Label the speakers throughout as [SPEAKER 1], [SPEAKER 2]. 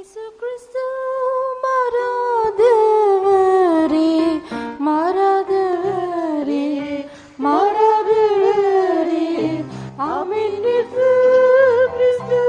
[SPEAKER 1] Yesu Kristu maradevare maradevare maradevare Amen Yesu Kristu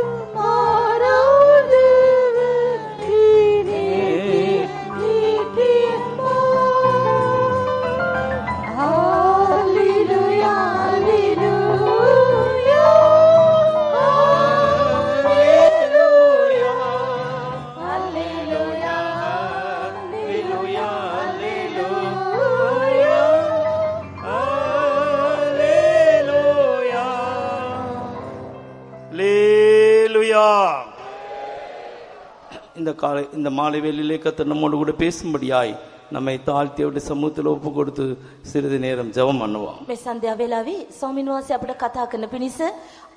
[SPEAKER 2] இந்த மாலை வேளையிலே கர்த்தர் நம்மோடு கூட பேசும்படியாய் நம்மை தாழ்த்தி அவருடைய சமூகத்தில் ஒப்பு கொடுத்து சிறிது நேரம் ஜெபம் பண்ணுவோம்.
[SPEAKER 3] මේ සන්ධ්‍යා වේලාවේ ස්වාමීන් වහන්සේ අපිට කතා කරන පිණිස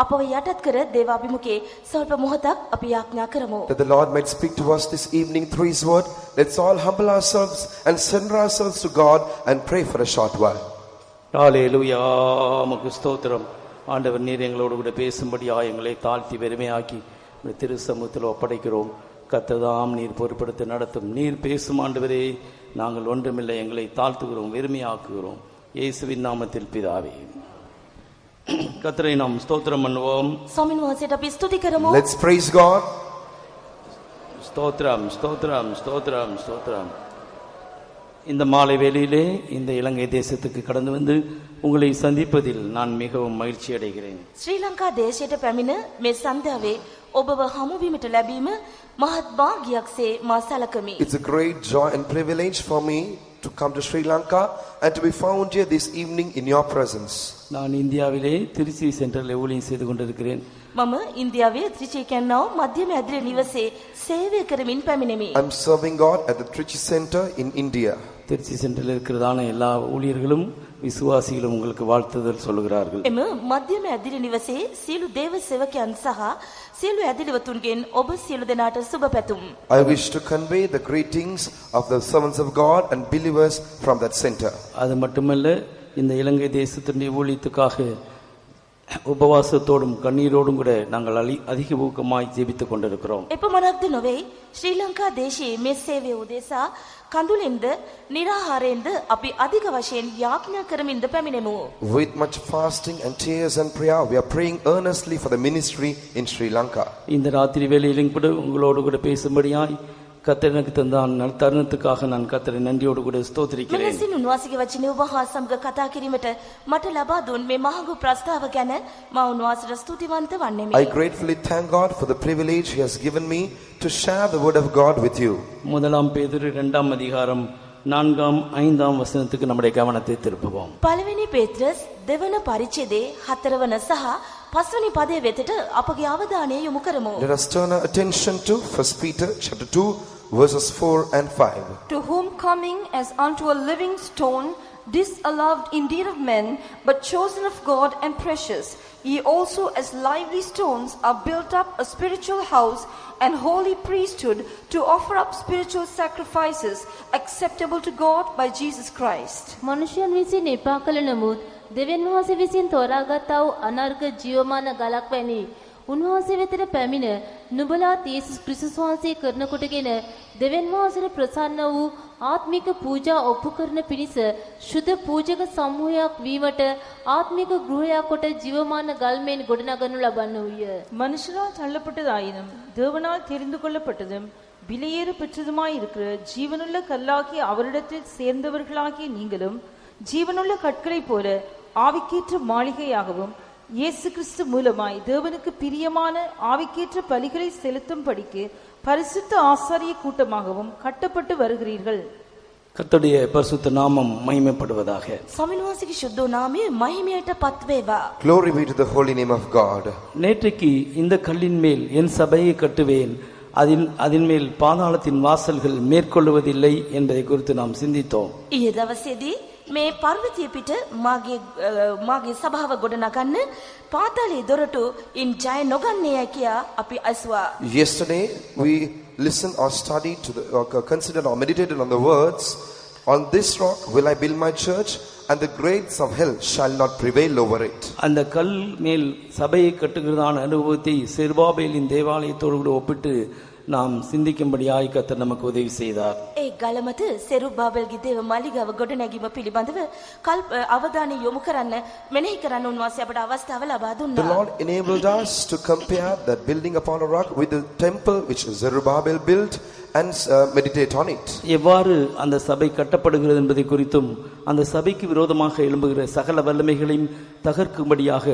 [SPEAKER 3] අපව යටත් කර දේවාභිමුඛයේ සල්ප මොහොතක් අපි යාඥා කරමු.
[SPEAKER 4] That the Lord might speak to us this evening through His word. Let's all humble ourselves and surrender ourselves to God and pray for a short while.
[SPEAKER 2] ஹல்லேலூயா. உமக்கு ஸ்தோத்திரம். ஆண்டவர் நீர் எங்களோடு கூட பேசும்படியாய் எங்களை தாழ்த்தி வெறுமையாக்கி திரு சமூகத்தில் ஒப்படைக்கிறோம். கர்த்ததாம் நீர் பொறுப்படுத்தி நடத்தும். நீர் பேசும் ஆண்டவரே, நாங்கள் ஒன்றுமில்லை, எங்களை தாழ்த்துகிறோம், வெறுமையாக்குகிறோம். இயேசுவின் நாமத்தில் பிதாவே. கர்த்தரை நாம் ஸ்தோத்திரம் பண்ணுவோம்.
[SPEAKER 3] ස්වාමීන් වහන්සේට අපි ස්තුති කරමු.
[SPEAKER 4] Let's praise God.
[SPEAKER 2] ஸ்தோத்திரம் ஸ்தோத்திரம் ஸ்தோத்திரம் ஸ்தோத்திரம். இந்த மாலை வேளையிலே இந்த இலங்கை தேசத்துக்கு கடந்து வந்து உங்களை சந்திப்பதில் நான் மிகவும் மகிழ்ச்சி அடைகிறேன்.
[SPEAKER 3] ශ්‍රී ලංකා දේශයට පැමිණ මේ සන්ධ්‍යාවේ ඔබව හමු වීමට ලැබීම මහත් භාග්‍යයක්සේ මා සැලකමි.
[SPEAKER 4] It's a great joy and privilege for me to come to Sri Lanka and to be found here this evening in your presence.
[SPEAKER 2] நான் இந்தியாவிலே திருச்சி சென்ட்ரல் ஊழியம் செய்து கொண்டிருக்கிறேன்.
[SPEAKER 3] මම ඉන්දියාවේ ත්‍රිචි කැන්නාව මධ්‍යම ඇදිරි නිවසේ සේවය කරමින් පැමිණෙමි.
[SPEAKER 4] I'm serving God at the Trichy Center in India.
[SPEAKER 2] Trichy central இருக்கிறதான எல்லா ஊழியர்களும் விசுவாசிகளும் உங்களுக்கு வாழ்த்துதல் சொல்லுகிறார்கள்.
[SPEAKER 3] එම මධ්‍යම ඇදිරි නිවසේ සියලු දේව සේවකයන් සහ සියලු ඇදිරිවතුන්ගෙන් ඔබ සියලු දෙනාට සුබ පැතුම්.
[SPEAKER 4] I wish to convey the greetings of the servants of God and believers from that center.
[SPEAKER 2] அது மட்டுமல்ல, இந்த இலங்கை தேசத்தினுடைய ஊழியத்துக்காக உபவாசத்தோடும் கண்ணீரோடும் கூட நாங்கள் அதிக ஊக்கமாய் ஜெபித்துக் கொண்டிருக்கிறோம்.
[SPEAKER 3] එපමණක්ද නොවේ, ශ්‍රී ලංකා දේශයේ මේ සේවය උදෙසා කඳුලෙන්ද නිරාහාරයෙන්ද අපි අධික වශයෙන් යාඥා කරමින්ද පැමිණෙමු.
[SPEAKER 4] With much fasting and tears and prayer, we are praying earnestly for the ministry in Sri Lanka.
[SPEAKER 2] இந்த ராத்திரி வேளையிலும் கூட உங்களோடு கூட பேசும்படியாய் கர்த்தர் எனக்கு தந்த தருணத்துக்காக நான் கர்த்தரை நன்றியோடு கூட ஸ்தோத்திரிக்கிறேன்.
[SPEAKER 3] මෙලෙසින් උන්වහන්සේගේ වචනේ ඔබ හා සමග කතා කිරීමට මට ලබා දුන් මේ මහඟු ප්‍රස්තාව ගැන මා උන්වහන්සේට ස්තුතිවන්ත වන්නෙමි.
[SPEAKER 4] I gratefully thank God for the privilege He has given me to share the word of God with you.
[SPEAKER 2] முதலாம் பேதுரு 2ஆம் அதிகாரம் 4ஆம் 5ஆம் வசனத்துக்கு நம்முடைய கவனத்தை திருப்புவோம்.
[SPEAKER 3] පළවෙනි පේත්‍රස් දෙවන පරිච්ඡේදයේ 4 වන සහ 5 වෙනි පදයේ වෙතට අපගේ අවධානය යොමු කරමු.
[SPEAKER 4] Let us turn our attention to 1 Peter chapter 2 verses 4 and 5.
[SPEAKER 1] To whom coming as unto a living stone, disallowed indeed of men, but chosen of God and precious, ye also as lively stones are built up a spiritual house and holy priesthood to offer up spiritual sacrifices acceptable to God by Jesus Christ.
[SPEAKER 5] මනුෂ්‍යයන් විසින් එපා කළ නමුත් දෙවියන් වහන්සේ විසින් තෝරාගත්තා වූ අනර්ග ජීවමාන ගලක් වැනි උන්වහන්සේ වෙතට පැමිණ නුඹලාත් යේසුස් ක්‍රිස්තුස් වහන්සේ කරන කොටගෙන දෙවියන් වහන්සේට ප්‍රසන්න වූ ආත්මික පූජා ඔප්පු කරන පිණිස ශුද්ධ පූජක සමූහයක් වීමට ආත්මික ගෘහයක් කොට ජීවමාන ගල්මෙන් ගොඩනගනු ලබන්නේය.
[SPEAKER 6] மனுஷரால் தள்ளப்பட்டதாயினும் தேவனால் தெரிந்து கொள்ளப்பட்டதும் விலையேறு பெற்றதுமாய் இருக்கிற ஜீவனுள்ள கல்லாகிய அவரிடத்தில் சேர்ந்தவர்களாகிய நீங்களும் ஜீவனுள்ள கற்களை போல ஆவிக்கேற்ற மாளிகையாகவும் இயேசு கிறிஸ்து மூலமாய் தேவனுக்கு பிரியமான ஆவிக்கேற்ற பலிகளை செலுத்தும் படிக்கு பரிசுத்த ஆசாரிய கூட்டமாகவும் கட்டப்பட்டு வருகிறீர்கள்.
[SPEAKER 2] கர்த்தருடைய பரிசுத்த நாமம் மகிமைப்படுவதாக.
[SPEAKER 3] ස්වාමීන් වහන්සේගේ ශුද්ධ නාමය මහිමයට පත් වේවා.
[SPEAKER 4] Glory be to the holy name of God.
[SPEAKER 2] நேற்றைக்கு இந்த கல்லின் மேல் என் சபையை கட்டுவேன், அதின் மேல் பாதாளத்தின் வாசல்கள் மேற்கொள்வதில்லை என்பதை குறித்து நாம் சிந்தித்தோம்.
[SPEAKER 3] ඊයේ දවසේදී මේ පර්වතය පිට මාගේ සභාව ගොඩනගන්න පාතාලයේ දොරටු ඉන් ජය නොගන්නේය කියා අපි අසුවා.
[SPEAKER 4] Yesterday we listened or studied to the considered or meditated on the words, on this rock will I build my church and the gates of hell shall not prevail over it.
[SPEAKER 2] அந்த கல் மேல் சபையை கட்டுகிறதான அனுபவத்தை செருபாபேலின் தேவாலயத்தோடு கூட ஒப்பிட்டு நாம் சிந்திக்கும்படியாய் கர்த்தர் நமக்கு உதவி செய்தார்.
[SPEAKER 3] ඒ ගල මත සෙරුබ්බාබෙල්ගේ දේව මාලිගාව ගොඩනැගීම පිළිබඳව අවධානය යොමු කරන්න මෙනෙහි කරන්න උන්වහන්සේ අපට අවස්ථාව ලබා
[SPEAKER 4] The
[SPEAKER 3] දුන්නා.
[SPEAKER 4] Lord enabled us to compare that building upon a rock with the temple which Zerubbabel built and meditate on it.
[SPEAKER 2] எவ்வாறு அந்த சபை கட்டப்படுகிறது என்பதை குறித்தும் அந்த சபைக்கு விரோதமாக எழும்புகிற சகல வல்லமைகளையும் தகர்க்கும்படியாக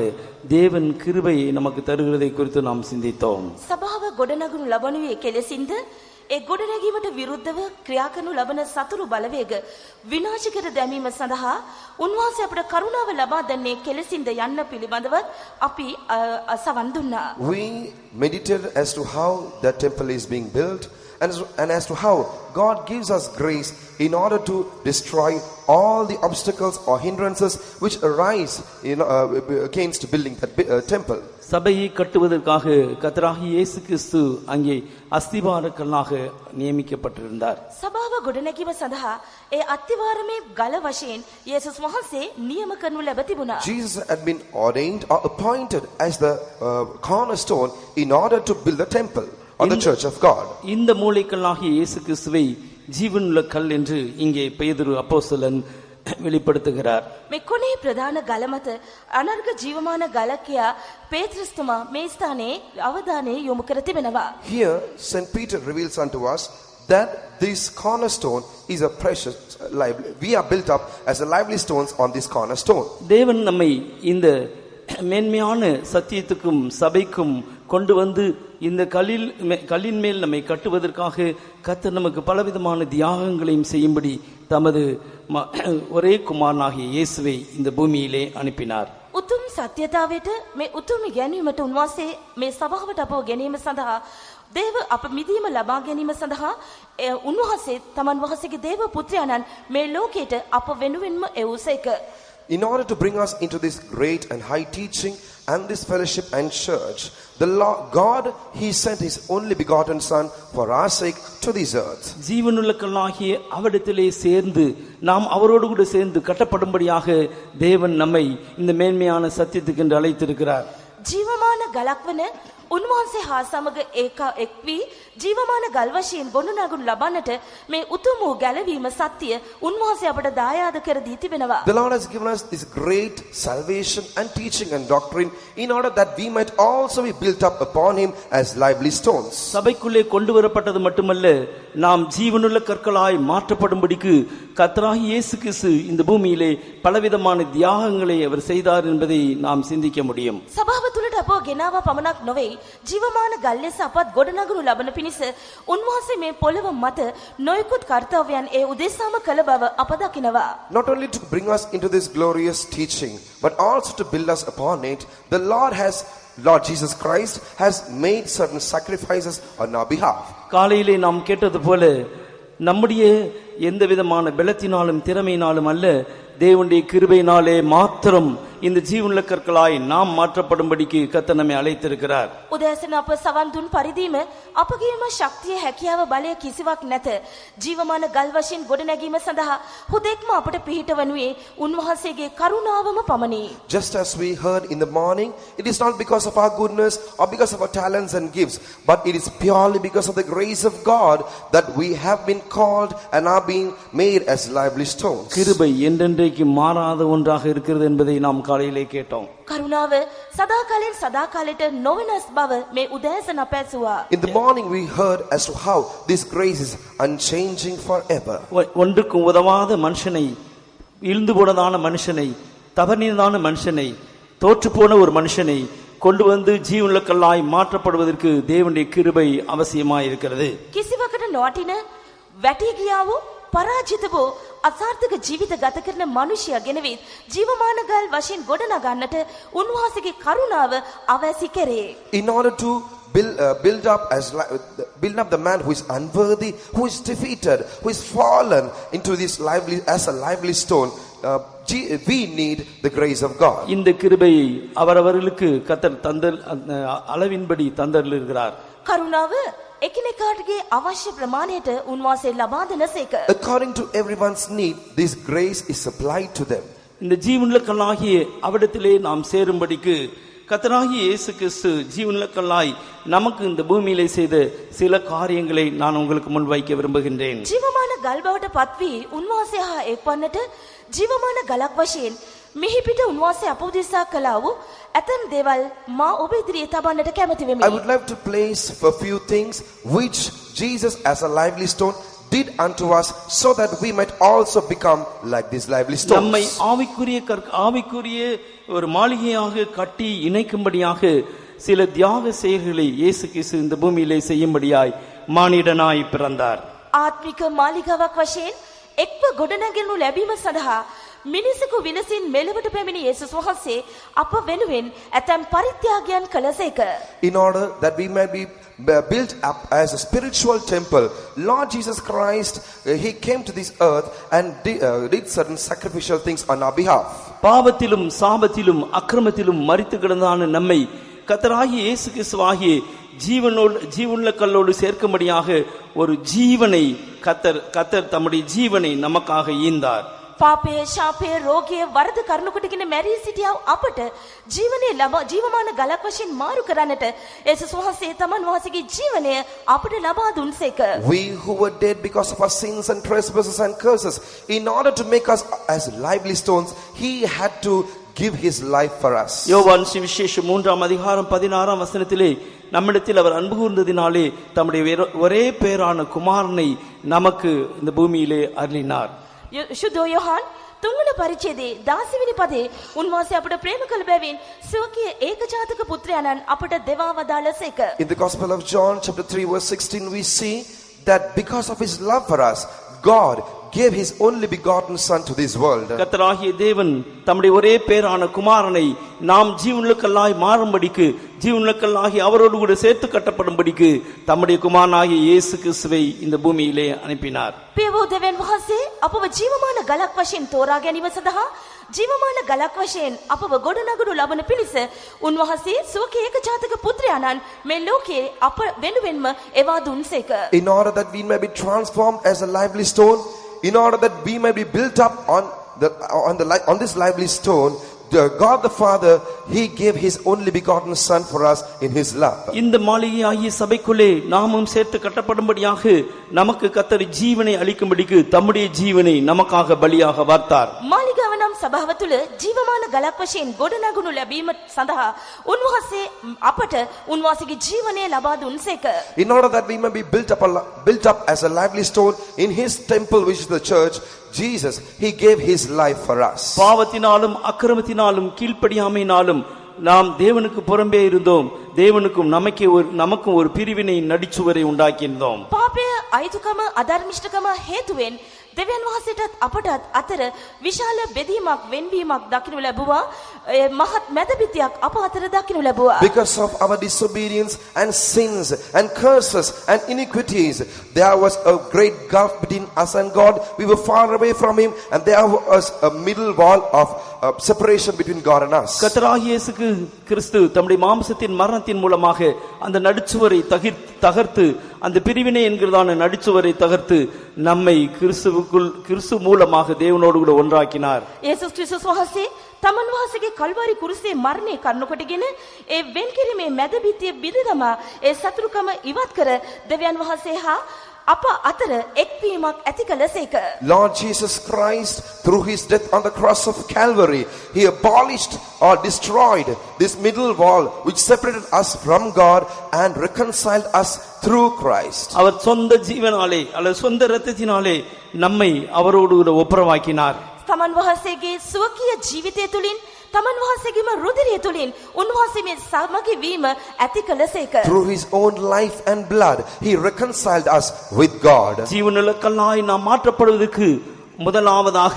[SPEAKER 2] தேவன் கிருபையை நமக்கு தருகிறதை குறித்து நாம் சிந்தித்தோம்.
[SPEAKER 3] සභාව ගොඩනගනු ලබනුයේ කෙලෙසින්ද ඒ ගොඩනැගීමට විරුද්ධව ක්‍රියා කරනු ලබන සතුරු බලවේග විනාශ කර දැමීම සඳහා උන්වහන්සේ අපට කරුණාව ලබා දෙන්නේ කෙලෙසින්ද යන්න පිළිබඳව අපි සවන් දුන්නා.
[SPEAKER 4] We meditated as to how the temple is being built and as to how God gives us grace in order to destroy all the obstacles or hindrances which arise against building that temple.
[SPEAKER 2] சபையை கட்டுவதற்காக கர்த்தராகிய இயேசு கிறிஸ்து அங்கே அஸ்திபார கல்லாக நியமிக்கப்பட்டிருந்தார்.
[SPEAKER 3] සභාව ගොඩනැගීම සඳහා ඒ අත්තිවාරමේ ගල වශයෙන් යේසුස් වහන්සේ නියම කරනු ලැබ තිබුණා.
[SPEAKER 4] Jesus had been ordained or appointed as the cornerstone in order to build the temple or the church of God.
[SPEAKER 2] இந்த மூலைக்கல்லாகிய இயேசு கிறிஸ்துவை ஜீவனுள்ள கல் என்று இங்கே பேதுரு அப்போஸ்தலன் வெளிப்படுத்துகிறார்.
[SPEAKER 3] මේ කොනේ ප්‍රධාන ගල මත අනර්ග ජීවමාන ගලකියා පේත්‍රස්තුමා මේ ස්ථානයේ අවධානය යොමු කර තිබෙනවා.
[SPEAKER 4] Here St. Peter reveals unto us that this cornerstone is a precious lively. We are built up as a lively stones on this cornerstone.
[SPEAKER 2] தேவன் நம்மை இந்த மேன்மையான சத்தியத்துக்கும் சபைக்கும் கொண்டு வந்து இந்த கல்லின் மேல் நம்மை கட்டுவதற்காக கர்த்தர் நமக்கு பலவிதமான தியாகங்களையும் செய்யும்படி தமது ஒரே குமாரனாகிய இயேசுவை இந்த பூமியிலே அனுப்பினார்.
[SPEAKER 3] උතුම් සත්‍යතාවයට මේ උතුම් ගැනීමට උන්වහන්සේ මේ සභාවට අපව ගැනීම සඳහා දේව අප මිදීම ලබා ගැනීම සඳහා උන්වහන්සේ තමන් වහන්සේගේ දේව පුත්‍රයාණන් මේ ලෝකයට අප වෙනුවෙන්ම එවූසේක.
[SPEAKER 4] In order to bring us into this great and high teaching and this fellowship and church, the Lord God, He sent His only begotten Son for our sake to this earth.
[SPEAKER 2] ஜீவனுள்ள கல்லாகிய அவரிடத்திலே சேர்ந்து நாம் அவரோடு கூட சேர்ந்து கட்டப்படும்படியாக தேவன் நம்மை இந்த மேன்மையான சத்தியத்துக்கு என்று அழைத்திருக்கிறார்.
[SPEAKER 3] ජීවමාන ගලක් වන උන්වහන්සේ හා සමග එක් වී ජීවමාන ගල් වශයෙන් ගොඩනගනු ලබන්නට මේ උතුම් වූ ගැලවීම සත්‍ය උන්වහන්සේ අපට දායාද කර දී තිබෙනවා.
[SPEAKER 4] The Lord has given us this great salvation and teaching and doctrine in order that we might also be built up upon Him as lively stones.
[SPEAKER 2] சபைக்குள்ளே கொண்டு வரப்பட்டது மட்டுமல்ல, நாம் ஜீவனுள்ள கற்களாய் மாற்றப்படும்படிக்கு கர்த்தராகிய இயேசு கிறிஸ்து இந்த பூமியிலே பலவிதமான தியாகங்களை அவர் செய்தார் என்பதை நாம் சிந்திக்க முடியும்.
[SPEAKER 3] සභාව තුළට අපව ගෙනාව පමණක් නොවේ, ජීවමාන ගල් ලෙස අපත් ගොඩනගනු ලබන පිණිස උන්වහන්සේ මේ පොළව මත නොයෙකුත් කර්තව්‍යයන් ඒ උදෙසාම කළ බව අප දකිනවා.
[SPEAKER 4] Not only to bring us into this glorious teaching, but also to build us upon it, the Lord Jesus Christ has made certain sacrifices on our behalf.
[SPEAKER 2] காலையிலே நாம் கேட்டது போல நம்முடைய எந்த விதமான பலத்தினாலும் திறமையினாலும் அல்ல, தேவனுடைய கிருபையினாலே மாத்திரம் இந்த ஜீவனுள்ள கற்களாய் நாம் மாற்றப்படும்படிக்கு கர்த்தர் நம்மை அழைத்திருக்கிறார்.
[SPEAKER 3] උදෑසන අප සවන් දුන් පරිදිම අපගේම ශක්තිය හැකියාව බලය කිසිවක් නැත. ජීවමාන ගල් වශයෙන් ගොඩනැගීම සඳහා හුදෙක්ම අපට පිහිට වනුයේ උන්වහන්සේගේ කරුණාවම පමණි.
[SPEAKER 4] Just as we heard in the morning, it is not because of our goodness or because of our talents and gifts, but it is purely because of the grace of God that we have been called and are being made as lively stones.
[SPEAKER 2] கிருபை என்றென்றைக்கு மாறாத ஒன்றாக இருக்கிறது என்பதை நாம் காலையிலே கேட்டோம்.
[SPEAKER 3] කරුණාව සදාකාලෙන් සදාකාලයට නොවෙනස් බව මේ උදෑසන පැසුවා.
[SPEAKER 4] In the morning we heard as to how this grace is unchanging forever.
[SPEAKER 2] ஒன்றுக்கும் உதவாத மனுஷனை, இழுந்து போனதான மனுஷனை, தவறினதான மனுஷனை, தோற்று போன ஒரு மனுஷனை கொண்டு வந்து ஜீவனுள்ள கல்லாய் மாற்றப்படுவதற்கு தேவனுடைய கிருபை அவசியமாய் இருக்கிறது.
[SPEAKER 3] කිසිවකට නොවටින වැටී ගියා වූ පරාජිත වූ අසාර්ථක ජීවිත ගත කරන මනුෂ්‍යයා ගෙනවිත් ජීවමාන ගල් වශයෙන් ගොඩනගන්නට උන්වහන්සේගේ කරුණාව අවැසි කෙරේ.
[SPEAKER 4] In order to build up the man who is unworthy, who is defeated, who is fallen into this as a lively stone, we need the grace of God.
[SPEAKER 2] இந்த கிருபையை அவரவர்களுக்கு கர்த்தர் தந்தல் அளவின்படி தந்தருளுகிறார்.
[SPEAKER 3] කරුණාව එකිනෙකාටගේ අවශ්‍ය ප්‍රමාණයට උන්වහන්සේ ලබා දෙනසේක.
[SPEAKER 4] According to everyone's need, this grace is supplied to them.
[SPEAKER 2] இந்த ஜீவனுள்ள கல்லாகிய அவரிடத்திலே நாம் சேரும்படிக்கு கர்த்தராகிய இயேசு கிறிஸ்து ஜீவனுள்ள கல்லாய் நமக்கு இந்த பூமியிலே செய்த சில காரியங்களை நான் உங்களுக்கு முன் வைக்க விரும்புகின்றேன்.
[SPEAKER 3] ජීවමාන ගල් බවට පත්වී උන්වහන්සේ හා එක්වන්නට ජීවමාන ගලක් වශයෙන් මිහි පිට උන්වහන්සේ අප උදෙසා කළා වූ ඇතම් දේවල් මා ඔබ ඉදිරියේ තබන්නට කැමැති වෙමි.
[SPEAKER 4] I would like to place a few things which Jesus as a lively stone did unto us so that we might also become like these lively stones.
[SPEAKER 2] நம்மை ஆவிக்குரிய ஒரு மாளிகையாக கட்டி இணைக்கும்படியாக சில தியாக செயல்களை இயேசு கிறிஸ்து இந்த பூமியிலே செய்யும்படியாய் மானிடனாய் பிறந்தார்.
[SPEAKER 3] ආත්මික මාලිගාවක් වශයෙන් එක්ව ගොඩනැගෙනු ලැබීම සඳහා මිනිසෙකු විලසින් මෙලොවට පැමිණි යේසුස් වහන්සේ අප වෙනුවෙන් ඇතැම් පරිත්‍යාගයන් කළසේක.
[SPEAKER 4] In order that we may be built up as a spiritual temple, Lord Jesus Christ, he came to this earth and did certain sacrificial things on our behalf.
[SPEAKER 2] பாவத்திலும் சாபத்திலும் அக்கிரமத்திலும் மரித்து கிடந்தான நம்மை கர்த்தராகிய இயேசு கிறிஸ்துவாகிய ஜீவனுள்ள கல்லோடு சேர்க்கும்படியாக ஒரு ஜீவனை கர்த்தர் தம்முடைய ஜீவனை நமக்காக ஈந்தார்.
[SPEAKER 3] පාපය, ශාපය, රෝගය, වරද කරුණු කොටගෙන මැරී සිටියා අපට ජීවමාන ගලක් වශයෙන් මාරු කරන්නට යේසුස් වහන්සේ තමන් වහන්සේගේ ජීවනය අපට ලබා දුන්සේක.
[SPEAKER 4] We who were dead because of our sins and trespasses and curses, in order to make us as lively stones, he had to give his life for us.
[SPEAKER 2] யோவான் சுவிசேஷம் 3ஆம் அதிகாரம் 16ஆம் வசனத்திலே நம்மிடத்தில் அவர் அன்பு கூர்ந்ததினாலே தம்முடைய ஒரே பேரான குமாரனை நமக்கு இந்த பூமியிலே அருளினார்.
[SPEAKER 3] ශුද්ධෝ යොහන් 3 වන පරිච්ඡේදයේ 16 වෙනි පදේ උන්වහන්සේ අපට ප්‍රේම කළ බැවින් ස්වකීය ඒකජාතක පුත්‍රයාණන් අපට දෙවා වදාළසේක.
[SPEAKER 4] In the Gospel of John chapter 3 verse 16 we see that because of his love for us, God gave his only begotten son to this world.
[SPEAKER 2] கர்த்தராகிய தேவன் தம்முடைய ஒரே பேரான குமாரனை நாம் ஜீவனுள்ள கல்லாய் மாறும்படிக்கு ஜீவனுள்ள கல்லாகி அவரோடு கூட சேர்த்து கட்டப்படும்படிக்கு தம்முடைய குமாரனாகிய இயேசு கிறிஸ்துவை இந்த பூமியிலே அனுப்பினார்.
[SPEAKER 3] පියවෝ දෙවියන් වහන්සේ අපව ජීවමාන ගලක් වශයෙන් තෝරා ගැනීම සඳහා ජීවමාන ගලක් වශයෙන් අපව ගොඩනගනු ලබන පිණිස උන්වහන්සේ ස්වකීය ඒකජාතක පුත්‍රයාණන් මේ ලෝකයේ අප වෙනුවෙන්ම එවා දුන්සේක.
[SPEAKER 4] In order that we may be transformed as a lively stone, in order that we may be built up on this lively stone, God the Father, he gave his only begotten son for us in his love.
[SPEAKER 2] இந்த மாளிகையாகிய சபைக்குள்ளே நாமும் சேர்த்து கட்டப்படும்படியாக நமக்கு கர்த்தர் ஜீவனை அளிக்கும்படிக்கு தம்முடைய ஜீவனை நமக்காக பலியாக வார்த்தார்.
[SPEAKER 3] මාලිගාව නම් සභාව තුළ ජීවමාන ගලක් වශයෙන් ගොඩනගනු ලැබීම සඳහා උන්වහන්සේ අපට උන්වහන්සේගේ ජීවනය ලබා දුන්සේක.
[SPEAKER 4] In order that we may be built up as a lively stone in his temple, which is the church, Jesus, he gave his life for us.
[SPEAKER 2] பாவத்தினாலும் அக்கிரமத்தினாலும் கீழ்ப்படியாமையினாலும் நாம் தேவனுக்கு புறம்பே இருந்தோம். தேவனுக்கும் நமக்கும் ஒரு பிரிவினை நடிச்சுவரை உண்டாக்கியிருந்தோம்.
[SPEAKER 3] පාපය, අයිතුකම, අධර්මිෂ්ඨකම හේතුවෙන් දෙවියන් වහන්සේටත් අපටත් අතර විශාල බෙදීමක් වෙන්වීමක් දකින්න ලැබුවා. මහත් මැදපිතියක් අප අතර දකින්න ලැබුවා.
[SPEAKER 4] Because of our disobedience and sins and curses and iniquities, there was a great gulf between us and God. We were far away from him, and there was a middle wall of separation between God and us.
[SPEAKER 2] கர்த்தராகிய இயேசு கிறிஸ்து தம்முடைய மாம்சத்தின் மரணத்தின் மூலமாக அந்த நடுச்சுவரை தகர்த்து அந்த பிரிவினை என்கிறதான நடுச்சுவரை தகர்த்து நம்மை கிறிஸ்து மூலமாக தேவனோடு கூட ஒன்றாக்கினார்.
[SPEAKER 3] යේසුස් ක්‍රිස්තුස් වහන්සේ තමන් වහන්සේගේ කල්වාරි කුරුසේ මරණය කරනකොටගෙන ඒ වෙන්කිරීමේ මැදපිතිය බිඳදමා ඒ සතුරුකම ඉවත් කර දෙවියන් වහන්සේ හා අප අතර එක්වීමක් ඇති කළසේක.
[SPEAKER 4] Lord Jesus Christ, through his death on the cross of Calvary, he abolished or destroyed this middle wall which separated us from God and reconciled us through Christ.
[SPEAKER 2] அவர் சொந்த ஜீவனாலே அல்லது சொந்த இரத்தத்தினாலே நம்மை அவரோடு கூட ஒப்புரவாக்கினார்.
[SPEAKER 3] තමන් වහන්සේගේ ස්වකීය ජීවිතය තුළින් තමන් වහන්සේගේම රුධිරය තුළින් උන්වහන්සේ මේ සමගි වීම ඇති කළසේක.
[SPEAKER 4] Through his own life and blood, he reconciled us with God.
[SPEAKER 2] ஜீவனுள்ள கல்லாய் நாம் மாற்றப்படுவதற்கு முதலாவதாக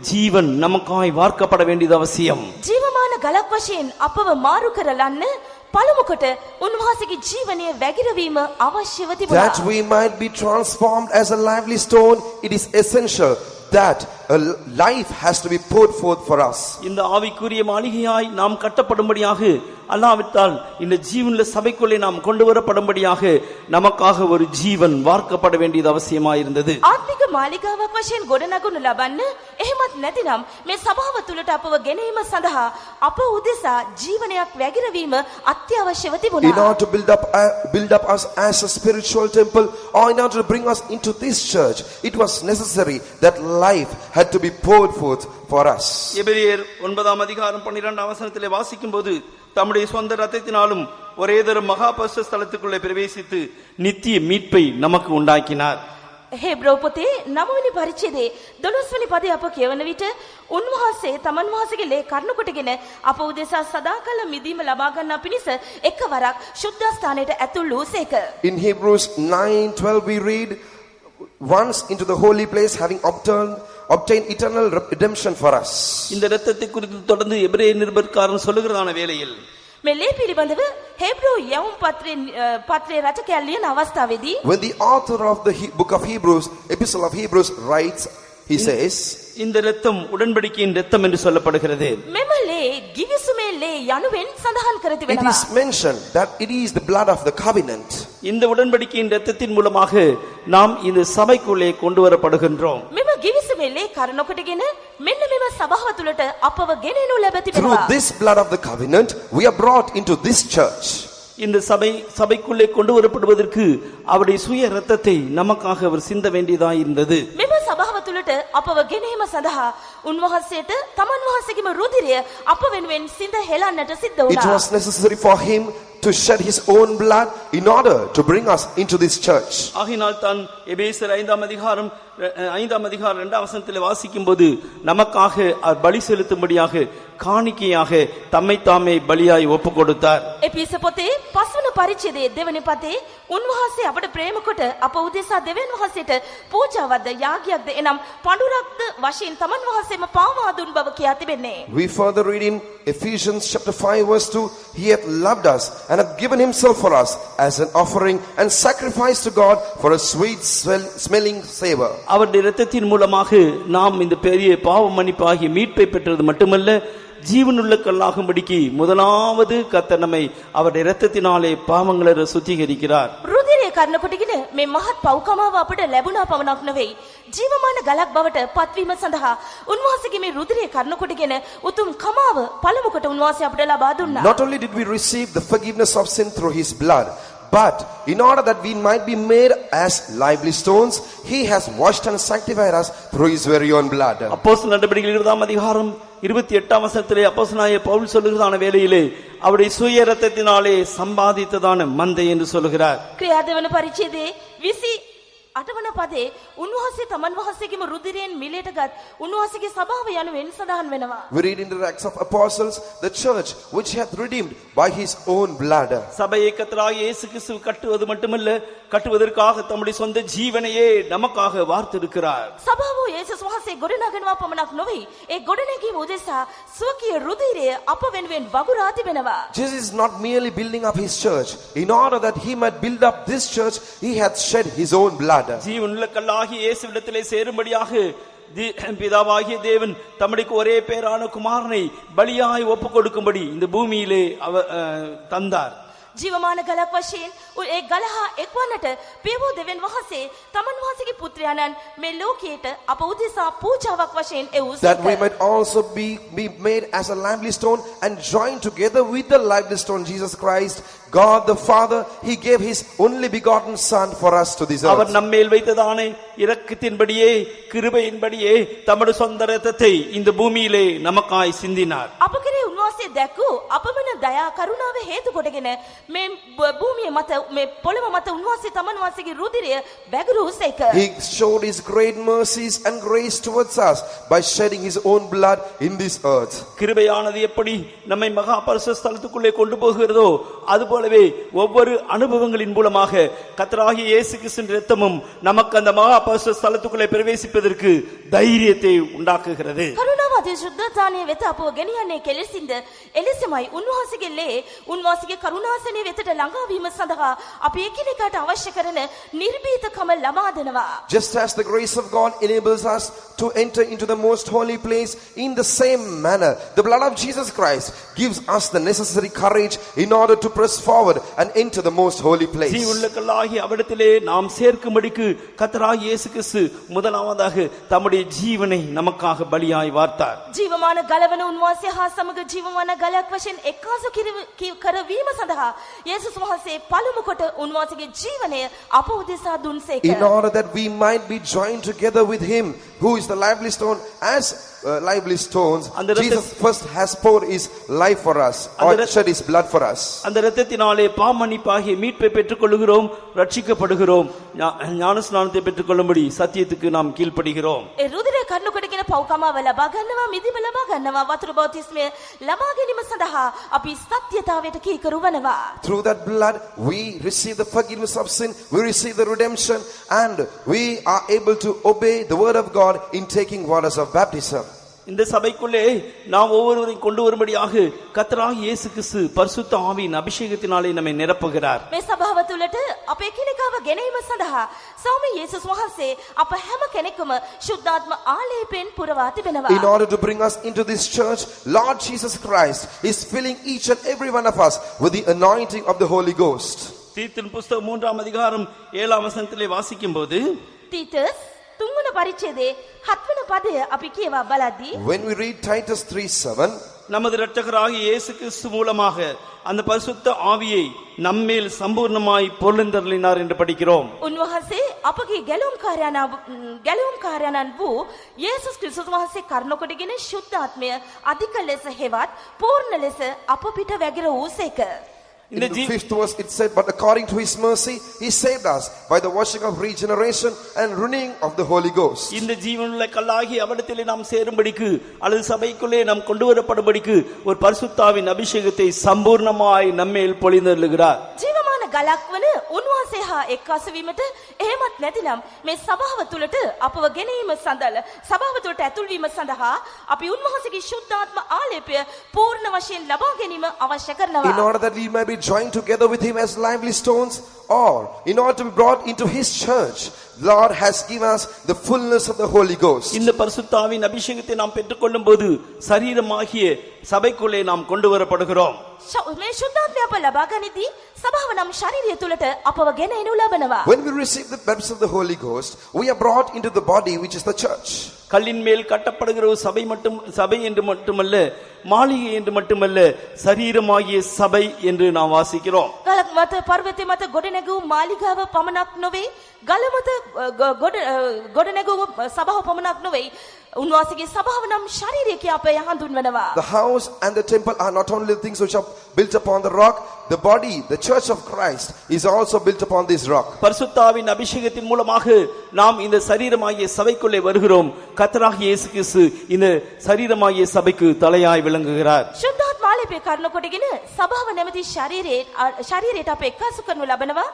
[SPEAKER 2] ஜீவன் நமக்காய் வார்க்கப்பட வேண்டியது அவசியம்.
[SPEAKER 3] ජීවමාන ගලක් වශයෙන් අපව මාරු කරලන්න පළමුකොට උන්වහන්සේගේ ජීවනය වැగిරවීම අවශ්‍යව තිබුණා.
[SPEAKER 4] That we might be transformed as a lively stone, it is essential that a life has to be poured forth for us.
[SPEAKER 2] இந்த ஆவிக்குரிய மாளிகையாய் நாம் கட்டப்படும்படியாக அல்லாவிட்டால் இந்த ஜீவனுள்ள சபைக்குள்ளே நாம் கொண்டு வரப்படும்படியாக நமக்காக ஒரு ஜீவன் வார்க்கப்பட வேண்டியது அவசியமாயிருந்தது.
[SPEAKER 3] ආත්මික මාලිගාවක් වශයෙන් ගොඩනගනු ලබන්න එහෙමත් නැතිනම් මේ සභාව තුළට අපව ගෙනීම සඳහා අප උදෙසා ජීවනයක් වැගිරවීම අත්‍යවශ්‍යව තිබුණා.
[SPEAKER 4] In order to build up us as a spiritual temple, or in order to bring us into this church, it was necessary that life had to be poured forth for us.
[SPEAKER 2] எபிரேயர் 9 அதிகாரம் 12 வசனத்திலே வாசிக்கும்போது தம்முடைய சொந்த இரத்தத்தினாலும் ஒரே தரம் மகா பரிசுத்த ஸ்தலத்துக்குள்ளே பிரவேசித்து நித்திய மீட்பை நமக்கு உண்டாக்கினார்.
[SPEAKER 3] හේබ්‍රෝ පොතේ 9 වෙනි පරිච්ඡේදයේ 12 වෙනි පදයේ අප කියවන විට උන්වහන්සේ තමන් වහන්සේගේ ලේ කරුණු කොටගෙන අප උදෙසා සදාකාල මිදීම ලබා ගන්නා පිණිස එකවරක් ශුද්ධ ස්ථානයට ඇතුල් වූසේක.
[SPEAKER 4] In Hebrews 9:12 we read, once into the holy place having obtained eternal redemption for us.
[SPEAKER 2] இந்த இரத்தத்தை குறித்து தொடர்ந்து எபிரேய நிருபர்காரன் சொல்லுகிறதான வேளையில்
[SPEAKER 3] මේ ලේ පිළිබඳව හේබ්‍රෝ යවුම් පත්‍රයේ රචකයා ලියන අවස්ථාවේදී
[SPEAKER 4] when the author of the book of Hebrews, epistle of Hebrews writes, he says,
[SPEAKER 2] இந்த இரத்தம் உடன்படிக்கையின் இரத்தம் என்று சொல்லப்படுகிறது.
[SPEAKER 3] මෙම ලේ ගිවිසුමේ ලේ යනුවෙන් සඳහන් කර
[SPEAKER 4] it
[SPEAKER 3] තිබෙනවා.
[SPEAKER 4] is mentioned that it is the blood of the covenant.
[SPEAKER 2] இந்த உடன்படிக்கையின் இரத்தத்தின் மூலமாக நாம் இந்த சபைக்குள்ளே கொண்டு வரப்படுகின்றோம்.
[SPEAKER 3] මෙම ගිවිසුමේ ලේ කරුණු කොටගෙන මෙන්න මෙම සභාව තුළට අපව ගෙනෙනු ලැබ
[SPEAKER 4] Through
[SPEAKER 3] තිබෙනවා.
[SPEAKER 4] this blood of the covenant we are brought into this church.
[SPEAKER 2] இந்த சபைக்குள்ளே கொண்டு வரப்படுவதற்கு அவருடைய சுய இரத்தத்தை நமக்காக அவர் சிந்த வேண்டியதாய் இருந்தது.
[SPEAKER 3] මෙම සභාව තුළට අපව ගෙනීම සඳහා උන්වහන්සේට තමන් වහන්සේගේම රුධිරය අප වෙනුවෙන් සිඳ හෙලන්නට සිද්ධ
[SPEAKER 4] It
[SPEAKER 3] වුණා.
[SPEAKER 4] was necessary for him to shed his own blood in order to bring us into this church.
[SPEAKER 2] ஆகினால் தான் எபேசியர் 5 அதிகாரம் 2 வசனத்திலே வாசிக்கும்போது நமக்காக அவர் பலி செலுத்தும்படியாக காணிக்கையாக தம்மை தாமே பலியாய் ஒப்புக் கொடுத்தார்.
[SPEAKER 3] එපිස පොතේ 5 වන පරිච්ඡේදයේ 2 වෙනි පදේ උන්වහන්සේ අපට ප්‍රේම කොට අප උදෙසා දෙවියන් වහන්සේට පූජාවක්ද යාගයක්ද එනම් පඬුරක්ද වශයෙන් තමන් වහන්සේම පාවා දුන් බව කියා තිබෙන්නේ.
[SPEAKER 4] We further read in Ephesians chapter 5 verse 2, he hath loved us and hath given himself for us as an offering and sacrifice to God for a sweet smelling savor.
[SPEAKER 2] அவருடைய இரத்தத்தின் மூலமாக நாம் இந்த பெரிய பாவ மன்னிப்பாகிய மீட்பை பெற்றது மட்டுமல்ல, ஜீவனுள்ள கல்லாகும்படிக்கு முதலாவது கர்த்தர் நம்மை அவருடைய இரத்தத்தினாலே பாவங்களை சுத்திகரிக்கிறார்.
[SPEAKER 3] රුධිරය කර්ණ කොටගෙන මේ මහත් පව්කමාව අපට ලැබුණා පවණක් නෙවෙයි, ජීවමාන ගලක් බවට පත්වීම සඳහා උන්වහන්සේගේ මේ රුධිරය කර්ණ කොටගෙන උතුම් කමාව පළමු කොට උන්වහන්සේ අපට ලබා දුන්නා.
[SPEAKER 4] Not only did we receive the forgiveness of sin through his blood, but in order that we might be made as lively stones, he has washed and sanctified us through his very own blood.
[SPEAKER 2] அப்போஸ்தலர் நடபடிகள் 20 அதிகாரம் 28 வசனத்திலே அப்போஸ்தலனாகிய பவுல் சொல்லுகிறதான வேளையிலே அவருடைய சுய இரத்தத்தினாலே சம்பாதித்ததான மந்தை என்று சொல்லுகிறார்.
[SPEAKER 3] ක්‍රියාදවන පරිච්ඡේදයේ 28 වන පදේ උන්වහන්සේ තමන් වහන්සේගේම රුධිරයෙන් මිලේටගත් උන්වහන්සේගේ සභාව යනුවෙන් සඳහන් වෙනවා.
[SPEAKER 4] We read in the Acts of Apostles, the church which hath redeemed by his own blood.
[SPEAKER 2] சபையை கர்த்தராகிய இயேசு கிறிஸ்து கட்டுவது மட்டுமல்ல, கட்டுவதற்காக தம்முடைய சொந்த ஜீவனையே நமக்காக வார்த்திருக்கிறார்.
[SPEAKER 3] සභාව යේසුස් වහන්සේ ගොඩනගනවා පමණක් නොවේ, ඒ ගොඩනැගීම උදෙසා ස්වකීය රුධිරය අප වෙනුවෙන් වගුරා තිබෙනවා.
[SPEAKER 4] Jesus is not merely building up his church. In order that he might build up this church, he hath shed his own blood.
[SPEAKER 2] ஜீவனுள்ள கல்லாகிய இயேசுவிடத்திலே சேரும்படியாக பிதாவாகிய தேவன் தம்முடைய ஒரே பேரான குமாரனை பலியாய் ஒப்புக் கொடுக்கும்படி இந்த பூமியிலே அவர் தந்தார்.
[SPEAKER 3] ජීවමාන ගලක් වශයෙන් ඒ ගලහා එක්වන්නට පියවෝ දෙවියන් වහන්සේ තමන් වහන්සේගේ පුත්‍රයාණන් මේ ලෝකයට අප උදෙසා පූජාවක් වශයෙන්
[SPEAKER 4] that we
[SPEAKER 3] එවූසේක.
[SPEAKER 4] might also be made as a lively stone and joined together with the lively stone Jesus Christ, God the Father. He gave his only begotten son for us to this
[SPEAKER 2] our
[SPEAKER 4] earth.
[SPEAKER 2] நம்மேல் வைத்ததான இரக்கத்தின்படியே கிருபையின்படியே தம்முடைய சொந்த இரத்தத்தை இந்த பூமியிலே நமக்காய் சிந்தினார்.
[SPEAKER 3] අප කෙරේ උන්වහන්සේ දැක්වූ අපමණ දයා කරුණාව හේතු කොටගෙන මේ භූමිය මත මේ පොළොව මත උන්වහන්සේ තමන් වහන්සේගේ රුධිරය වැගිරූසේක.
[SPEAKER 4] He showed his great mercies and grace towards us by shedding his own blood in this earth.
[SPEAKER 2] கிருபையானது எப்படி நம்மை மகா பரிசுத்த ஸ்தலத்துக்குள்ளே கொண்டு போகிறதோ அதுபோலவே ஒவ்வொரு அனுபவங்களின் மூலமாக கர்த்தராகிய இயேசு கிறிஸ்துவின் இரத்தமும் நமக்கு அந்த மகா பரிசுத்த ஸ்தலத்துக்குள்ளே பிரவேசிப்பதற்கு தைரியத்தை உண்டாக்குகிறது.
[SPEAKER 3] කරුණාව ජාතික ශුද්ධතාවය වෙත අපව ගෙනියන්නේ කෙලෙසින්ද එලෙසමයි උන්වහන්සේගේ ලේ උන්වහන්සේගේ කරුණාසනය වෙතට ළඟා වීම සඳහා අපි එකිනෙකාට අවශ්‍ය කරන නිර්භීතකම ලබා දෙනවා.
[SPEAKER 4] Just as the grace of God enables us to enter into the most holy place, in the same manner, the blood of Jesus Christ gives us the necessary courage in order to press forward and enter the most holy place.
[SPEAKER 2] ஜீவனுள்ளவர்களாகிய அவரிடத்திலே நாம் சேர்க்கும்படிக்கு கர்த்தராகிய இயேசு கிறிஸ்து முதலாவதாக தம்முடைய ஜீவனை நமக்காக பலியாய் வார்த்தார்.
[SPEAKER 3] ජීවමාන ගලවන උන්වහන්සේ හා සමග ජීවමාන ගලක් වශයෙන් එක්කාසු කරවීම සඳහා යේසුස් වහන්සේ පළමු කොට උන්වහන්සේගේ ජීවනය අප උදෙසා දුන්සේක.
[SPEAKER 4] In order that we might be joined together with him, who is the lively stone, as lively stones, Jesus first has poured his life for us, or shed his blood for us.
[SPEAKER 2] அந்த இரத்தத்தினாலே பாவமன்னிப்பாகிய மீட்பை பெற்றுக்கொள்கிறோம், ரட்சிக்கப்படுகிறோம், ஞானஸ்நானத்தை பெற்றுக்கொள்ளும்படி சத்தியத்துக்கு நாம் கீழ்ப்படுகிறோம்.
[SPEAKER 3] ඒ රුධිරය කර්ණු කොටගෙන පව්කමාව ලබා ගන්නවා, මිදීම ලබා ගන්නවා, වතුර බෞතිස්මය ලබා ගැනීම සඳහා අපි සත්‍යතාවයට කීකරු වෙනවා.
[SPEAKER 4] Through that blood we receive the forgiveness of sin, we receive the redemption, and we are able to obey the word of God in taking waters of baptism.
[SPEAKER 2] இந்த சபைக்குள்ளே நாம் ஒவ்வொருவரையும் கொண்டு வரும்படியாக கர்த்தராகிய இயேசு கிறிஸ்து பரிசுத்த ஆவியின் அபிஷேகத்தினாலே நம்மை நிரப்புகிறார்.
[SPEAKER 3] මේ සභාව තුළට අපේ කෙනෙක්ව ගෙනීම සඳහා ස්වාමී යේසුස් වහන්සේ අප හැම කෙනෙකුම ශුද්ධාත්ම ආලේපයෙන් පුරවා තිබෙනවා.
[SPEAKER 4] In order to bring us into this church, Lord Jesus Christ is filling each and every one of us with the anointing of the Holy Ghost.
[SPEAKER 2] தீத்தின் புஸ்தகம் 3ஆம் அதிகாரம் 7ஆம் வசனத்திலே வாசிக்கும்போது
[SPEAKER 3] තීතස් 3 වන පරිච්ඡේදයේ 7 වන පදය අපි කියවා බලද්දී
[SPEAKER 4] When we read Titus 3:7,
[SPEAKER 2] நமது இரட்சகராகிய இயேசு கிறிஸ்து மூலமாக அந்த பரிசுத்த ஆவியை நம்மேல் சம்பூர்ணமாய் பொழிந்தருளினார் என்று படிக்கிறோம்.
[SPEAKER 3] උන්වහන්සේ අපගේ ගැලුම්කාරයන් වූ යේසුස් ක්‍රිස්තුස් වහන්සේ කරුණ කොටගෙන ශුද්ධාත්මය අධික ලෙස හෙවත් පූර්ණ ලෙස අප පිට වැගිර වූසේක.
[SPEAKER 4] in the 5th verse it said, but according to his mercy he saved us by the washing of regeneration and renewing of the Holy Ghost.
[SPEAKER 2] இந்த ஜீவனுள்ள கல்லாகி அவரிடத்திலே நாம் சேரும்படிக்கு அல்லது சபைக்குள்ளே நாம் கொண்டு வரப்படும்படிக்கு ஒரு பரிசுத்தாவின் அபிஷேகத்தை சம்பூர்ணமாய் நம்மேல் பொழிந்தருளுகிறார்.
[SPEAKER 3] ජීවමාන ගලක් වන උන්වහන්සේ හා එක්කාසු වීමට එහෙමත් නැතිනම් මේ සභාව තුළට අපව ගෙනීම සඳහා සභාව තුළට ඇතුල් වීම සඳහා අපි උන්වහන්සේගේ ශුද්ධාත්ම ආලේපය පූර්ණ වශයෙන් ලබා ගැනීම අවශ්‍ය කරනවා.
[SPEAKER 4] In order that we may be joined together with him as lively stones, or in order to be brought into his church, Lord has given us the fullness of the Holy Ghost.
[SPEAKER 2] இந்த பரிசுத்த ஆவியின் அபிஷேகத்தை நாம் பெற்றுக்கொள்ளும்போது சரீரமாகிய சபைக்குள்ளே நாம் கொண்டு வரப்படுகிறோம்.
[SPEAKER 3] මේ ශුද්ධාත්මය අප ලබා ගනිද්දී සභාව නම් ශරීරය තුළට අපව ගෙන එනු ලබනවා.
[SPEAKER 4] When we receive the baptism of the Holy Ghost, we are brought into the body which is the church.
[SPEAKER 2] கல்லின் மேல் கட்டப்படுகிற ஒரு சபை என்று மட்டுமல்ல, மாளிகை என்று மட்டுமல்ல, சரீரமாகிய சபை என்று நாம் வாசிக்கிறோம்.
[SPEAKER 3] ගලක් මත පර්වතය මත ගොඩනැගූ මාලිගාව පමණක් නොවේ, ගල මත ගොඩනැගූ සභාව පමණක් නොවේ, උන්වහන්සේගේ සභාව නම් ශරීරය කියා අප හඳුන්වනවා.
[SPEAKER 4] The house and the temple are not only the things which are built upon the rock, the body, the church of Christ is also built upon this rock.
[SPEAKER 2] பரிசுத்த ஆவியின் அபிஷேகத்தின் மூலமாக நாம் இந்த சரீரமாகிய சபைக்குள்ளே வருகிறோம். கர்த்தராகிய இயேசு கிறிஸ்து இந்த சரீரமாகிய சபைக்கு தலையாய் விளங்குகிறார்.
[SPEAKER 3] ශුද්ධාත්ම ආලේපය කරන කොටගෙන සභාව නැමැති ශරීරයට අප එක්කාසු කරනු ලබනවා.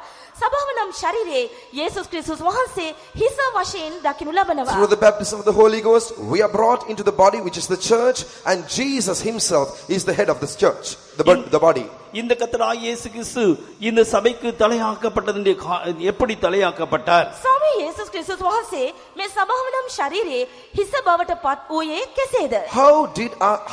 [SPEAKER 3] සභාව නම් ශරීරයේ යේසුස් ක්‍රිස්තුස් වහන්සේ හිස වශයෙන් දකිනු ලබනවා.
[SPEAKER 4] Through the baptism of the Holy Ghost, we are brought into the body which is the church, and Jesus himself is the head of this church, the body.
[SPEAKER 2] இந்த கர்த்தராகிய இயேசு கிறிஸ்து இந்த சபைக்கு தலையாக்கப்பட்டது எப்படி தலையாக்கப்பட்டார்?
[SPEAKER 3] ස්වාමී යේසුස් ක්‍රිස්තුස් වහන්සේ මේ සභාව නම් ශරීරයේ හිස බවට පත් වූයේ කෙසේද?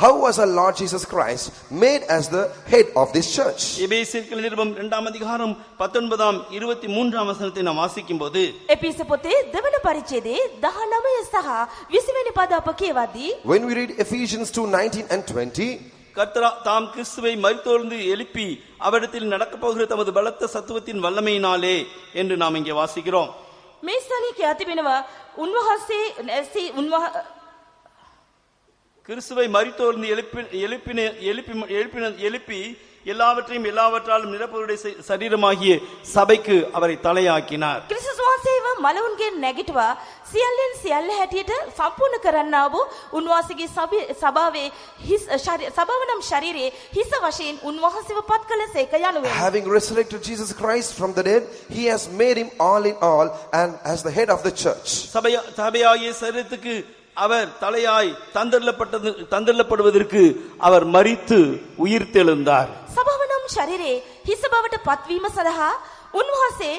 [SPEAKER 4] How was our Lord Jesus Christ made as the head of this church?
[SPEAKER 2] எபேசியர் நிருபம் 2ஆம் அதிகாரம் 19ஆம் 23ஆம் வசனத்தை நாம் வாசிக்கும்போது
[SPEAKER 3] එපිස පොතේ දෙවන පරිච්ඡේදයේ 19 සහ 20 වෙනි පද අප කියවද්දී
[SPEAKER 4] when we read Ephesians 2:19 and 20,
[SPEAKER 2] கர்த்தர் தாம் கிறிஸ்துவை மரித்தோர்ந்து எழுப்பி அவரிடத்தில் நடக்கப் போகிற தமது பலத்த சத்துவத்தின் வல்லமையினாலே என்று நாம் இங்கே வாசிக்கிறோம்.
[SPEAKER 3] මේ ස්ථානයේ කියා තිබෙනවා උන්වහන්සේ
[SPEAKER 2] கிறிஸ்துவை மரித்தோர்ந்து எழுப்பி எல்லாவற்றாலும் நிரப்புவருடைய சரீரமாகிய சபைக்கு அவரை தலையாக்கினார்.
[SPEAKER 3] ක්‍රිස්තුස් වහන්සේව මලවුන්ගේ නැගිටවා සියල්ලෙන් සියල්ල හැටියට සම්පූර්ණ කරන්නා වූ උන්වහන්සේගේ සභාවේ සභාව නම් ශරීරයේ හිස වශයෙන් උන්වහන්සේව පත් කළසේක යනුවෙන්.
[SPEAKER 4] Having resurrected Jesus Christ from the dead, he has made him all in all and as the head of the church.
[SPEAKER 2] சபையாகிய சரீரத்துக்கு அவர் தலையாய் தந்தெல்லப்படுவதற்கு அவர் மரித்து உயிர்த்தெழுந்தார்.
[SPEAKER 3] සබවනම් ශරීරේ හිස බවට පත්වීම සඳහා උන්වහන්සේ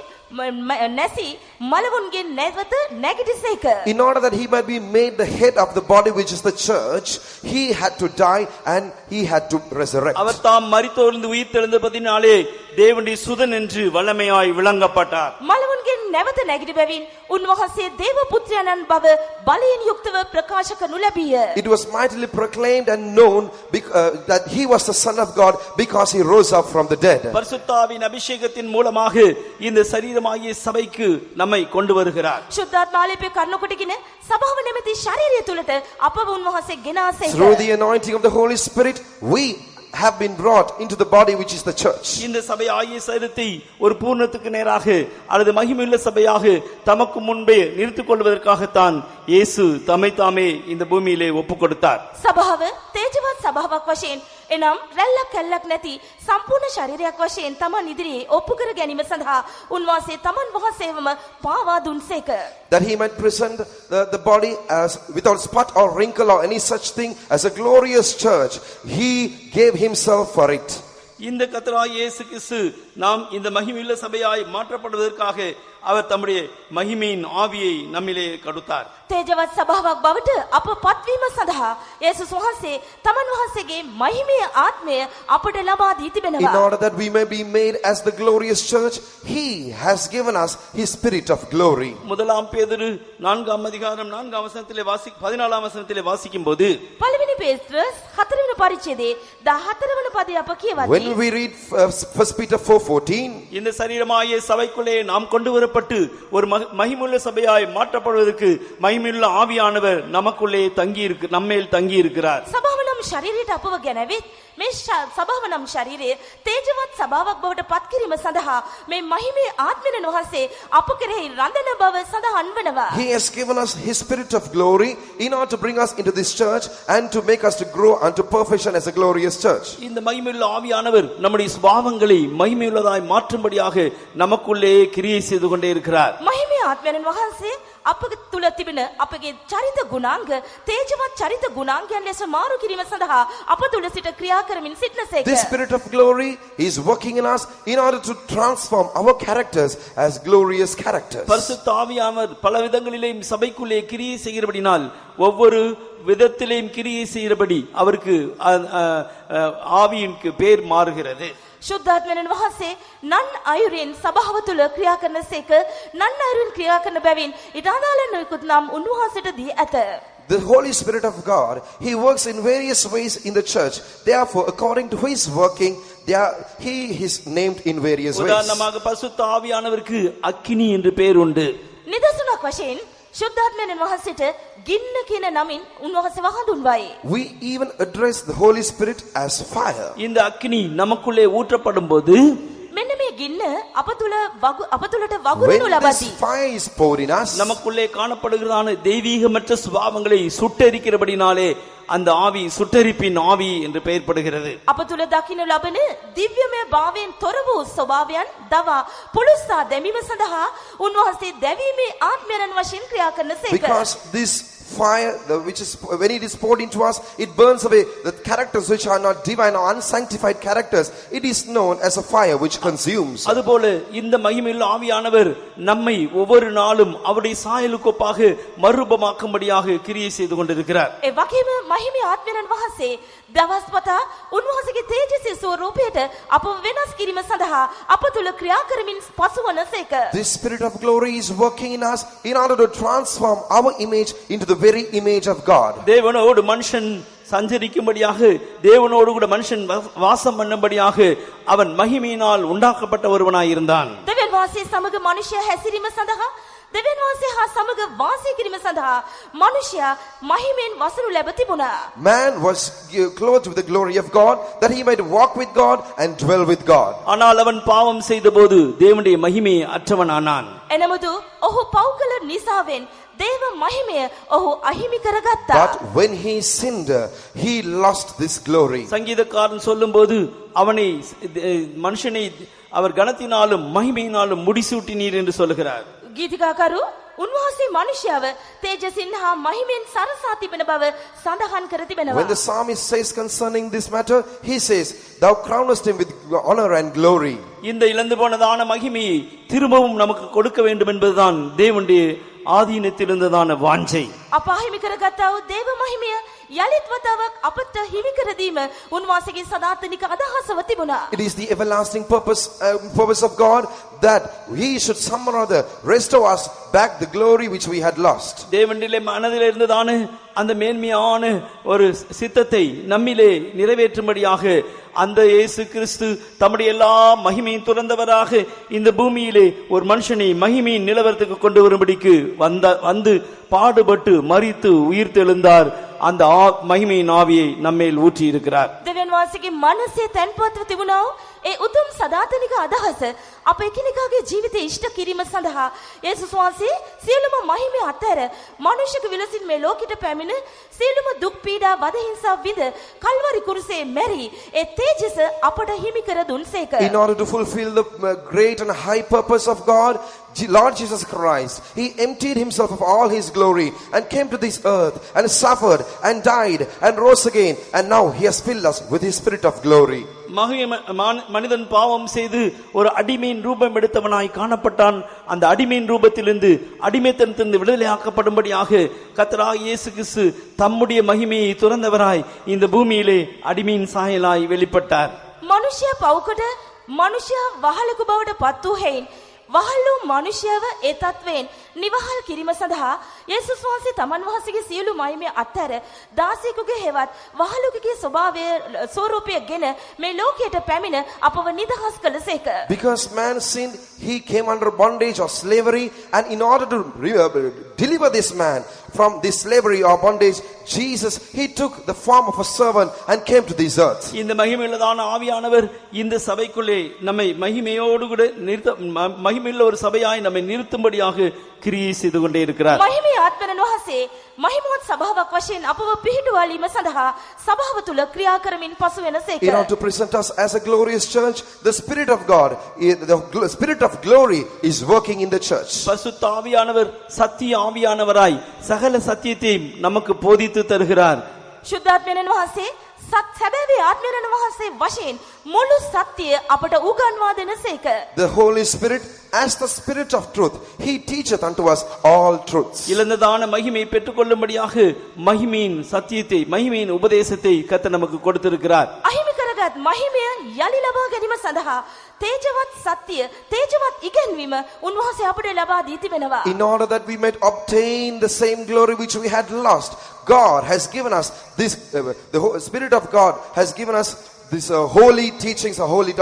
[SPEAKER 3] නැසි මලවුන්ගේ නැවත නැගිටිසේක.
[SPEAKER 4] In order that he might be made the head of the body which is the church, he had to die and he had to resurrect.
[SPEAKER 2] அவர் தாம் மரித்தோரிலிருந்து உயிர்த்தெழுந்தபடினாலே தேவனுடைய சுதன் என்று வல்லமையாய் விளங்கப்பட்டார்.
[SPEAKER 3] මලවුන්ගේ නැවත නැගිටි බැවින් උන්වහන්සේ දේව පුත්‍රයන්න් බව බලයෙන් යුක්තව ප්‍රකාශ කරනු ලැබිය.
[SPEAKER 4] It was mightily proclaimed and known that he was the Son of God because he rose up from the dead.
[SPEAKER 2] பரிசுத்தாவின் அபிஷேகத்தின் மூலமாக இந்த சரீரமாகிய சபைக்கு நம்மை கொண்டு வருகிறார்.
[SPEAKER 3] ශුද්ධාත්මාලේපේ කරන කොටගෙන සභාව නැමැති ශරීරය තුලට අපව උන්වහන්සේ ගෙනාසේක.
[SPEAKER 4] Through the anointing of the Holy Spirit, we have been brought into the body which is the church.
[SPEAKER 2] இந்த சபையாகிய சரீரத்தை ஒரு பூர்ணத்துக்கு நேராக அல்லது மகிமையுள்ள சபையாக தமக்கு முன்பே நிறுத்திக் கொள்வதற்காகத்தான் இயேசு தம்மை தாமே இந்த பூமியிலே ஒப்புக் கொடுத்தார்.
[SPEAKER 3] සභාව තේජවත් සභාවක් වශයෙන් එනම් රැල්ලක් කැල්ලක් නැති සම්පූර්ණ ශරීරයක් වශයෙන් තමන් ඉදිරියේ ඔප්පු කර ගැනීම සඳහා උන්වහන්සේ තමන් වහන්සේවම පාවා දුන්සේක.
[SPEAKER 4] That he might present the body as without spot or wrinkle or any such thing as a glorious church. He gave himself for it.
[SPEAKER 2] இந்த கர்த்தராகிய இயேசு கிறிஸ்து நாம் இந்த மகிமையுள்ள சபையாய் மாற்றப்படுவதற்காக அவர் தம்முடைய மகிமையின் ஆவியை நம்மிலே கொடுத்தார்.
[SPEAKER 3] තේජවත් සභාවක් බවට අප පත්වීම සඳහා යේසුස් වහන්සේ තමන් වහන්සේගේ මහිමේ ආත්මය අපට ලබා දී
[SPEAKER 4] In
[SPEAKER 3] තිබෙනවා.
[SPEAKER 4] order that we may be made as the glorious church, he has given us his spirit of glory.
[SPEAKER 2] முதலாம் பேதுரு 4ஆம் அதிகாரம் 4ஆம் வசனத்திலே 14ஆம் வசனத்திலே வாசிக்கும்போது
[SPEAKER 3] පළවෙනි පේත්‍රස් 4 වෙනි පරිච්ඡේදයේ 14 වෙනි පදය අප කියවන්නේ.
[SPEAKER 4] When we read 1 Peter 4:14,
[SPEAKER 2] இந்த சரீரமாகிய சபைக்குள்ளே நாம் கொண்டு வரப்பட்டு ஒரு மகிமையுள்ள சபையாய் மாற்றப்படுவதற்கு மகிமையுள்ள ஆவியானவர் நமக்குள்ளே நம்மேல் தங்கி இருக்கிறார்.
[SPEAKER 3] සභාව නම් ශරීරයට අපව ගෙනවෙත් මේ සභාව නම් ශරීරය තේජවත් සභාවක් බවට පත් කිරීම සඳහා මේ මහිමේ ආත්මයන් වහන්සේ අප කෙරෙහි රඳන බව සඳහන් වෙනවා.
[SPEAKER 4] he has given us his spirit of glory in order to bring us into this church and to make us to grow unto perfection as a glorious church.
[SPEAKER 2] இந்த மகிமையுள்ள ஆவியானவர் நம்முடைய சுபாவங்களை மகிமையுள்ளதாய் மாற்றும்படியாக நமக்குள்ளே கிரியை செய்து கொண்டே இருக்கிறார்.
[SPEAKER 3] මහිමේ ආත්මයන් වහන්සේ අප තුල තිබෙන අපගේ චරිත ගුණාංග තේජවත් චරිත ගුණාංගයන් ලෙස මාරු කිරීම සඳහා අප තුල සිට ක්‍රියා කරමින් සිටනසේක.
[SPEAKER 4] This spirit of glory is working in us in order to transform our characters as glorious characters.
[SPEAKER 2] பரிசுத்த ஆவியானவர் பல விதங்களிலேயும் சபைக்குள்ளே கிரியை செய்கிறபடினால் ஒவ்வொரு விதத்திலேயும் கிரியை செய்கிறபடி அவருக்கு ஆவியின் பேர் மாறுகிறது.
[SPEAKER 3] ශුද්ධාත්මයන් වහන්සේ නන් අයුරින් සභාව තුල ක්‍රියා කරනසේක නන් අයුරින් ක්‍රියා කරන බැවින් ඊට අදාළ නොයෙකුත් නම් උන්වහන්සේට දී ඇත.
[SPEAKER 4] The Holy Spirit of God, he works in various ways in the church. Therefore, according to his working, he is named in various ways.
[SPEAKER 2] உதாரணமாக பரிசுத்த ஆவியானவருக்கு அக்கினி என்று பெயர் உண்டு.
[SPEAKER 3] නිදසුනක් වශයෙන් ශුද්ධාත්මයන් වහන්සේට ගින්න කියන නමින් උන්වහන්සේ වහඳුන්වයි.
[SPEAKER 4] We even address the Holy Spirit as fire.
[SPEAKER 2] இந்த அக்கினி நமக்குள்ளே ஊற்றப்படும்போது
[SPEAKER 3] මෙන්න මේ ගින්න අප තුලට වගුරුනු
[SPEAKER 4] When
[SPEAKER 3] ලබති.
[SPEAKER 4] this fire is poured in us,
[SPEAKER 2] நமக்குள்ளே காணப்படுகிறதான தெய்வீகமற்ற சுபாவங்களை சுட்டெரிக்கிறபடினாலே அந்த ஆவி சுட்டெரிப்பின் ஆவி என்று பெயர்படுகிறது.
[SPEAKER 3] අප තුල දකින්න ලබන දිව්‍යමය භාවයෙන් තොර වූ ස්වභාවයන් දවා පුලුස්සා දැමීම සඳහා උන්වහන්සේ දැවීමේ ආත්මයන් වශයෙන් ක්‍රියා කරනසේක.
[SPEAKER 4] because this fire, which is when it is poured into us, it burns away the characters which are not divine or unsanctified characters. It is known as a fire which consumes.
[SPEAKER 2] அதுபோல இந்த மகிமையுள்ள ஆவியானவர் நம்மை ஒவ்வொரு நாளும் அவருடைய சாயலுக்கு ஒப்பாக மறுரூபமாக்கும்படியாக கிரியை செய்து கொண்டிருக்கிறார்.
[SPEAKER 3] ඒ වගේම මහිමේ ආත්මයන් වහන්සේ දවස් පතා උන්වහන්සේගේ තේජසේ ස්වරූපයට අපව වෙනස් කිරීම සඳහා අප තුල ක්‍රියා කරමින් පසුවනසේක.
[SPEAKER 4] This spirit of glory is working in us in order to transform our image into the very image of God.
[SPEAKER 2] தேவனோடு மனுஷன் சஞ்சரிக்கும்படியாக தேவனோடு கூட மனுஷன் வாசம் பண்ணும்படியாக அவன் மகிமையினால் உண்டாக்கப்பட்ட ஒருவனாய் இருந்தான்.
[SPEAKER 3] දෙවියන් වහන්සේ සමග මනුෂ්‍යයා හැසිරීම සඳහා දෙවියන් වහන්සේ හා සමග වාසය කිරීම සඳහා මනුෂ්‍යයා මහිමෙන් වසනු ලැබ තිබුණා.
[SPEAKER 4] Man was clothed with the glory of God that he might walk with God and dwell with God.
[SPEAKER 2] ஆனால் அவன் பாவம் செய்தபோது தேவனுடைய மகிமையை அற்றவனானான்.
[SPEAKER 3] එනමුදු ඔහු පව් කළ නිසාවෙන් දේව මහිමය ඔහු අහිමි කරගත්තා.
[SPEAKER 4] But when he sinned, he lost this glory.
[SPEAKER 2] சங்கீதக்காரன் சொல்லும்போது அவனை மனுஷனை அவர் கனத்தினாலும் மகிமையினாலும் முடிசூட்டினீர் என்று சொல்லுகிறார்.
[SPEAKER 3] ගීතිකාකරු උන්වහන්සේ මනුෂ්‍යව තේජසින් හා මහිමෙන් සරසා තිබෙන බව සඳහන් කර තිබෙනවා.
[SPEAKER 4] When the psalmist says concerning this matter, he says, "Thou crownest him with honor and glory."
[SPEAKER 2] இந்த இழந்து போனதான மகிமையை திரும்பவும் நமக்கு கொடுக்க வேண்டும் என்பதுதான் தேவனுடைய ஆதீனத்திலிருந்ததான வாஞ்சை.
[SPEAKER 3] අප හිමි කරගත්තා වූ දේව මහිමය යලිත් වතාවක් අපට හිමි කර දීම උන්වහන්සේගේ සදාතනික අදහසව තිබුණා.
[SPEAKER 4] It is the everlasting purpose of God that he should somehow or other restore us back the glory which we had lost.
[SPEAKER 2] தேவனிலே மனதில் இருந்ததான அந்த மேன்மையான ஒரு சித்தத்தை நம்மிலே நிறைவேற்றும்படியாக அந்த இயேசு கிறிஸ்து தம்முடைய எல்லா மகிமையும் துறந்தவராக இந்த பூமியிலே ஒரு மனுஷனை மகிமையின் நிலவரத்துக்கு கொண்டு வரும்படிக்கு வந்து பாடுபட்டு மரித்து உயிர்த்தெழுந்தார். அந்த மகிமையின் ஆவியை நம்மேல் ஊற்றி இருக்கிறார்.
[SPEAKER 3] දෙවියන් වහන්සේගේ මනසේ තැන්පත්ව තිබුණා ඒ උතුම් සදාතනික අදහස අප එකිනෙකාගේ ජීවිතය ඉෂ්ට කිරීම සඳහා යේසුස් වහන්සේ සියලුම මහිමය අතර මනුෂ්‍යක විලසින් මේ ලෝකෙට පැමිණ සියලුම දුක් පීඩා වද හිංසා විඳ කල්වරි කුරුසේ මැරි ඒ තේජස අපට හිමි කර දුන්සේක.
[SPEAKER 4] In order to fulfill the great and high purpose of God, Lord Jesus Christ, he emptied himself of all his glory and came to this earth and suffered and died and rose again, and now he has filled us with his spirit of glory.
[SPEAKER 2] மனிதன் பாவம் செய்து ஒரு அடிமையின் ரூபம் எடுத்தவனாய் காணப்பட்டான். அந்த அடிமையின் ரூபத்திலிருந்து அடிமைத்தனத்திலிருந்து விடுதலை ஆக்கப்படும்படியாக கர்த்தராகிய இயேசு கிறிஸ்து தம்முடைய மகிமையை துறந்தவராய் இந்த பூமியிலே அடிமையின் சாயலாய் வெளிப்பட்டார்.
[SPEAKER 3] මනුෂ්‍ය පවුකට මනුෂ්‍ය වහලක බවට පත් වූ හේයින් වහල්ලු මනුෂ්‍යව ඒ තත්වයෙන් නිවහල් කිරීම සඳහා යේසුස් වහන්සේ තමන් වහන්සේගේ සියලු මහිමය අත්හැර දාසයෙකුගේ හෙවත් වහලුකගේ ස්වරූපය ගෙන මේ ලෝකයට පැමිණ අපව නිදහස් කළසේක.
[SPEAKER 4] Because man sinned, he came under bondage or slavery, and in order to deliver this man from this slavery or bondage, Jesus, he took the form of a servant and came to this earth.
[SPEAKER 2] இந்த மகிமையுள்ளதான ஆவியானவர் இந்த சபைக்குள்ளே நம்மை மகிமையோடு கூட மகிமையுள்ள ஒரு சபையாய் நம்மை நிறுத்தும்படியாக கிரியை செய்து கொண்டே இருக்கிறார்.
[SPEAKER 3] මහිමේ ආත්මයන් වහන්සේ මහිමවත් සභාවක් වශයෙන් අපව පිහිටුවාලීම සඳහා සභාව තුල ක්‍රියා කරමින් පසු වෙනසේක.
[SPEAKER 4] In order to present us as a glorious church, the Spirit of God, the Spirit of glory is working in the church.
[SPEAKER 2] பரிசுத்த ஆவியானவர் சத்திய ஆவியானவராய் சகல சத்தியத்தையும் நமக்கு போதித்து தருகிறார்.
[SPEAKER 3] ශුද්ධාත්මයන් වහන්සේ සැබෑවේ ආත්මයන් වහන්සේ වශයෙන් මුළු සත්‍යය අපට උගන්වා දෙනසේක.
[SPEAKER 4] The Holy Spirit, as the Spirit of truth, he teacheth unto us all truths.
[SPEAKER 2] இழந்ததான மகிமை பெற்றுக்கொள்ளும்படியாக மகிமையின் சத்தியத்தை மகிமையின் உபதேசத்தை கர்த்தர் நமக்கு கொடுத்திருக்கிறார்.
[SPEAKER 3] අහිමි කරගත් මහිමය යලි ලබා ගැනීම සඳහා තේජවත් සත්‍ය තේජවත් ඉගෙන්වීම උන්වහන්සේ අපට ලබා දී තිබෙනවා.
[SPEAKER 4] In order that we might obtain the same glory which we had lost, God has given us this, the Spirit of God has given us this holy teachings, holy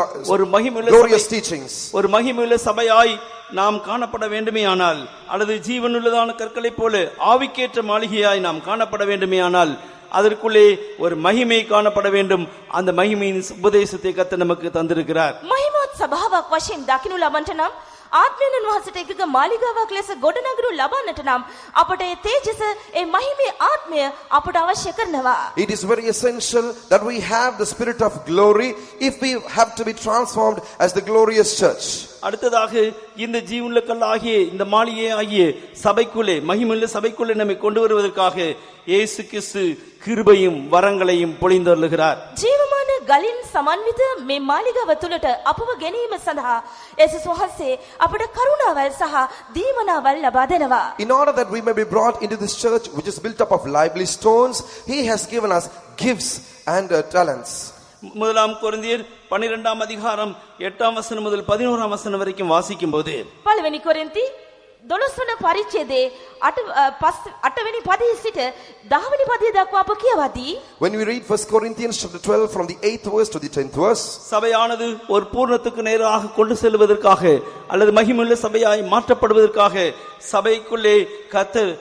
[SPEAKER 4] glorious teachings.
[SPEAKER 2] ஒரு மகிமையுள்ள சபையாய் நாம் காணப்பட வேண்டுமேயானால் அல்லது ஜீவனுள்ளதான கற்களைப் போல ஆவிக்கேற்ற மாளிகையாய் நாம் காணப்பட வேண்டுமேயானால் அதற்குள்ளே ஒரு மகிமை காணப்பட வேண்டும். அந்த மகிமையின் உபதேசத்தை கர்த்தர் நமக்கு தந்திருக்கிறார்.
[SPEAKER 3] මහිමවත් සභාවක් වශයෙන් දකින්නු ලබන්නට නම් ආත්මයන් වහන්සේට එකක මාලිගාවක් ලෙස ගොඩනගනු ලබන්නට නම් අපට ඒ තේජස ඒ මහිමේ ආත්මය අපට අවශ්‍ය කරනවා.
[SPEAKER 4] It is very essential that we have the Spirit of glory if we have to be transformed as the glorious church.
[SPEAKER 2] அடுத்ததாக இந்த ஜீவனுள்ள கல்லாகிய இந்த மாளிகை ஆகிய சபைக்குள்ளே மகிமையுள்ள சபைக்குள்ளே நம்மை கொண்டு வருவதற்காக இயேசு கிறிஸ்து கிருபையும் வரங்களையும் பொழிந்தருளுகிறார்.
[SPEAKER 3] ජීවමාන ගලින් සමන්විත මේ මාලිගාව තුලට අපව ගැනීම සඳහා යේසුස් වහන්සේ අපට කරුණාවල් සහ දීමනාවල් ලබා දෙනවා.
[SPEAKER 4] In order that we may be brought into this church which is built up of lively stones, he has given us gifts and talents.
[SPEAKER 2] முதலாம் கொரிந்தியர் 12ஆம் அதிகாரம் 8ஆம் வசனம் முதல் 11ஆம் வசனம் வரைக்கும் வாசிக்கும்போது
[SPEAKER 3] පළවෙනි කොරින්ති 12 වන පරිච්ඡේදයේ 8 වෙනි පදයේ සිට 10 වෙනි පදයේ දක්වා අප කියවදී
[SPEAKER 4] when we read 1 Corinthians chapter 12 from the 8th verse to the 10th verse,
[SPEAKER 2] சபையானது ஒரு பூர்ணத்துக்கு நேராக கொண்டு செல்வதற்காக அல்லது மகிமையுள்ள சபையாய் மாற்றப்படுவதற்காக சபைக்குள்ளே கர்த்தர்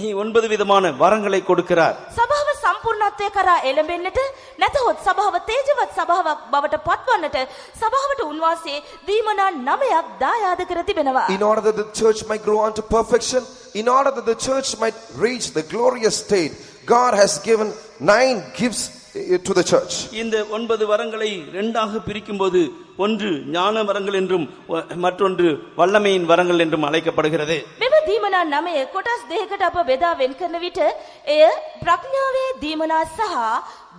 [SPEAKER 2] 9 விதமான வரங்களை கொடுக்கிறார்.
[SPEAKER 3] සභාව සම්පූර්ණත්වය කරා එළඹෙන්නට නැතහොත් සභාව තේජවත් සභාවක් බවට පත්වන්නට සභාවට උන්වහන්සේ දීමනා 9ක් දායාද කර තිබෙනවා.
[SPEAKER 4] in order that the church might grow unto perfection, in order that the church might reach the glorious state, God has given 9 gifts to the church.
[SPEAKER 2] இந்த 9 வரங்களை இரண்டாக பிரிக்கும்போது ஒன்று ஞான வரங்கள் என்றும் மற்றொன்று வல்லமையின் வரங்கள் என்றும் அழைக்கப்படுகிறது.
[SPEAKER 3] මෙම දීමනා 9 කොටස් දෙකකට අප බෙදා වෙන් කරන විට එය ප්‍රඥාවේ දීමනා සහ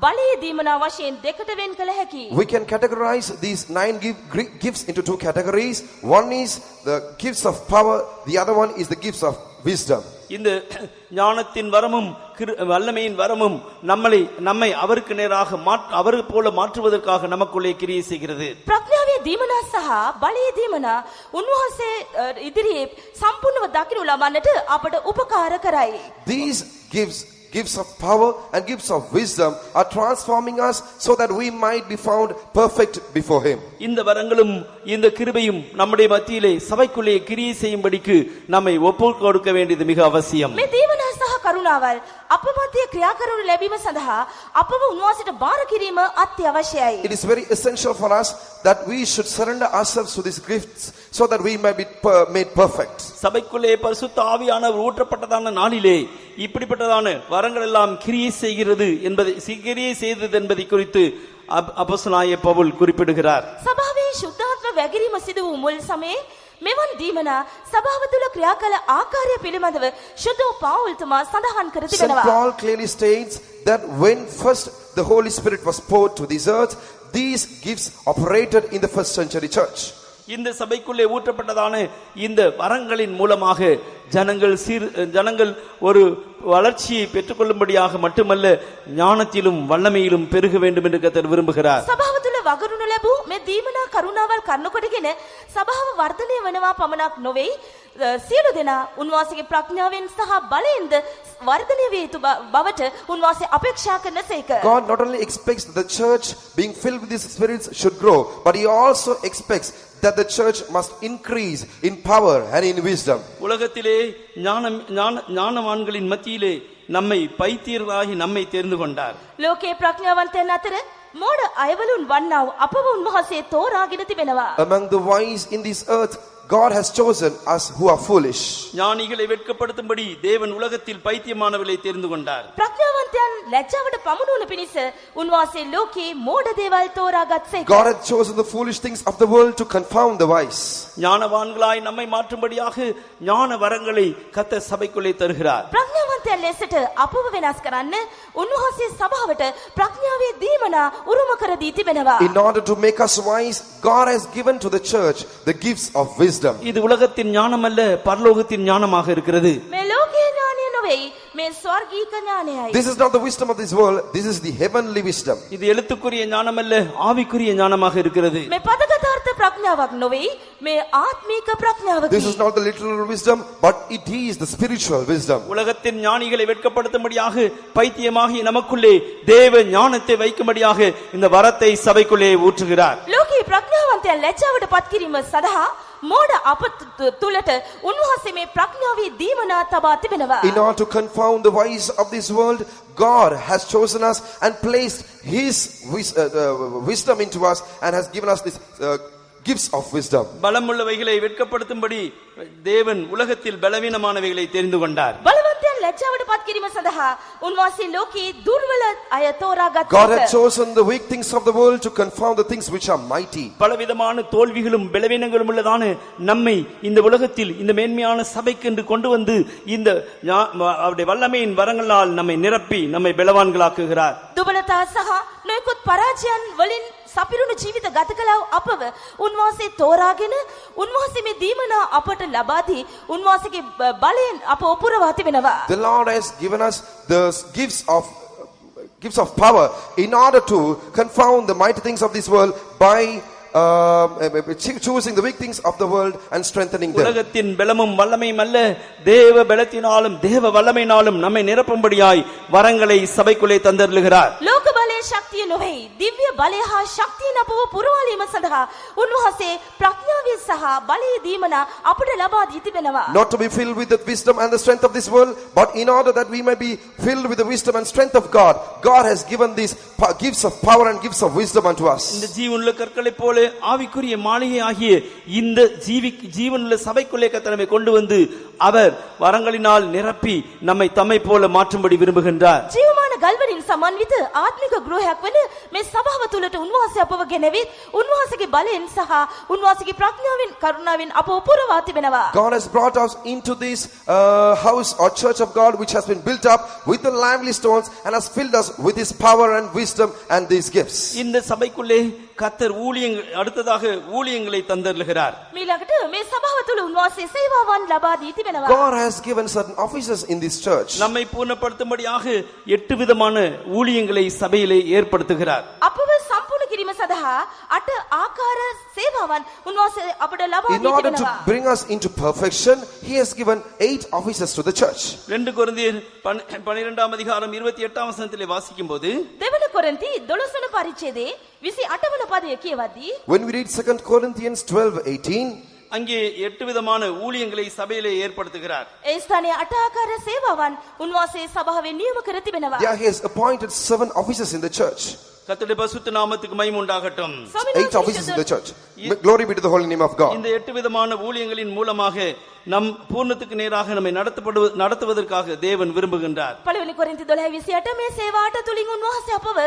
[SPEAKER 3] බලයේ දීමනා වශයෙන් දෙකට වෙන් කළ හැකියි.
[SPEAKER 4] We can categorize these 9 gifts into 2 categories. One is the gifts of power, the other one is the gifts of wisdom.
[SPEAKER 2] இந்த ஞானத்தின் வரமும் வல்லமையின் வரமும் நம்மை அவருக்கு நேராக அவரை போல மாற்றுவதற்காக நமக்குள்ளே கிரியை செய்கிறது.
[SPEAKER 3] ප්‍රඥාවේ දීමනා සහ බලයේ දීමනා උන්වහන්සේ ඉදිරියේ සම්පූර්ණව දකිනු ලබන්නට අපට උපකාර කරයි.
[SPEAKER 4] These gifts of power and gifts of wisdom are transforming us so that we might be found perfect before him.
[SPEAKER 2] இந்த வரங்களும் இந்த கிருபையும் நம்முடைய மத்தியிலே சபைக்குள்ளே கிரியை செய்யும்படிக்கு நம்மை ஒப்புக் கொடுக்க வேண்டியது மிக அவசியம்.
[SPEAKER 3] මේ දීවනා සහ කරුණාවල් අප මැදියේ ක්‍රියා කරනු ලැබීම සඳහා අපව උන්වහන්සේට බාර කිරීම අත්‍යවශ්‍යයි.
[SPEAKER 4] It is very essential for us that we should surrender ourselves to these gifts so that we might be made perfect.
[SPEAKER 2] சபைக்குள்ளே பரிசுத்த ஆவியானவர் ஊற்றப்பட்டதான நாளிலே இப்படிப்பட்டதான வரங்கள் எல்லாம் கிரியை செய்கிறது என்பதை குறித்து அப்போஸ்தலனாகிய பவுல் குறிப்பிடுகிறார்.
[SPEAKER 3] සභාවේ ශුද්ධාත්ම වැගිරීම සිදු වූ මුල් සමයේ මෙවන් දීමනා සභාව තුළ ක්‍රියා කළ ආකාරය පිළිබඳව ශුද්ධ පෞල් තුමා සඳහන් කර
[SPEAKER 4] St.
[SPEAKER 3] තිබෙනවා.
[SPEAKER 4] Paul clearly states that when first the Holy Spirit was poured to this earth, these gifts operated in the first century church.
[SPEAKER 2] இந்த சபைக்குள்ளே ஊற்றப்பட்டதான இந்த வரங்களின் மூலமாக ஜனங்கள் ஒரு வளர்ச்சியை பெற்றுக்கொள்ளும்படியாக மட்டுமல்ல ஞானத்திலும் வல்லமையிலும் பெருக வேண்டும் என்று கர்த்தர் விரும்புகிறார்.
[SPEAKER 3] සභාව තුළ වගුරුණු ලැබූ මේ දීමනා කරුණාවල් කරුණකොටගෙන සභාව වර්ධනය වෙනවා පමණක් නොවේ, සියලු දෙනා උන්වහන්සේගේ ප්‍රඥාවෙන් සහ බලයෙන්ද වර්ධනය වේ යුතු බවට උන්වහන්සේ අපේක්ෂා කරන සේක.
[SPEAKER 4] God not only expects that the church being filled with these spirits should grow, but he also expects that the church must increase in power and in wisdom.
[SPEAKER 2] உலகத்திலே ஞானவான்களின் மத்தியிலே நம்மை பைத்தியர்களாகி நம்மை தெரிந்து கொண்டார்.
[SPEAKER 3] ලෝකේ ප්‍රඥාවන්තයන් අතර මෝඩ අයවලුන් වන්නා වූ අපව උන්වහන්සේ තෝරාගෙන තිබෙනවා.
[SPEAKER 4] Among the wise in this earth, God has chosen us who are foolish.
[SPEAKER 2] ஞானிகளை வெட்கப்படுத்தும்படி தேவன் உலகத்தில் பைத்தியமானவர்களை தெரிந்து கொண்டார்.
[SPEAKER 3] ප්‍රඥාවන්තයන් ලැජ්ජාවට පමුණුවන පිණිස උන්වහන්සේ ලෝකේ මෝඩ දේවල් තෝරාගත්සේක.
[SPEAKER 4] God had chosen the foolish things of the world to confound the wise.
[SPEAKER 2] ஞானவான்களாய் நம்மை மாற்றும்படியாக ஞான வரங்களை கர்த்தர் சபைக்குள்ளே தருகிறார்.
[SPEAKER 3] ප්‍රඥාවන්තයන් ලෙසට අපව වෙනස් කරන්න උන්වහන්සේ සභාවට ප්‍රඥාවේ දීමනා උරුම කර දී තිබෙනවා.
[SPEAKER 4] In order to make us wise, God has given to the church the gifts of wisdom.
[SPEAKER 2] இது உலகத்தின் ஞானம் அல்ல, பரலோகத்தின் ஞானமாக இருக்கிறது.
[SPEAKER 3] මේ ලෝකීය ඥානය නොවේ, මේ ස්වර්ගීක ඥානයයි.
[SPEAKER 4] This is not the wisdom of this world, this is the heavenly wisdom.
[SPEAKER 2] இது எழுத்துக்குரிய ஞானம் அல்ல, ஆவிக்குரிய ஞானமாக இருக்கிறது.
[SPEAKER 3] මේ පදගතාර්ථ ප්‍රඥාවක් නොවේ, මේ ආත්මීක ප්‍රඥාවකි.
[SPEAKER 4] This is not the literal wisdom, but it is the spiritual wisdom.
[SPEAKER 2] உலகத்தின் ஞானிகளை வெட்கப்படுத்தும்படியாக பைத்தியமாகிய நமக்குள்ளே தேவ ஞானத்தை வைக்கும்படியாக இந்த வரத்தை சபைக்குள்ளே ஊற்றுகிறார்.
[SPEAKER 3] ලෝකී ප්‍රඥාවන්තයන් ලැජ්ජාවට පත් කිරීම සඳහා මෝඩ අප තුලට උන්වහන්සේ මේ ප්‍රඥාවේ දීමනා තබා තිබෙනවා.
[SPEAKER 4] In order to confound the wise of this world, God has chosen us and placed his wisdom into us and has given us this gifts of wisdom.
[SPEAKER 2] பலமுள்ளவைகளை வெட்கப்படுத்தும்படி தேவன் உலகத்தில் பலவீனமானவைகளை தெரிந்து கொண்டார்.
[SPEAKER 3] බලවන්තයන් ලැජ්ජාවට පත් කිරීම සඳහා උන්වහන්සේ ලෝකේ දුර්වල අය තෝරාගත්තා.
[SPEAKER 4] God had chosen the weak things of the world to confound the things which are mighty.
[SPEAKER 2] பலவிதமான தோல்விகளும் பலவீனங்களும் உள்ளதான நம்மை இந்த உலகத்தில் இந்த மேன்மையான சபைக்கு என்று கொண்டு வந்து இந்த அவருடைய வல்லமையின் வரங்களால் நம்மை நிரப்பி நம்மை பலவான்களாக்குகிறார்.
[SPEAKER 3] දුබලතා සහ නොයෙකුත් පරාජයන් වලින් සපිරුණු ජීවිත ගත කළා අපව උන්වහන්සේ තෝරාගෙන උන්වහන්සේ මේ දීමනා අපට ලබා දී උන්වහන්සේගේ බලයෙන් අප උපුරවා තිබෙනවා.
[SPEAKER 4] The Lord has given us the gifts of power in order to confound the mighty things of this world by choosing the weak things of the world and strengthening them.
[SPEAKER 2] உலகத்தின் பலமும் வல்லமையும் அல்ல, தேவ பலத்தினாலும் தேவ வல்லமையினாலும் நம்மை நிரப்பும்படியாய் வரங்களை சபைக்குள்ளே தந்தருளுகிறார்.
[SPEAKER 3] ලෝක බලයේ ශක්තිය නොවේ, දිව්‍ය බලය හා ශක්තිය අපව පුරවාලීම සඳහා උන්වහන්සේ ප්‍රඥාවෙන් සහ බලයේ දීමනා අපට ලබා දී තිබෙනවා.
[SPEAKER 4] Not to be filled with the wisdom and the strength of this world, but in order that we may be filled with the wisdom and strength of God, God has given these gifts of power and gifts of wisdom unto us.
[SPEAKER 2] இந்த ஜீவனுள்ள கற்களை போல ஆவிக்குரிய மாளிகை ஆகிய இந்த ஜீவனுள்ள சபைக்குள்ளே கர்த்தர் நம்மை கொண்டு வந்து அவர் வரங்களினால் நிரப்பி நம்மை தம்மை போல மாற்றும்படி விரும்புகின்றார்.
[SPEAKER 3] ජීවමාන ගල්වලින් සමන්විත ආත්මික ගෘහයක් වන මේ සභාව තුළට උන්වහන්සේ අපව ගෙනවිත් උන්වහන්සේගේ බලයෙන් සහ උන්වහන්සේගේ ප්‍රඥාවෙන් කරුණාවෙන් අපව පුරවා තිබෙනවා.
[SPEAKER 4] God has brought us into this house or church of God which has been built up with the lively stones and has filled us with his power and wisdom and these gifts.
[SPEAKER 2] இந்த சபைக்குள்ளே கர்த்தர் அடுத்ததாக ஊழியங்களை தந்தருளுகிறார்.
[SPEAKER 3] මීළඟට මේ සභාව තුළ උන්වහන්සේ සේවාවන් ලබා දී තිබෙනවා.
[SPEAKER 4] God has given certain offices in this church.
[SPEAKER 2] நம்மை பூர்ணப்படுத்தும்படியாக 8 விதமான ஊழியங்களை சபையிலே ஏற்படுத்துகிறார்.
[SPEAKER 3] අපව සම්පූර්ණ කිරීම සඳහා 8 ආකාර සේවාවන් උන්වහන්සේ අපට ලබා
[SPEAKER 4] In
[SPEAKER 3] දී
[SPEAKER 4] order to
[SPEAKER 3] තිබෙනවා.
[SPEAKER 4] bring us into perfection, he has given 8 offices to the church.
[SPEAKER 2] 2 கொரிந்தியர் 12ஆம் அதிகாரம் 28ஆம் வசனத்திலே வாசிக்கும்போது
[SPEAKER 3] දෙවන කොරින්ති 12 වන පරිච්ඡේදයේ 28 වන පදය කියවද්දී
[SPEAKER 4] When we read 2 Corinthians 12:18,
[SPEAKER 2] அங்கே 8 விதமான ஊழியங்களை சபையிலே ஏற்படுத்துகிறார்.
[SPEAKER 3] ඒ ස්ථානයේ 8 ආකාර සේවාවන් උන්වහන්සේ සභාවේ නියම කර තිබෙනවා.
[SPEAKER 4] there he has appointed 7 offices in the church.
[SPEAKER 2] கர்த்தருடைய பரிசுத்த நாமத்துக்கு மகிமை உண்டாகட்டும்.
[SPEAKER 4] 8 offices in the church. Glory be to the holy name of God.
[SPEAKER 2] இந்த 8 விதமான ஊழியங்களின் மூலமாக நம் பூர்ணத்துக்கு நேராக நம்மை நடத்துவதற்காக தேவன் விரும்புகின்றார்.
[SPEAKER 3] පළවෙනි කොරින්ති 12:28 මේ සේවාට තුලින් උන්වහන්සේ අපව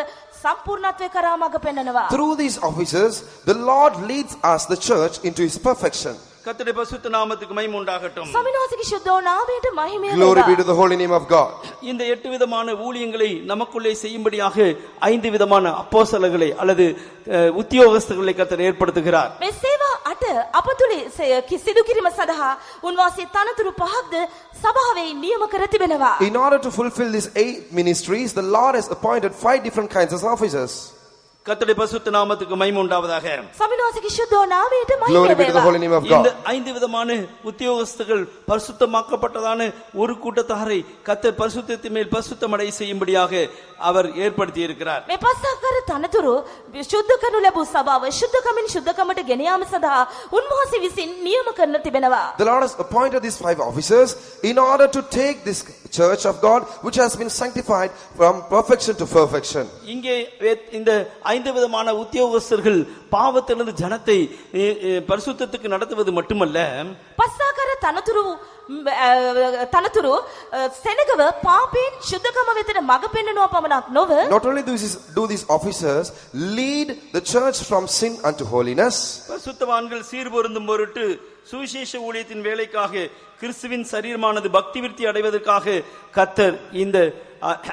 [SPEAKER 3] සම්පූර්ණත්වයේ කරා මඟ පෙන්වනවා.
[SPEAKER 4] Through these offices, the Lord leads us, the church, into his perfection.
[SPEAKER 2] கர்த்தருடைய பரிசுத்த நாமத்துக்கு மகிமை உண்டாகட்டும்.
[SPEAKER 3] ස්වාමිනවහන්සේගේ ශුද්ධ නාමයට මහිමය
[SPEAKER 4] Glory be
[SPEAKER 3] වේවා.
[SPEAKER 4] to the holy name of God.
[SPEAKER 2] இந்த 8 விதமான ஊழியங்களை நமக்குள்ளே செய்யும்படியாக 5 விதமான அப்போஸ்தலர்களை அல்லது உத்தியோகஸ்தர்களை கர்த்தர் ஏற்படுத்துகிறார்.
[SPEAKER 3] මේ සේවා 8 අප තුලින් සිදු කිරීම සඳහා උන්වහන්සේ තනතුරු 5ක්ද සභාවේ නියම කර තිබෙනවා.
[SPEAKER 4] In order to fulfill these 8 ministries, the Lord has appointed 5 different kinds of offices.
[SPEAKER 2] கர்த்தருடைய பரிசுத்த நாமத்துக்கு மகிமை உண்டாவதாக.
[SPEAKER 3] ස්වාමිනවහන්සේගේ ශුද්ධ නාමයට මහිමය
[SPEAKER 4] Glory be to the
[SPEAKER 3] වේවා.
[SPEAKER 4] holy name of
[SPEAKER 2] இந்த
[SPEAKER 4] God.
[SPEAKER 2] 5 விதமான உத்தியோகஸ்தர்கள் பரிசுத்தமாக்கப்பட்டதான ஒரு கூட்டத்தாரை கர்த்தர் பரிசுத்தத்தின் மேல் பரிசுத்தமடை செய்யும்படியாக அவர் ஏற்படுத்தி இருக்கிறார்.
[SPEAKER 3] මේ පස් ආකාර තනතුරු ශුද්ධ කරනු ලැබූ සභාව ශුද්ධකමින් ශුද්ධකමට ගෙන යාම සඳහා උන්වහන්සේ විසින් නියම කරන තිබෙනවා.
[SPEAKER 4] The Lord has appointed these 5 officers in order to take this church of God, which has been sanctified from perfection to perfection.
[SPEAKER 2] இங்கே இந்த 5 விதமான உத்தியோகஸ்தர்கள் பாவத்திலிருந்து ஜனத்தை பரிசுத்தத்துக்கு நடத்துவது மட்டுமல்ல,
[SPEAKER 3] පස් ආකාර තනතුරු සෙනගව පාපයෙන් ශුද්ධකම වෙතට මඟ පෙන්වනවා පමණක් නොව
[SPEAKER 4] Not only do these officers lead the church from sin unto holiness,
[SPEAKER 2] பரிசுத்தவான்கள் சீர்பொருந்தும் பொருட்டு சுவிசேஷ ஊழியத்தின் வேலைக்காக கிறிஸ்துவின் சரீரமானது பக்தி விருத்தி அடைவதற்காக கர்த்தர் இந்த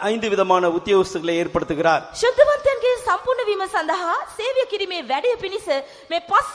[SPEAKER 2] 5 விதமான உத்தியோகஸ்தர்களை ஏற்படுத்துகிறார்.
[SPEAKER 3] ශුද්ධවන්තයන්ගේ සම්පූර්ණ වීම සඳහා සේවය කිරීමේ වැඩය පිණිස මේ පස්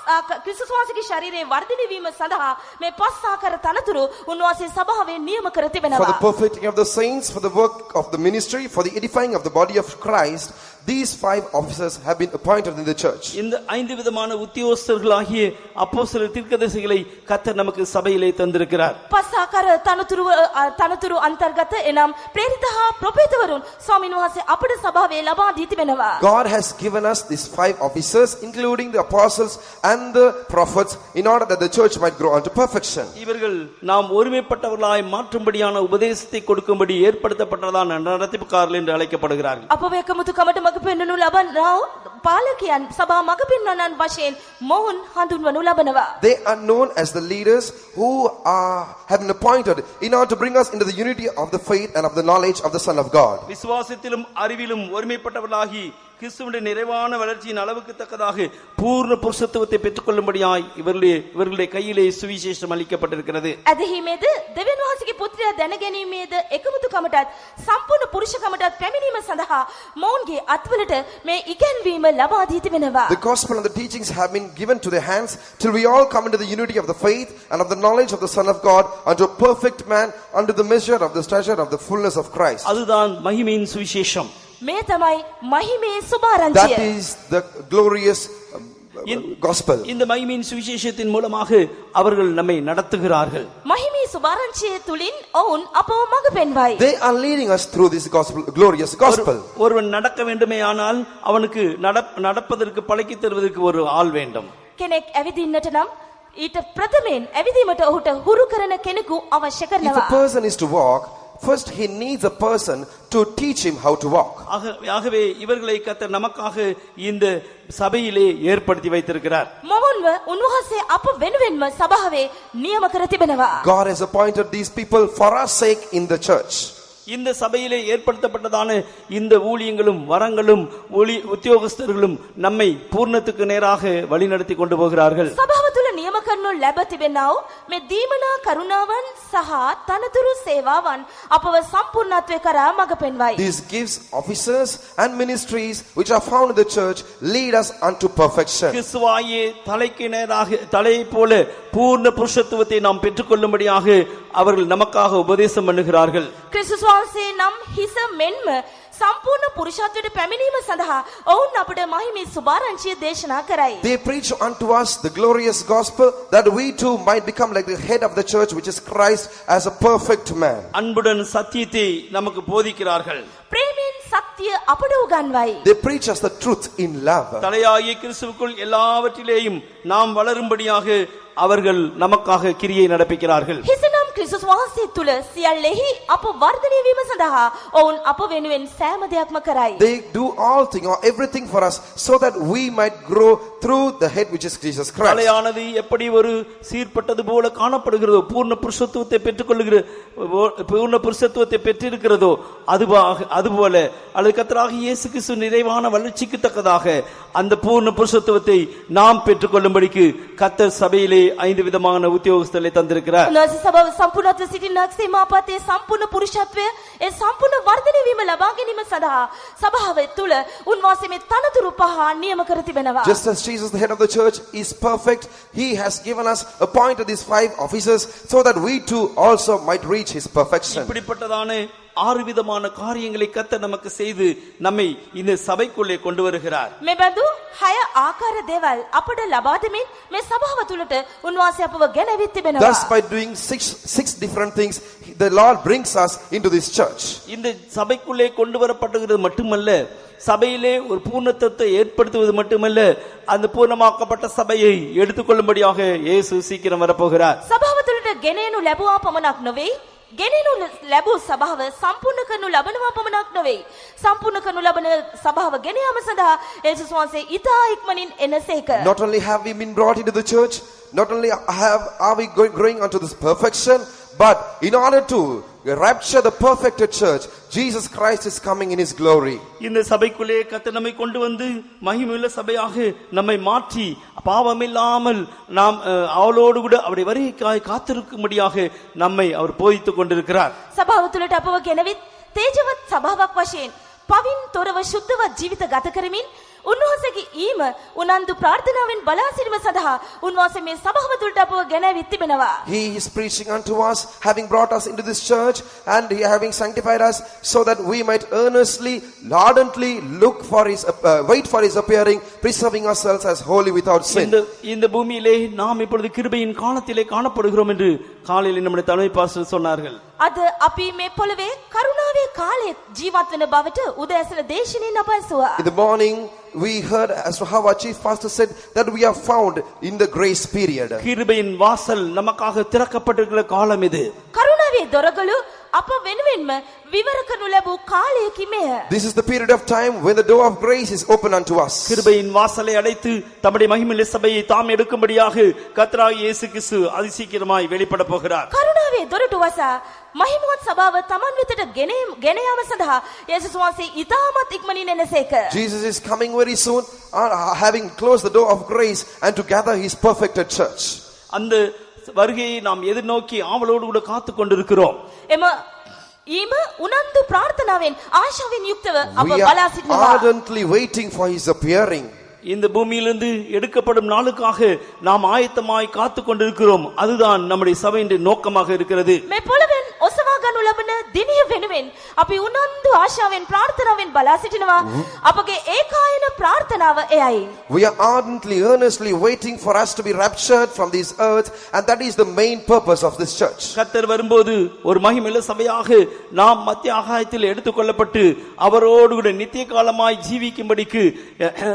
[SPEAKER 3] ක්‍රිස්තුස් වහන්සේගේ ශරීරයේ වර්ධනය වීම සඳහා මේ පස් ආකාර තනතුරු උන්වහන්සේ සභාවේ නියම කර
[SPEAKER 4] for the
[SPEAKER 3] තිබෙනවා.
[SPEAKER 4] perfecting of the saints, for the work of the ministry, for the edifying of the body of Christ, these 5 officers have been appointed in the church.
[SPEAKER 2] இந்த 5 விதமான உத்தியோகஸ்தர்களாகிய அப்போஸ்தலர் தீர்க்கதரிசிகளை கர்த்தர் நமக்கு சபையிலே தந்திருக்கிறார்.
[SPEAKER 3] පස් ආකාර තනතුරු අන්තර්ගත එනම් ප්‍රේරිත හා ප්‍රොපේතවරුන් ස්වාමීන් වහන්සේ අපට සභාවේ ලබා දී තිබෙනවා.
[SPEAKER 4] God has given us these 5 officers, including the apostles and the prophets, in order that the church might grow unto perfection.
[SPEAKER 2] இவர்கள் நாம் ஒருமைப்பட்டவர்களாய் மாற்றும்படியான உபதேசத்தை கொடுக்கும்படி ஏற்படுத்தப்பட்டதான நடத்திப்புக்காரர்கள் என்று அழைக்கப்படுகிறார்கள்.
[SPEAKER 3] අපව එකමුතුකමට මඟ පෙන්වනු ලබනා පාලකයන් සභා මඟ පෙන්වන්නන් වශයෙන් මොවුන් හඳුන්වනු ලබනවා.
[SPEAKER 4] They are known as the leaders who have been appointed in order to bring us into the unity of the faith and of the knowledge of the Son of God.
[SPEAKER 2] விசுவாசத்திலும் அறிவிலும் ஒருமைப்பட்டவர்களாகி கிறிஸ்துவின் நிறைவான வளர்ச்சியின் அளவுக்கு தக்கதாக பூர்ண புருஷத்துவத்தை பெற்றுக்கொள்ளும்படியாய் இவர்களுடைய கையிலே சுவிசேஷம் அளிக்கப்பட்டிருக்கிறது.
[SPEAKER 3] ඇදහිීමේද දෙවියන් වහන්සේගේ පුත්‍රයා දැන ගැනීමේද එකමුතුකමටත් සම්පූර්ණ පුරුෂකමටත් පැමිණීම සඳහා මොවුන්ගේ අත්වලට මේ ඉගැන්වීම ලබා දී තිබෙනවා.
[SPEAKER 4] The gospel and the teachings have been given to their hands till we all come into the unity of the faith and of the knowledge of the Son of God, unto a perfect man, unto the measure of the stature of the fullness of Christ.
[SPEAKER 2] அதுதான் மகிமையின் சுவிசேஷம்.
[SPEAKER 3] මේ තමයි මහිමේ සුභාරංචිය.
[SPEAKER 4] That is the glorious gospel.
[SPEAKER 2] இந்த மகிமையின் சுவிசேஷத்தின் மூலமாக அவர்கள் நம்மை நடத்துகிறார்கள்.
[SPEAKER 3] මහිමේ සුභාරංචිය තුලින් ඔවුන් අපව මඟ පෙන්වයි.
[SPEAKER 4] They are leading us through this gospel, glorious gospel.
[SPEAKER 2] ஒருவன் நடக்க வேண்டுமே ஆனால் அவனுக்கு நடப்பதற்கு பழக்கி தருவதற்கு ஒரு ஆள் வேண்டும்.
[SPEAKER 3] කෙනෙක් ඇවිදින්නට නම් ඊට ප්‍රථමයෙන් ඇවිදීමට ඔහුට හුරු කරන කෙනෙකු අවශ්‍ය
[SPEAKER 4] If
[SPEAKER 3] කරනවා.
[SPEAKER 4] a person is to walk, first he needs a person to teach him how to walk.
[SPEAKER 2] ஆகவே இவர்களை கர்த்தர் நமக்காக இந்த சபையிலே ஏற்படுத்தி வைத்திருக்கிறார்.
[SPEAKER 3] මොවුන්ව උන්වහන්සේ අප වෙනුවෙන්ම සභාවේ නියම කර තිබෙනවා.
[SPEAKER 4] God has appointed these people for our sake in the church.
[SPEAKER 2] இந்த சபையிலே ஏற்படுத்தப்பட்டதான இந்த ஊழியங்களும் வரங்களும் உத்தியோகஸ்தர்களும் நம்மை பூர்ணத்துக்கு நேராக வழிநடத்தி கொண்டு போகிறார்கள்.
[SPEAKER 3] සභාව තුළ නියම කරනු ලැබ තිබෙනා වූ මේ දීමනා කරුණාවන් සහ තනතුරු සේවාවන් අපව සම්පූර්ණත්වයට කරා මඟ පෙන්වයි.
[SPEAKER 4] These gifts, officers and ministries which are found in the church lead us unto perfection.
[SPEAKER 2] கிறிஸ்துவாயே தலைக்கு நேராக தலையை போல பூர்ண புருஷத்துவத்தை நாம் பெற்றுக்கொள்ளும்படியாக அவர்கள் நமக்காக உபதேசம் பண்ணுகிறார்கள்.
[SPEAKER 3] ක්‍රිස්තුස් වහන්සේ නම් හිස මෙන්ම සම්පූර්ණ පුරුෂත්වයට පැමිණීම සඳහා ඔවුන් අපට මහිමේ සුභාරංචිය දේශනා කරයි.
[SPEAKER 4] They preach unto us the glorious gospel that we too might become like the head of the church, which is Christ, as a perfect man.
[SPEAKER 2] அன்புடன் சத்தியத்தை நமக்கு போதிக்கிறார்கள்.
[SPEAKER 3] ප්‍රේමයෙන් සත්‍ය අපට උගන්වයි.
[SPEAKER 4] They preach us the truth in love.
[SPEAKER 2] தலையாகிய கிறிஸ்துவுக்குள் எல்லாவற்றிலேயும் நாம் வளரும்படியாக அவர்கள் நமக்காக கிரியை நடப்பிக்கிறார்கள்.
[SPEAKER 3] හිසනම් ක්‍රිස්තුස් වහන්සේ තුල සියල්ලෙහි අප වර්ධනය වීම සඳහා ඔවුන් අප වෙනුවෙන් සෑම දෙයක්ම කරයි.
[SPEAKER 4] They do all things or everything for us so that we might grow through the head, which is Jesus Christ.
[SPEAKER 2] தலையானது எப்படி ஒரு சீர்பட்டது போல காணப்படுகிறதோ, பூர்ண புருஷத்துவத்தை பெற்றிருக்கிறதோ அதுபோல அல்லது கர்த்தராகிய இயேசு கிறிஸ்து நிறைவான வளர்ச்சிக்கு தக்கதாக அந்த பூர்ண புருஷத்துவத்தை நாம் பெற்றுக்கொள்ளும்படிக்கு கர்த்தர் சபையிலே 5 விதமான உத்தியோகஸ்தர்களை தந்திருக்கிறார்.
[SPEAKER 3] උන්වහන්සේ සභාව සම්පූර්ණත්ව සිටිනාක් සීමාපතේ සම්පූර්ණ පුරුෂත්වය ඒ සම්පූර්ණ වර්ධනය වීම ලබා ගැනීම සඳහා සභාව තුළ උන්වහන්සේ මේ තනතුරු පහ නියම කර තිබෙනවා.
[SPEAKER 4] Just as Jesus, the head of the church, is perfect, he has given us appointed these 5 officers so that we too also might reach his perfection.
[SPEAKER 2] இப்படிப்பட்டதான 6 விதமான காரியங்களை கர்த்தர் நமக்கு செய்து நம்மை இந்த சபைக்குள்ளே கொண்டு வருகிறார்.
[SPEAKER 3] මෙබඳු 6 ආකාර දේවල් අපට ලබා දෙමින් මේ සභාව තුළට උන්වහන්සේ අපව ගෙනවිත් තිබෙනවා.
[SPEAKER 4] Thus, by doing six different things, the Lord brings us into this church.
[SPEAKER 2] இந்த சபைக்குள்ளே கொண்டு வரப்படுகிறது மட்டுமல்ல, சபையிலே ஒரு பூர்ணத்துவத்தை ஏற்படுத்துவது மட்டுமல்ல, அந்த பூர்ணமாக்கப்பட்ட சபையை எடுத்துக்கொள்ளும்படியாக இயேசு சீக்கிரம் வரப்போகிறார்.
[SPEAKER 3] සභාව තුළට ගෙනෙනු ලැබුවා පමණක් නොවේ, ගෙනෙනු ලැබූ සභාව සම්පූර්ණ කරනු ලබනවා පමණක් නොවේ, සම්පූර්ණ කරනු ලබන සභාව ගෙන යාම සඳහා යේසුස් වහන්සේ ඊතා ඉක්මනින් එනසේක.
[SPEAKER 4] Not only have we been brought into the church, not only are we growing unto this perfection, but in order to rapture the perfected church, Jesus Christ is coming in his glory.
[SPEAKER 2] இந்த சபைக்குள்ளே கர்த்தர் நம்மை கொண்டு வந்து மகிமையுள்ள சபையாக நம்மை மாற்றி பாவமில்லாமல் நாம் அவளோடு கூட அவருடைய வருகைக்காக காத்திருக்கும்படியாக நம்மை அவர் போதித்துக் கொண்டிருக்கிறார்.
[SPEAKER 3] සභාව තුළට අපව ගෙනවිත් තේජවත් සභාවක් වශයෙන් පවින් තොරව ශුද්ධවත් ජීවිත ගත කරමින් උන්වහන්සේගේ ඊම උනන්දු ප්‍රාර්ථනාවෙන් බලා සිටීම සඳහා උන්වහන්සේ මේ සභාව තුළට අපව ගෙනවිත් තිබෙනවා.
[SPEAKER 4] He is preaching unto us, having brought us into this church and having sanctified us so that we might earnestly, ardently look for his wait for his appearing, preserving ourselves as holy without sin.
[SPEAKER 2] இந்த பூமியிலே நாம் இப்பொழுது கிருபையின் காலத்திலே காணப்படுகிறோம் என்று காலையில் நம்முடைய தலைமை பாஸ்டர் சொன்னார்கள்.
[SPEAKER 3] අද අපි මේ පොළවේ කරුණාවේ කාලයේ ජීවත් වෙන බවට උදෑසන දේශනෙන් අප ඇසුවා.
[SPEAKER 4] In the morning we heard as to how our chief pastor said that we are found in the grace period.
[SPEAKER 2] கிருபையின் வாசல் நமக்காக திறக்கப்பட்டிருக்கிற காலம் இது.
[SPEAKER 3] කරුණාවේ දොරගලු අප වෙනුවෙන්ම විවර කරනු ලැබූ කාලයකි මෙය.
[SPEAKER 4] This is the period of time when the door of grace is open unto us.
[SPEAKER 2] கிருபையின் வாசலை அடைத்து தம்முடைய மகிமையுள்ள சபையை தாம் எடுக்கும்படியாக கர்த்தராகிய இயேசு கிறிஸ்து அதிசீக்கிரமாய் வெளிப்பட போகிறார்.
[SPEAKER 3] කරුණාවේ දොරටු වසා මහිමවත් සභාව තමන් වෙතට ගෙන යාම සඳහා යේසුස් වහන්සේ ඉතාමත් ඉක්මනින් එනසේක.
[SPEAKER 4] Jesus is coming very soon, having closed the door of grace and to gather his perfected church.
[SPEAKER 2] அந்த வருகையை நாம் எதிர்நோக்கி ஆவலோடு கூட காத்துக் கொண்டிருக்கிறோம்.
[SPEAKER 3] එම ඊම උනන්දු ප්‍රාර්ථනාවෙන් ආශාවෙන් යුක්තව අප
[SPEAKER 4] We
[SPEAKER 3] බලා
[SPEAKER 4] are
[SPEAKER 3] සිටිනවා.
[SPEAKER 4] ardently waiting for his appearing.
[SPEAKER 2] இந்த பூமியிலிருந்து எடுக்கப்படும் நாளுக்காக நாம் ஆயத்தமாய் காத்துக் கொண்டிருக்கிறோம். அதுதான் நம்முடைய சபையின் நோக்கமாக இருக்கிறது.
[SPEAKER 3] මේ පොළවෙන් ඔසවා ගනු ලබන දිනය වෙනුවෙන් අපි උනන්දු ආශාවෙන් ප්‍රාර්ථනාවෙන් බලා සිටිනවා. අපගේ ඒකායන ප්‍රාර්ථනාව එයයි.
[SPEAKER 4] We are ardently, earnestly waiting for us to be raptured from this earth, and that is the main purpose of this church.
[SPEAKER 2] கர்த்தர் வரும்போது ஒரு மகிமையுள்ள சபையாக நாம் மத்திய ஆகாயத்தில் எடுத்துக்கொள்ளப்பட்டு அவரோடு கூட நித்திய காலமாய் ஜீவிக்கும்படிக்கு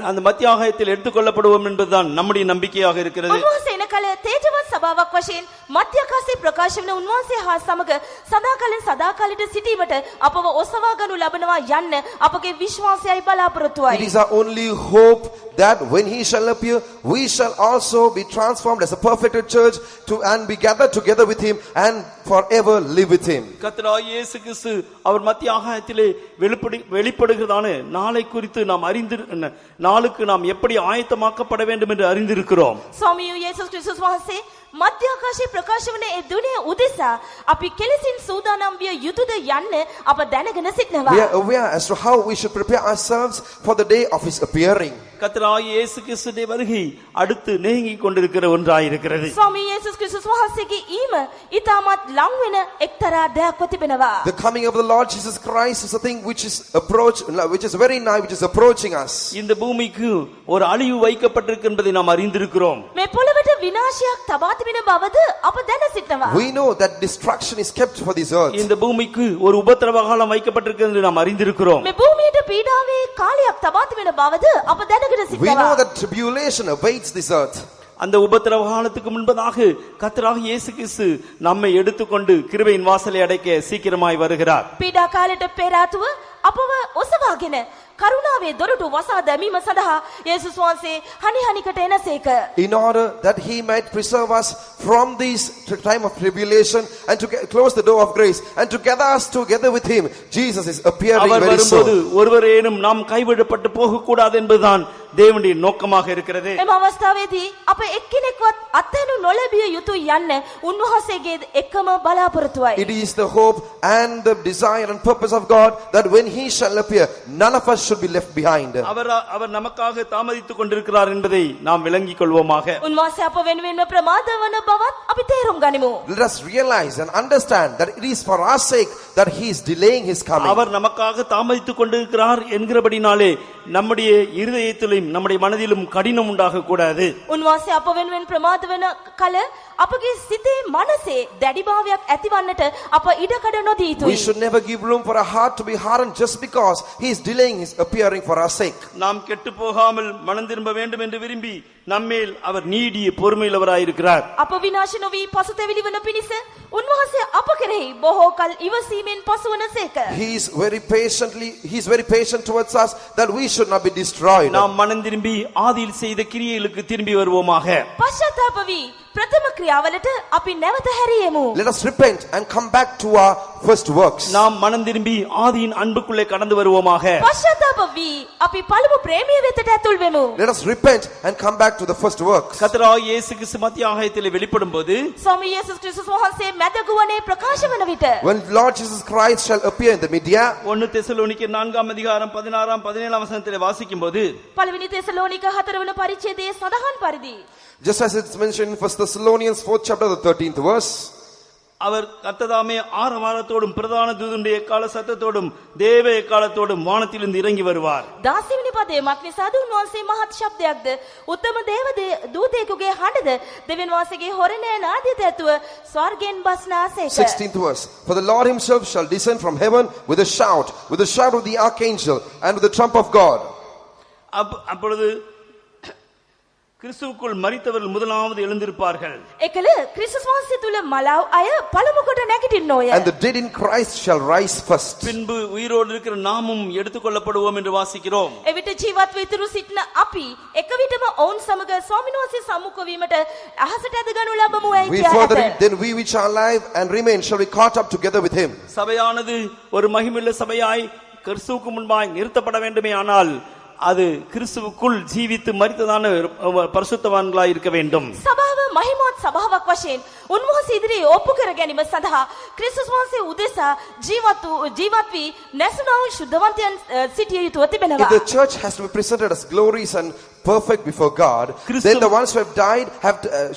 [SPEAKER 2] அந்த மத்திய ஆகாயத்தில் எடுத்துக்கொள்ளப்படுவோம் என்பதுதான் நம்முடைய நம்பிக்கையாக இருக்கிறது.
[SPEAKER 3] උන්වහන්සේ එන කල තේජවත් සභාවක් වශයෙන් මධ්‍ය ආකාශයේ ප්‍රකාශ වෙන උන්වහන්සේ හා සමග සදාකලින් අතරින් සදාකාලිට සිටීමට අපව ඔසවා ගනු ලබනවා යන්න අපගේ විශ්වාසයයි බලාපොරොත්තුවයි.
[SPEAKER 4] It is our only hope that when he shall appear, we shall also be transformed as a perfected church and be gathered together with him and forever live with him.
[SPEAKER 2] கர்த்தராகிய இயேசு கிறிஸ்து அவர் மத்திய ஆகாயத்திலே வெளிப்படுகிறதான நாளை குறித்து நாம் நாளுக்கு நாம் எப்படி ஆயத்தமாக்கப்பட வேண்டும் என்று அறிந்திருக்கிறோம்.
[SPEAKER 3] ස්වාමී යේසුස් ක්‍රිස්තුස් වහන්සේ මධ්‍ය ආකාශයේ ප්‍රකාශ වන ඒ දුනේ උදෙසා අපි කෙලෙසින් සූදානම් විය යුතුද යන්න අප දැනගෙන සිටනවා.
[SPEAKER 4] We are aware as to how we should prepare ourselves for the day of his appearing.
[SPEAKER 2] கர்த்தராகிய இயேசு கிறிஸ்துவின் வருகை அடுத்து நெருங்கிக் கொண்டிருக்கிற ஒன்றாயிருக்கிறது.
[SPEAKER 3] ස්වාමී යේසුස් ක්‍රිස්තුස් වහන්සේගේ ඊම ඊටමත් ලං වෙන එක්තරා දෙයක්ව තිබෙනවා.
[SPEAKER 4] The coming of the Lord Jesus Christ is a thing which is very nigh, which is approaching us.
[SPEAKER 2] இந்த பூமிக்கு ஒரு அழிவு வைக்கப்பட்டிருக்கு என்பதை நாம் அறிந்திருக்கிறோம்.
[SPEAKER 3] මේ පොළවට විනාශයක් තබා තිබෙන බවද අප දැන සිටනවා.
[SPEAKER 4] We know that destruction is kept for this earth.
[SPEAKER 2] இந்த பூமிக்கு ஒரு உபத்திரவ காலம் வைக்கப்பட்டிருக்கு என்று நாம் அறிந்திருக்கிறோம்.
[SPEAKER 3] මේ භූමියට පීඩාවේ කාලයක් තබා තිබෙන බවද අප දැනගෙන සිටනවා.
[SPEAKER 4] We know that tribulation awaits this earth.
[SPEAKER 2] அந்த உபத்திரவ காலத்துக்கு முன்பதாக கர்த்தராகிய இயேசு கிறிஸ்து நம்மை எடுத்துக்கொண்டு கிருபையின் வாசலை அடைக்க சீக்கிரமாய் வருகிறார்.
[SPEAKER 3] පීඩා කාලයට පෙර ආතුව අපව ඔසවාගෙන කරුණාවේ දොරටු වසා දැමීම සඳහා යේසුස් වහන්සේ හනිහනිකට එනසේක.
[SPEAKER 4] In order that he might preserve us from this time of tribulation and to close the door of grace and to gather us together with him, Jesus is appearing very soon.
[SPEAKER 2] ஒருவரேனும் நாம் கைவிடப்பட்டு போக கூடாது என்பதுதான் தேவனுடைய நோக்கமாக இருக்கிறது.
[SPEAKER 3] එම අවස්ථාවේදී අප එක්කෙනෙක්වත් අත්හැනු නොලැබිය යුතු යන්න උන්වහන්සේගේ එකම බලාපොරොත්තුවයි.
[SPEAKER 4] It is the hope and the desire and purpose of God that when he shall appear, none of us should be left behind.
[SPEAKER 2] அவர் நமக்காக தாமதித்துக் கொண்டிருக்கிறார் என்பதை நாம் விளங்கிக் கொள்வோமாக.
[SPEAKER 3] උන්වහන්සේ අප වෙනුවෙන්ම ප්‍රමාද වන බවත් අපි තේරුම් ගනිමු.
[SPEAKER 4] Let us realize and understand that it is for our sake that he is delaying his coming.
[SPEAKER 2] அவர் நமக்காக தாமதித்துக் கொண்டிருக்கிறார் என்கிறபடினாலே நம்முடைய இருதயத்திலும் நம்முடைய மனதிலும் கடினம் உண்டாக கூடாது.
[SPEAKER 3] උන්වහන්සේ අප වෙනුවෙන් ප්‍රමාද වන කල අපගේ සිතේ මනසේ දැඩිභාවයක් ඇතිවන්නට අප ඉඩකඩ නොදී යුතුයි.
[SPEAKER 4] We should never give room for a heart to be hardened just because he is delaying his appearing for our sake.
[SPEAKER 2] நாம் கெட்டு போகாமல் மனம் திரும்ப வேண்டும் என்று விரும்பி நம்மேல் அவர் நீடிய பொறுமையுள்ளவராயிருக்கிறார்.
[SPEAKER 3] අප විනාශ නොවී පසුතැවිලි වන පිණිස උන්වහන්සේ අප කෙරෙහි බොහෝ කල් ඉවසීමෙන් පසුවනසේක.
[SPEAKER 4] He is very patient towards us that we should not be destroyed.
[SPEAKER 2] நாம் மனம் திரும்பி ஆதியில் செய்த கிரியைகளுக்கு திரும்பி வருவோமாக.
[SPEAKER 3] පශ්චාත්තාප වී ප්‍රථම ක්‍රියාවලට අපි නැවත හැරියෙමු.
[SPEAKER 4] Let us repent and come back to our first works.
[SPEAKER 2] நாம் மனம் திரும்பி ஆதியின் அன்புக்குள்ளே கடந்து வருவோமாக.
[SPEAKER 3] පශ්චාත්තාප වී අපි පළමු ප්‍රේමය වෙතට ඇතුල් වෙමු.
[SPEAKER 4] Let us repent and come back to the first works.
[SPEAKER 2] கர்த்தராகிய இயேசு கிறிஸ்து மத்திய ஆகாயத்திலே வெளிப்படும்போது
[SPEAKER 3] ස්වාමී යේසුස් ක්‍රිස්තුස් වහන්සේ මැද ගුවනේ ප්‍රකාශ වන විට
[SPEAKER 4] When Lord Jesus Christ shall appear in the media,
[SPEAKER 2] 1 தெசலோனிக்கர் 4 அதிகாரம் 16 17 வசனத்திலே வாசிக்கும்போது
[SPEAKER 3] පළවෙනි තෙසලෝනික 4 වන පරිච්ඡේදයේ සඳහන් පරිදි
[SPEAKER 4] just as it's mentioned in 1 Thessalonians 4th chapter the 13th verse,
[SPEAKER 2] அவர் கர்த்ததாமே ஆரவாரத்தோடும் பிரதான தூதனுடைய எக்கால சத்தத்தோடும் தேவ எக்காலத்தோடும் வானத்திலிருந்து இறங்கி வருவார்.
[SPEAKER 3] 10 වෙනි පදයේ මක්නිසාද උන්වහන්සේ මහත් ශබ්දයක්ද උත්තම දේව දූතයෙකුගේ හඬද දෙවියන් වහන්සේගේ හොරණෑ නාදයට ඇතුව ස්වර්ගයෙන් බස්නාසේක.
[SPEAKER 4] 16th verse, for the Lord himself shall descend from heaven with a shout of the archangel and with the trump of God.
[SPEAKER 2] அப்பொழுது கிறிஸ்துவுக்குள் மரித்தவர்கள் முதலாவது எழுந்திருப்பார்கள்.
[SPEAKER 3] එකල ක්‍රිස්තුස් වහන්සේ තුල මලාව අය පළමු කොට නැගිටින්නෝය.
[SPEAKER 4] And the dead in Christ shall rise first.
[SPEAKER 2] பின்பு உயிரோடு இருக்கிற நாமும் எடுத்துக்கொள்ளப்படுவோம் என்று வாசிக்கிறோம்.
[SPEAKER 3] එවිට ජීවත් ව ඉතුරු සිටින අපි එක විටම ඔවුන් සමග ස්වාමීන් වහන්සේ සම්මුඛ වීමට අහසට ඇද ගනු ලබමුයි
[SPEAKER 4] We
[SPEAKER 3] කියා
[SPEAKER 4] further
[SPEAKER 3] ඇත.
[SPEAKER 4] read, then we which are alive and remain shall be caught up together with him.
[SPEAKER 2] சபையானது ஒரு மகிமையுள்ள சபையாய் கிறிஸ்துவுக்கு முன்பாய் நிறுத்தப்பட வேண்டுமே ஆனால் அது கிறிஸ்துவுக்குள் ஜீவித்து மரித்ததான பரிசுத்தவான்களாய் இருக்க வேண்டும்.
[SPEAKER 3] සභාව මහිමවත් සභාවක් වශයෙන් උන්වහන්සේ ඉදිරියේ ඔප්පු කර ගැනීම සඳහා ක්‍රිස්තුස් වහන්සේ උදෙසා ජීවත් වී නැසුණා වූ ශුද්ධවන්තයන් සිටිය යුතුව තිබෙනවා.
[SPEAKER 4] If the church has to be presented as glorious and perfect before God, then the ones who have died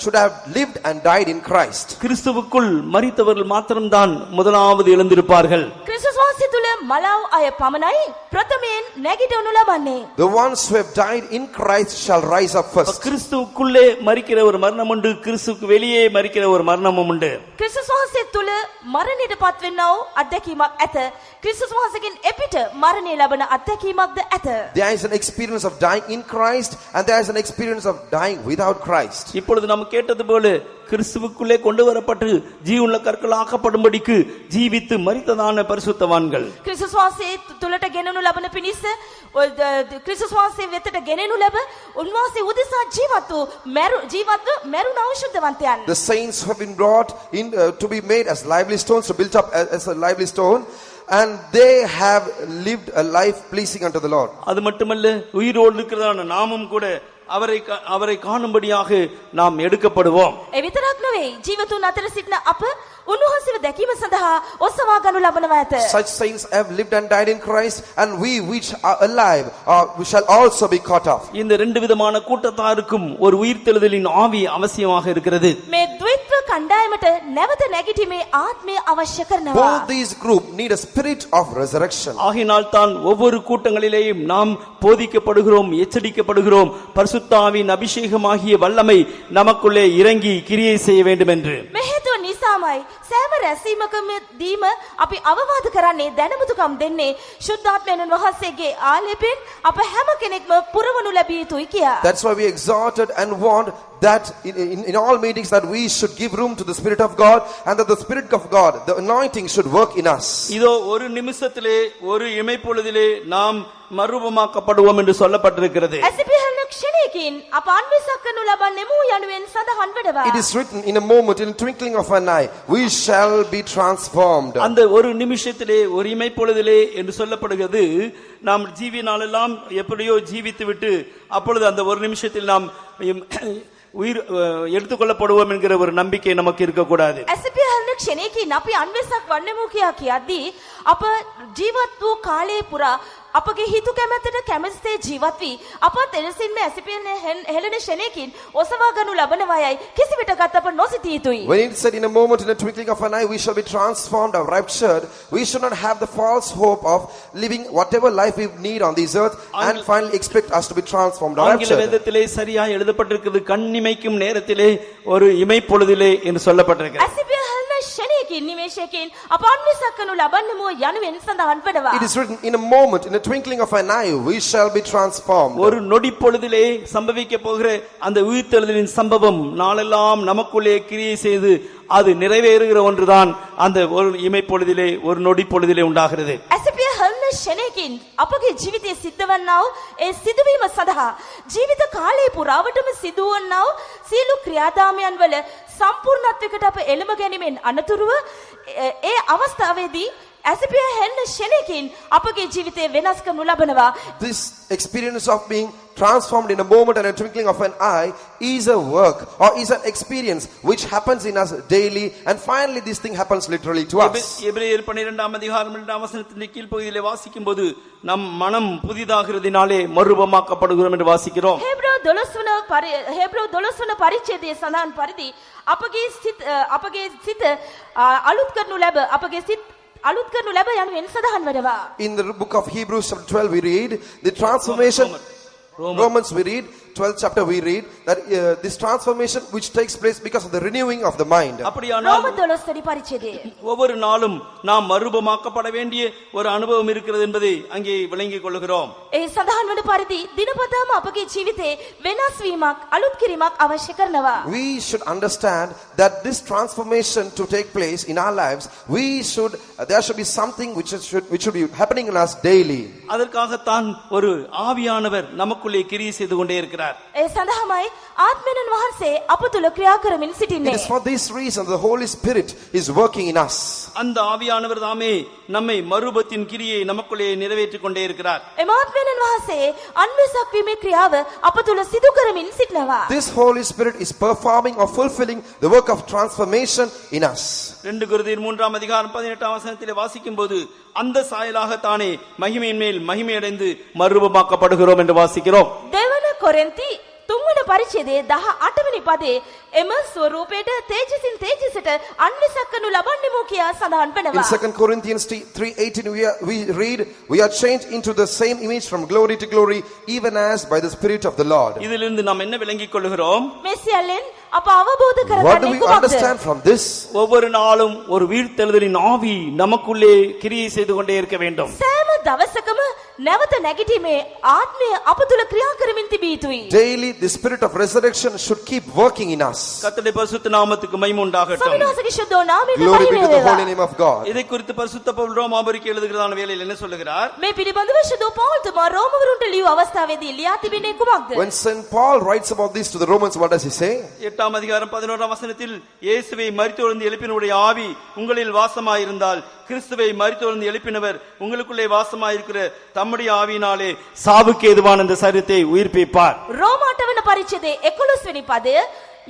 [SPEAKER 4] should have lived and died in Christ.
[SPEAKER 2] கிறிஸ்துவுக்குள் மரித்தவர்கள் மாத்திரம்தான் முதலாவது எழுந்திருப்பார்கள்.
[SPEAKER 3] ක්‍රිස්තුස් වහන්සේ තුල මලාව අය පමණයි ප්‍රථමයෙන් නැගිටවනු ලබන්නේ.
[SPEAKER 4] The ones who have died in Christ shall rise up first.
[SPEAKER 2] கிறிஸ்துவுக்குள்ளே மரிக்கிற ஒரு மரணம் உண்டு, கிறிஸ்துவுக்கு வெளியே மரிக்கிற ஒரு மரணமும் உண்டு.
[SPEAKER 3] ක්‍රිස්තුස් වහන්සේ තුල මරණයට පත්වෙනා වූ අත්දැකීමක් ඇත. ක්‍රිස්තුස් වහන්සේගෙන් එපිට මරණය ලබන අත්දැකීමක්ද ඇත.
[SPEAKER 4] There is an experience of dying in Christ and there is an experience of dying without Christ.
[SPEAKER 2] இப்பொழுது நாம் கேட்டது போல கிறிஸ்துவுக்குள்ளே கொண்டு வரப்பட்டு ஜீவனுள்ள கற்கள் ஆக்கப்படும்படிக்கு ஜீவித்து மரித்ததான பரிசுத்தவான்கள்.
[SPEAKER 3] ක්‍රිස්තුස් වහන්සේ තුලට ගෙනනු ලබන පිණිස ක්‍රිස්තුස් වහන්සේ වෙතට ගෙනෙනු ලැබ උන්වහන්සේ උදෙසා ජීවත්ව මරුණ ඖෂධවන්තයන්.
[SPEAKER 4] The saints have been brought in to be made as lively stones, to built up as a lively stone, and they have lived a life pleasing unto the Lord.
[SPEAKER 2] அது மட்டுமல்ல, உயிரோடு இருக்கிறதான நாமும் கூட அவரை காணும்படியாக நாம் எடுக்கப்படுவோம்.
[SPEAKER 3] ඒ විතරක් නෙවෙයි, ජීවතුන් අතර සිටින අප උන්වහන්සේව දැකීම සඳහා ඔසවා ගනු ලබනවා ඇත.
[SPEAKER 4] Such saints have lived and died in Christ, and we which are alive we shall also be caught up.
[SPEAKER 2] இந்த ரெண்டு விதமான கூட்டத்தாருக்கும் ஒரு உயிர்த்தெழுதலின் ஆவி அவசியமாக இருக்கிறது.
[SPEAKER 3] මේ ද්විත්ව කණ්ඩායමට නැවත නැගිටීමේ ආත්මය අවශ්‍ය කරනවා.
[SPEAKER 4] Both these group need a spirit of resurrection.
[SPEAKER 2] ஆகினால் தான் ஒவ்வொரு கூட்டங்களிலேயும் நாம் போதிக்கப்படுகிறோம், எச்சரிக்கப்படுகிறோம், பரிசுத்த ஆவியின் அபிஷேகமாகிய வல்லமை நமக்குள்ளே இறங்கி கிரியை செய்ய வேண்டும் என்று.
[SPEAKER 3] මේ හේතුව නිසාමයි සෑම රැසීමකම දීම අපි අවවාද කරන්නේ, දැනුමුතුකම් දෙන්නේ ශුද්ධාත්මයන් වහන්සේගේ ආලේපයෙන් අප හැම කෙනෙක්ම පුරවනු ලැබිය යුතුයි කියා.
[SPEAKER 4] That's why we exhorted and warned that in all meetings that we should give room to the Spirit of God, and that the Spirit of God, the anointing, should work in us.
[SPEAKER 2] இதோ ஒரு நிமிஷத்திலே ஒரு இமைப்பொழுதிலே நாம் மறுரூபமாக்கப்படுவோம் என்று சொல்லப்பட்டிருக்கிறது.
[SPEAKER 3] ඇසිපිහන ක්ෂණයකින් අප අන්විසක් කරනු ලබන්නෙමු යනුවෙන් සඳහන් වෙනවා.
[SPEAKER 4] It is written, in a moment, in a twinkling of an eye, we shall be transformed.
[SPEAKER 2] அந்த ஒரு நிமிஷத்திலே ஒரு இமைப்பொழுதிலே என்று சொல்லப்படுகிறது. நாம் ஜீவினாலெல்லாம் எப்படியோ ஜீவித்து விட்டு அப்பொழுது அந்த ஒரு நிமிஷத்தில் நாம் உயிர் எடுத்துக்கொள்ளப்படுவோம் என்கிற ஒரு நம்பிக்கை நமக்கு இருக்கக்கூடாது.
[SPEAKER 3] ඇසිපිහන ක්ෂණයකින් අපි අන්විසක් වන්නෙමු කියා කියද්දී අප ජීවත් වූ කාලය පුරා අපගේ හිතු කැමැත්තට කැමැස්සේ ජීවත් වී අපත් එලෙසින්ම ඇසිපිහන හෙළන ක්ෂණයකින් ඔසවා ගනු ලබනවායයි කිසි විටකත් අප නොසිතිය යුතුයි.
[SPEAKER 4] When it said, in a moment, in a twinkling of an eye, we shall be transformed or raptured, we should not have the false hope of living whatever life we need on this earth and finally expect us to be transformed or
[SPEAKER 2] ஆங்கில
[SPEAKER 4] raptured.
[SPEAKER 2] வேதத்திலே சரியாக எழுதப்பட்டிருக்கிறது, கண்ணிமைக்கும் நேரத்திலே ஒரு இமைப்பொழுதிலே என்று சொல்லப்பட்டிருக்கிறது.
[SPEAKER 3] ඇසිපිහන ක්ෂණයකින් නිමේෂයකින් අප අන්විසක් කරනු ලබන්නෙමු යනුවෙන් සඳහන් වෙනවා.
[SPEAKER 4] It is written, in a moment, in a twinkling of an eye, we shall be transformed.
[SPEAKER 2] ஒரு நொடி பொழுதிலே சம்பவிக்க போகிற அந்த உயிர்த்தெழுதலின் சம்பவம் நாளெல்லாம் நமக்குள்ளே கிரியை செய்து அது நிறைவேறுகிற ஒன்றுதான் அந்த ஒரு இமைப்பொழுதிலே ஒரு நொடி பொழுதிலே உண்டாகிறது.
[SPEAKER 3] ඇසිපිය හල්න ක්ෂණයකින් අපගේ ජීවිතයේ සිද්ධවන්නා වූ ඒ සිදුවීම සඳහා ජීවිත කාලය පුරාවටම සිදුවන්නා වූ සියලු ක්‍රියාදාමයන් වල සම්පූර්ණත්වයකට අප එළඹ ගැනීමෙන් අනතුරුව ඒ අවස්ථාවේදී ඇසිපිය හෙල්න ක්ෂණයකින් අපගේ ජීවිතය වෙනස් කරනු ලබනවා.
[SPEAKER 4] This experience of being transformed in a moment and a twinkling of an eye is a work or is an experience which happens in us daily, and finally this thing happens literally to us.
[SPEAKER 2] எபிரேயர் 12ஆம் அதிகாரம் 2ஆம் வசனத்தின் கீழ் பகுதியிலே வாசிக்கும்போது நம் மனம் புதிதாகிறதினாலே மறுரூபமாக்கப்படுகிறோம் என்று வாசிக்கிறோம்.
[SPEAKER 3] හේබ්‍රව 12 වන පරිච්ඡේදයේ සඳහන් පරිදි අපගේ සිත අලුත් කරනු ලැබ අපගේ සිත අලුත් කරනු ලැබ යනුවෙන් සඳහන් වෙනවා.
[SPEAKER 4] In the book of Hebrews chapter 12 we read the transformation. Romans we read 12th chapter we read that this transformation which takes place because of the renewing of the mind.
[SPEAKER 2] அப்படியானால்
[SPEAKER 3] ரோம 12 වෙනි පරිච්ඡේදයේ
[SPEAKER 2] ஒவ்வொரு நாளும் நாம் மறுரூபமாக்கப்பட வேண்டிய ஒரு அனுபவம் இருக்கிறது என்பதை அங்கே விளங்கிக் கொள்கிறோம்.
[SPEAKER 3] ඒ සඳහන් වන පරිදි දිනපතාම අපගේ ජීවිතේ වෙනස් වීමක් අලුත් කිරීමක් අවශ්‍ය කරනවා.
[SPEAKER 4] We should understand that this transformation to take place in our lives, there should be something which should be happening in us daily.
[SPEAKER 2] அதற்காகத்தான் ஒரு ஆவியானவர் நமக்குள்ளே கிரியை செய்து கொண்டே இருக்கிறார்.
[SPEAKER 3] ඒ සඳහාමයි ආත්මයන් වහන්සේ අප තුල ක්‍රියා කරමින් සිටින්නේ.
[SPEAKER 4] It is for this reason the Holy Spirit is working in us.
[SPEAKER 2] அந்த ஆவியானவர் தாமே நம்மை மறுரூபத்தின் கிரியை நமக்குள்ளே நிறைவேற்றிக் கொண்டே இருக்கிறார்.
[SPEAKER 3] එම ආත්මයන් වහන්සේ අන්විසක් වීමේ ක්‍රියාව අප තුල සිදු කරමින් සිටිනවා.
[SPEAKER 4] This Holy Spirit is performing or fulfilling the work of transformation in us. 2
[SPEAKER 2] கொரிந்தியர் 3ஆம் அதிகாரம் 18ஆம் வசனத்திலே வாசிக்கும்போது அந்த சாயலாகத்தானே மகிமையின் மேல் மகிமை அடைந்து மறுரூபமாக்கப்படுகிறோம் என்று வாசிக்கிறோம்.
[SPEAKER 3] දෙවන කොරින්ති 3 වන පරිච්ඡේදයේ 18 වෙනි පදයේ එම ස්වරූපයට තේජසින් තේජසට විදිහට අන්විසක් කරනු ලබන්නෙමු කියා සඳහන්
[SPEAKER 4] In
[SPEAKER 3] වෙනවා.
[SPEAKER 4] 2 Corinthians 3:18 we read, we are changed into the same image from glory to glory, even as by the Spirit of the Lord.
[SPEAKER 2] இதிலிருந்து நாம் என்ன விளங்கிக் கொள்கிறோம்?
[SPEAKER 3] මේ සියල්ලෙන් අප අවබෝධ
[SPEAKER 4] What do
[SPEAKER 3] කරගන්නේ
[SPEAKER 4] we
[SPEAKER 3] කුමක්ද?
[SPEAKER 4] understand from this?
[SPEAKER 2] ஒவ்வொரு நாளும் ஒரு உயிர்த்தெழுதலின் ஆவி நமக்குள்ளே கிரியை செய்து கொண்டே இருக்க வேண்டும்.
[SPEAKER 3] සෑම දවසකම නැවත නැගිටීමේ ආත්මය අප තුළ ක්‍රියා කරමින් තිබිය යුතුයි.
[SPEAKER 4] Daily the Spirit of resurrection should keep working in us.
[SPEAKER 2] கர்த்தருடைய பரிசுத்த நாமத்துக்கு மகிமை உண்டாகட்டும்.
[SPEAKER 3] සවිනාසගේ ශුද්ධ නාමයට
[SPEAKER 4] Glory be
[SPEAKER 3] මහිම
[SPEAKER 4] to the holy
[SPEAKER 3] වේවා.
[SPEAKER 4] name of God.
[SPEAKER 2] இதை குறித்து பரிசுத்த பவுல் ரோமாபுரிக்கு எழுதுகிறதான வேளையில் என்ன சொல்லுகிறார்?
[SPEAKER 3] මේ පිළිබඳව ශුද්ධ පෞල්තුමා රෝමවරුන්ට ලියූ අවස්ථාවේදී ලියා තිබෙන්නේ කුමක්ද?
[SPEAKER 4] When St. Paul writes about this to the Romans, what does he say?
[SPEAKER 2] 8ஆம் அதிகாரம் 11ஆம் வசனத்தில் இயேசுவை மரித்தோர்ந்து எழுப்பினவருடைய ஆவி உங்களில் வாசமாயிருந்தால் கிறிஸ்துவை மரித்தோர்ந்து எழுப்பினவர் உங்களுக்குள்ளே வாசமாயிருக்கிற தம்முடைய ஆவியினாலே சாவுக்கு ஏதுவான இந்த சரீரத்தை உயிர்ப்பிப்பார்.
[SPEAKER 3] රෝමාට වන පරිච්ඡේදයේ 11 වෙනි පදය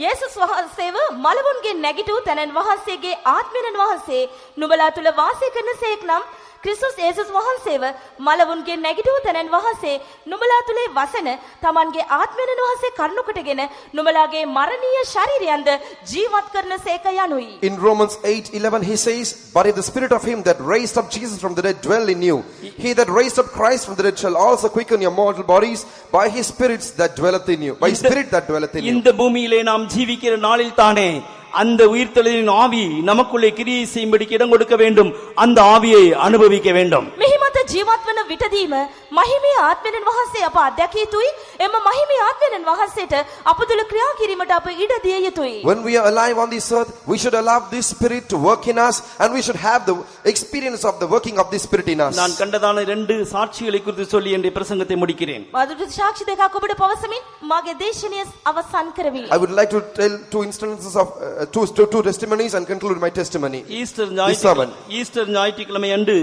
[SPEAKER 3] යේසුස් වහන්සේව මලවුන්ගේ නැගිටු තැනන් වහන්සේගේ ආත්මයන් වහන්සේ නුඹලා තුල වාසය කරනසේක් නම් ක්‍රිස්තුස් යේසුස් වහන්සේව මලවුන්ගේ නැගිටු තැනන් වහන්සේ නුඹලා තුලේ වසන තමන්ගේ ආත්මයන් වහන්සේ කරුණු කොටගෙන නුඹලාගේ මරණීය ශරීරයන්ද ජීවත් කරනසේක යනුයි.
[SPEAKER 4] In Romans 8:11 he says, but if the spirit of him that raised up Jesus from the dead dwell in you, he that raised up Christ from the dead shall also quicken your mortal bodies by his spirits that dwelleth in you. By his spirit that dwelleth in you.
[SPEAKER 2] இந்த பூமியிலே நாம் ஜீவிக்கிற நாளில் தானே அந்த உயிர்த்தெழுதலின் ஆவி நமக்குள்ளே கிரியை செய்யும்படி இடம் கொடுக்க வேண்டும். அந்த ஆவியை அனுபவிக்க வேண்டும்.
[SPEAKER 3] මෙහි මත ජීවත් වන විටදීම මහිමේ ආත්මයන් වහන්සේ අප අධ්‍යක්ෂ යුතුයි. එම මහිමේ ආත්මයන් වහන්සේට අප තුල ක්‍රියා කිරීමට අප ඉඩ දිය යුතුයි.
[SPEAKER 4] When we are alive on this earth, we should allow this spirit to work in us, and we should have the experience of the working of this spirit in us.
[SPEAKER 2] நான் கண்டதான 2 சாட்சிகளை குறித்து சொல்லி என்னுடைய பிரசங்கத்தை முடிக்கிறேன்.
[SPEAKER 3] මාදුට සාක්ෂි දෙකක් ඔබට පවසමින් මාගේ දේශනය අවසන් කරමි.
[SPEAKER 4] I would like to tell two instances of two testimonies and conclude my testimony.
[SPEAKER 2] Easter ஞாயிற்றுக்கிழமை அன்று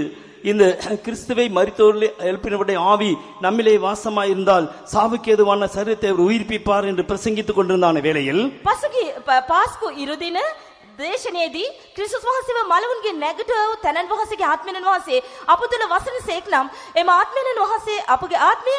[SPEAKER 2] இந்த கிறிஸ்துவை மரித்தோரில் எழுப்பினவருடைய ஆவி நம்மிலே வாசமாயிருந்தால் சாவுக்கு ஏதுவான சரீரத்தை அவர் உயிர்ப்பிப்பார் என்று பிரசங்கித்துக் கொண்டிருந்தான வேளையில்
[SPEAKER 3] පසුගිය පාස්කු ඉරුදින දේශනයේදී ක්‍රිස්තුස් වහන්සේව මලවුන්ගේ නැගිටව තැනන් වහන්සේගේ ආත්මයන් වහන්සේ අප තුළ වසනසේක් නම් එම ආත්මයන් වහන්සේ අපගේ ආත්මය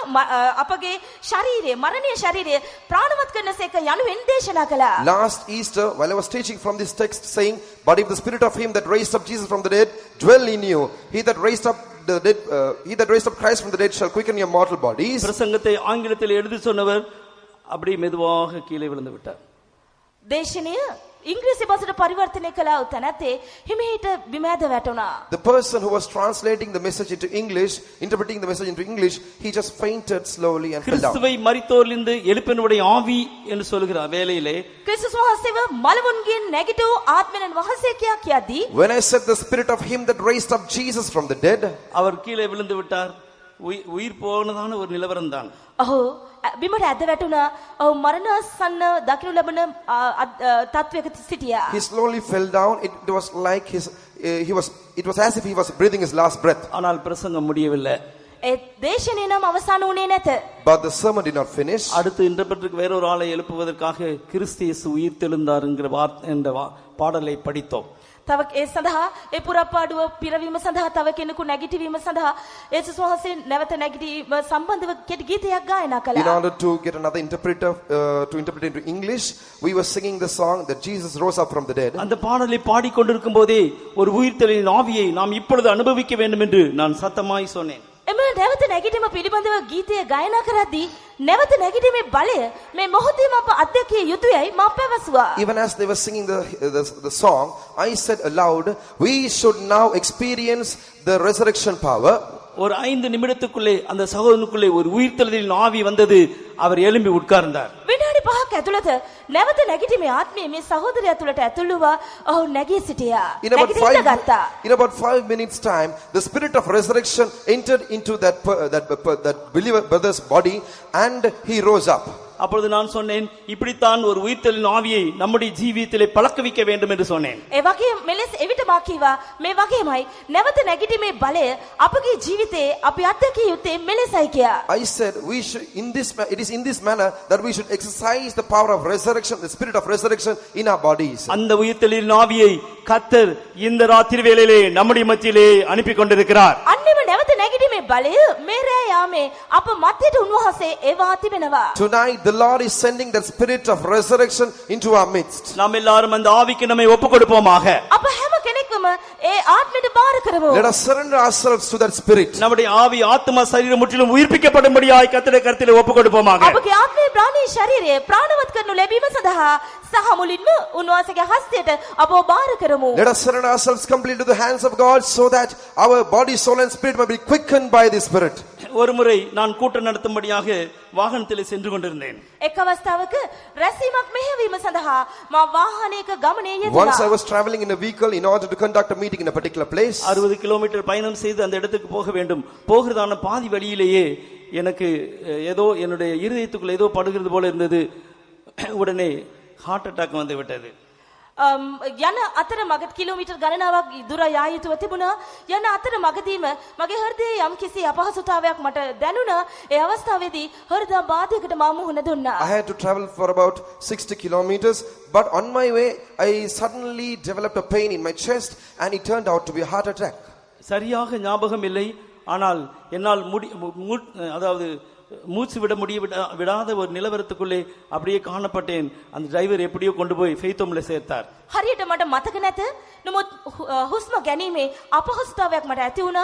[SPEAKER 3] අපගේ ශරීරය මරණීය ශරීරය ප්‍රාණවත් කරනසේක යනුවෙන් දේශනා කළා.
[SPEAKER 4] Last Easter, while I was teaching from this text saying, but if the spirit of him that raised up Jesus from the dead dwell in you, he that raised up Christ from the dead shall quicken your mortal bodies.
[SPEAKER 2] பிரசங்கத்தை ஆங்கிலத்தில் எழுதி சொன்னவர் அப்படியே மெதுவாக கீழே விழுந்து விட்டார்.
[SPEAKER 3] දේශනය ඉංග්‍රීසි භාෂාවට පරිවර්තනය කළා උතනතේ හිමිහිට බිමැද වැටුණා.
[SPEAKER 4] The person who was translating the message into English, interpreting the message into English, he just fainted slowly and fell down.
[SPEAKER 2] கிறிஸ்துவை மரித்தோரிலிருந்து எழுப்பினவருடைய ஆவி என்று சொல்கிறார் வேளையிலே
[SPEAKER 3] ක්‍රිස්තුස් වහන්සේව මලවුන්ගේ නැගිටව ආත්මයන් වහන්සේ කියා කියද්දී
[SPEAKER 4] When I said the spirit of him that raised up Jesus from the dead,
[SPEAKER 2] அவர் கீழே விழுந்து விட்டார். உயிர் போனதான ஒரு நிலவரம் தான்.
[SPEAKER 3] ඔහු බිමට ඇද වැටුණා. ඔහු මරණාසන්න දකිනු ලබන තත්වයක සිටියා.
[SPEAKER 4] he slowly fell down. It was like it was as if he was breathing his last breath.
[SPEAKER 2] ஆனால் பிரசங்கம் முடியவில்லை.
[SPEAKER 3] ඒ දේශනේ නම් අවසන් වුණේ නැත.
[SPEAKER 4] But the sermon did not finish.
[SPEAKER 2] அடுத்து இன்டர்பிரட்டருக்கு வேறொரு ஆளை எழுப்புவதற்காக கிறிஸ்து இயேசு உயிர் தெழுந்தார் என்கிற பாடலை படித்தோம்.
[SPEAKER 3] තව ඒ සඳහා ඒ පුරපාඩුව පිරවීම සඳහා තව කෙනෙකු නැගිටවීම සඳහා යේසුස් වහන්සේ නැවත නැගිටීම සම්බන්ධව කෙටි ගීතයක් ගායනා
[SPEAKER 4] In
[SPEAKER 3] කළා.
[SPEAKER 4] order to get another interpreter to interpret into English, we were singing the song that Jesus rose up from the dead.
[SPEAKER 2] அந்த பாடலை பாடிக்கொண்டிருக்கும் போதே ஒரு உயிர்த்தெழுதலின் ஆவியை நாம் இப்பொழுது அனுபவிக்க வேண்டும் என்று நான் சத்தமாய் சொன்னேன்.
[SPEAKER 3] එම නැවත නැගිටීම පිළිබඳව ගීතය ගායනා කරද්දී නැවත නැගිටීමේ බලය මේ මොහොතේම අප අධ්‍යක්ෂ යුතුයයි මා පැවසුවා.
[SPEAKER 4] Even as they were singing the song, I said aloud, we should now experience the resurrection power.
[SPEAKER 2] ஒரு 5 நிமிடத்துக்குள்ளே அந்த சகோதரனுக்குள்ளே ஒரு உயிர்த்தெழுதலின் ஆவி வந்தது. அவர் எழும்பி உட்கார்ந்தார்.
[SPEAKER 3] විනාඩි 5ක් ඇතුළත නැවත නැගිටීමේ ආත්මය මේ සහෝදරයා තුළට ඇතුළු වූ ඔහු නැගී සිටියා. නැගිටින්න ගත්තා.
[SPEAKER 4] In about 5 minutes time, the spirit of resurrection entered into that believer brother's body and he rose up.
[SPEAKER 2] அப்பொழுது நான் சொன்னேன், இப்படித்தான் ஒரு உயிர்த்தெழுதலின் ஆவியை நம்முடைய ஜீவியத்திலே பழக்க வைக்க வேண்டும் என்று சொன்னேன்.
[SPEAKER 3] ඒ වගේ මෙලෙස එවිට මා කීවා මේ වගේමයි නැවත නැගිටීමේ බලය අපගේ ජීවිතේ අපි අත්දැකිය යුත්තේ මෙලෙසයි කියා.
[SPEAKER 4] I said it is in this manner that we should exercise the power of resurrection, the spirit of resurrection in our bodies.
[SPEAKER 2] அந்த உயிர்த்தெழுதலின் ஆவியை கர்த்தர் இந்த ராத்திரி வேளையிலே நம்முடைய மத்தியிலே அனுப்பி கொண்டிருக்கிறார்.
[SPEAKER 3] අන්නෙම නැවත නැගිටීමේ බලය මේ රෑ යාමේ අප මැදට උන්වහන්සේ ඒවා තිබෙනවා.
[SPEAKER 4] Tonight the Lord is sending that spirit of resurrection into our midst.
[SPEAKER 2] நாம் எல்லாரும் அந்த ஆவிக்கு நம்மை ஒப்புக் கொடுப்போமாக.
[SPEAKER 3] අප හැම කෙනෙක්ම ඒ ආත්මයට බාර කරමු.
[SPEAKER 4] Let us surrender ourselves to that spirit.
[SPEAKER 2] நம்முடைய ஆவி ஆத்மா சரீரம் முற்றிலும் உயிர்ப்பிக்கப்படும்படியாய் கர்த்தருடைய கரத்திலே ஒப்புக் கொடுப்போமாக.
[SPEAKER 3] අපගේ ආත්මේ ප්‍රාණී ශරීරය ප්‍රාණවත් කරනු ලැබීම සඳහා සහ මුලින්ම උන්වහන්සේගේ හස්තයට අපව බාර කරමු.
[SPEAKER 4] Let us surrender ourselves completely to the hands of God so that our body, soul and spirit may be quickened by the spirit.
[SPEAKER 2] ஒருமுறை நான் கூட்டம் நடத்தும்படியாக வாகனத்தில் சென்று கொண்டிருந்தேன்.
[SPEAKER 3] එක් අවස්ථාවක රැස්වීමක් මෙහෙයවීම සඳහා මා වාහනයක ගමනේ
[SPEAKER 4] Once I
[SPEAKER 3] යෙදුණා.
[SPEAKER 4] was traveling in a vehicle in order to conduct a meeting in a particular place.
[SPEAKER 2] 60 kilometre பயணம் செய்து அந்த இடத்துக்கு போக வேண்டும். போகிறதான பாதி வழியிலேயே எனக்கு ஏதோ என்னுடைய இருதயத்துக்குள்ள ஏதோ படுகிறது போல இருந்தது. உடனே ஹார்ட் அட்டாக் வந்து விட்டது.
[SPEAKER 3] යන අතර මග කිලෝමීටර් ගණනාවක් දුර යා යුතුව තිබුණා. යන අතර මගදීම මගේ හෘදයේ යම් කිසි අපහසුතාවයක් මට දැනුණා. ඒ අවස්ථාවේදී හෘදයාබාධයකට මා මුහුණ දුන්නා.
[SPEAKER 4] I had to travel for about 60 kilometers, but on my way I suddenly developed a pain in my chest and it turned out to be a heart attack.
[SPEAKER 2] சரியாக ஞாபகம் இல்லை. ஆனால் என்னால் அதாவது மூச்சு விட விடாத ஒரு நிலவரத்துக்குள்ளே அப்படியே காணப்பட்டேன். அந்த டிரைவர் எப்படியோ கொண்டு போய் ஃபெய்த்தோம்ல சேர்த்தார்.
[SPEAKER 3] හරියට මට මතක නැත. නමුත් හුස්ම ගැනීමේ අපහසුතාවයක් මට ඇති වුණා.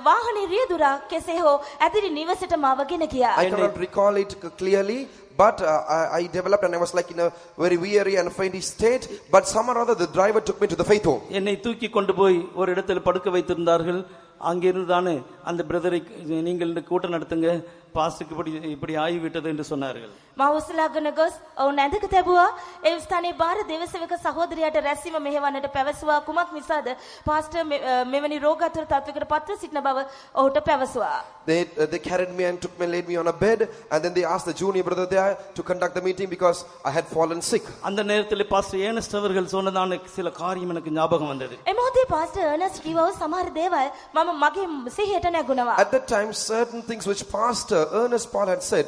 [SPEAKER 3] වාහනේ රියදුරා කෙසේ හෝ ඇදිරි නිවසට මාව ගෙන ගියා.
[SPEAKER 4] I cannot recall it clearly, but I developed and I was like in a very weary and fainty state, but somehow or other the driver took me to the faith home.
[SPEAKER 2] என்னை தூக்கி கொண்டு போய் ஒரு இடத்துல படுக்க வைத்திருந்தார்கள். அங்கிருந்து தானே அந்த பிரதரை நீங்கள் இந்த கூட்டம் நடத்துங்க, பாஸ்டருக்கு இப்படி ஆகிவிட்டது என்று சொன்னார்கள்.
[SPEAKER 3] මා උසලාගෙන ගොස් ඔවුන් ඇඳක තැබුවා. ඒ ස්ථානයේ බාර දේවසේවක සහෝදරයාට රැස්වීම මෙහෙවන්නට පැවසුවා. කුමක් නිසාද පාස්ටර් මෙවැනි රෝගාතුර තත්වයකට පත්ව සිටින බව ඔහුට පැවසුවා.
[SPEAKER 4] They carried me and took me, laid me on a bed, and then they asked the junior brother there to conduct the meeting because I had fallen sick.
[SPEAKER 2] அந்த நேரத்தில் பாஸ்டர் ஏர்னஸ்ட் அவர்கள் சொன்னதான சில காரியம் எனக்கு ஞாபகம் வந்தது.
[SPEAKER 3] ඒ මොහොතේ පාස්ටර් අර්නස්ට් කිව්වා සමහර දේවල් මම මගේ සිහියට නැගුණා.
[SPEAKER 4] At that time certain things which Pastor Ernest Paul had said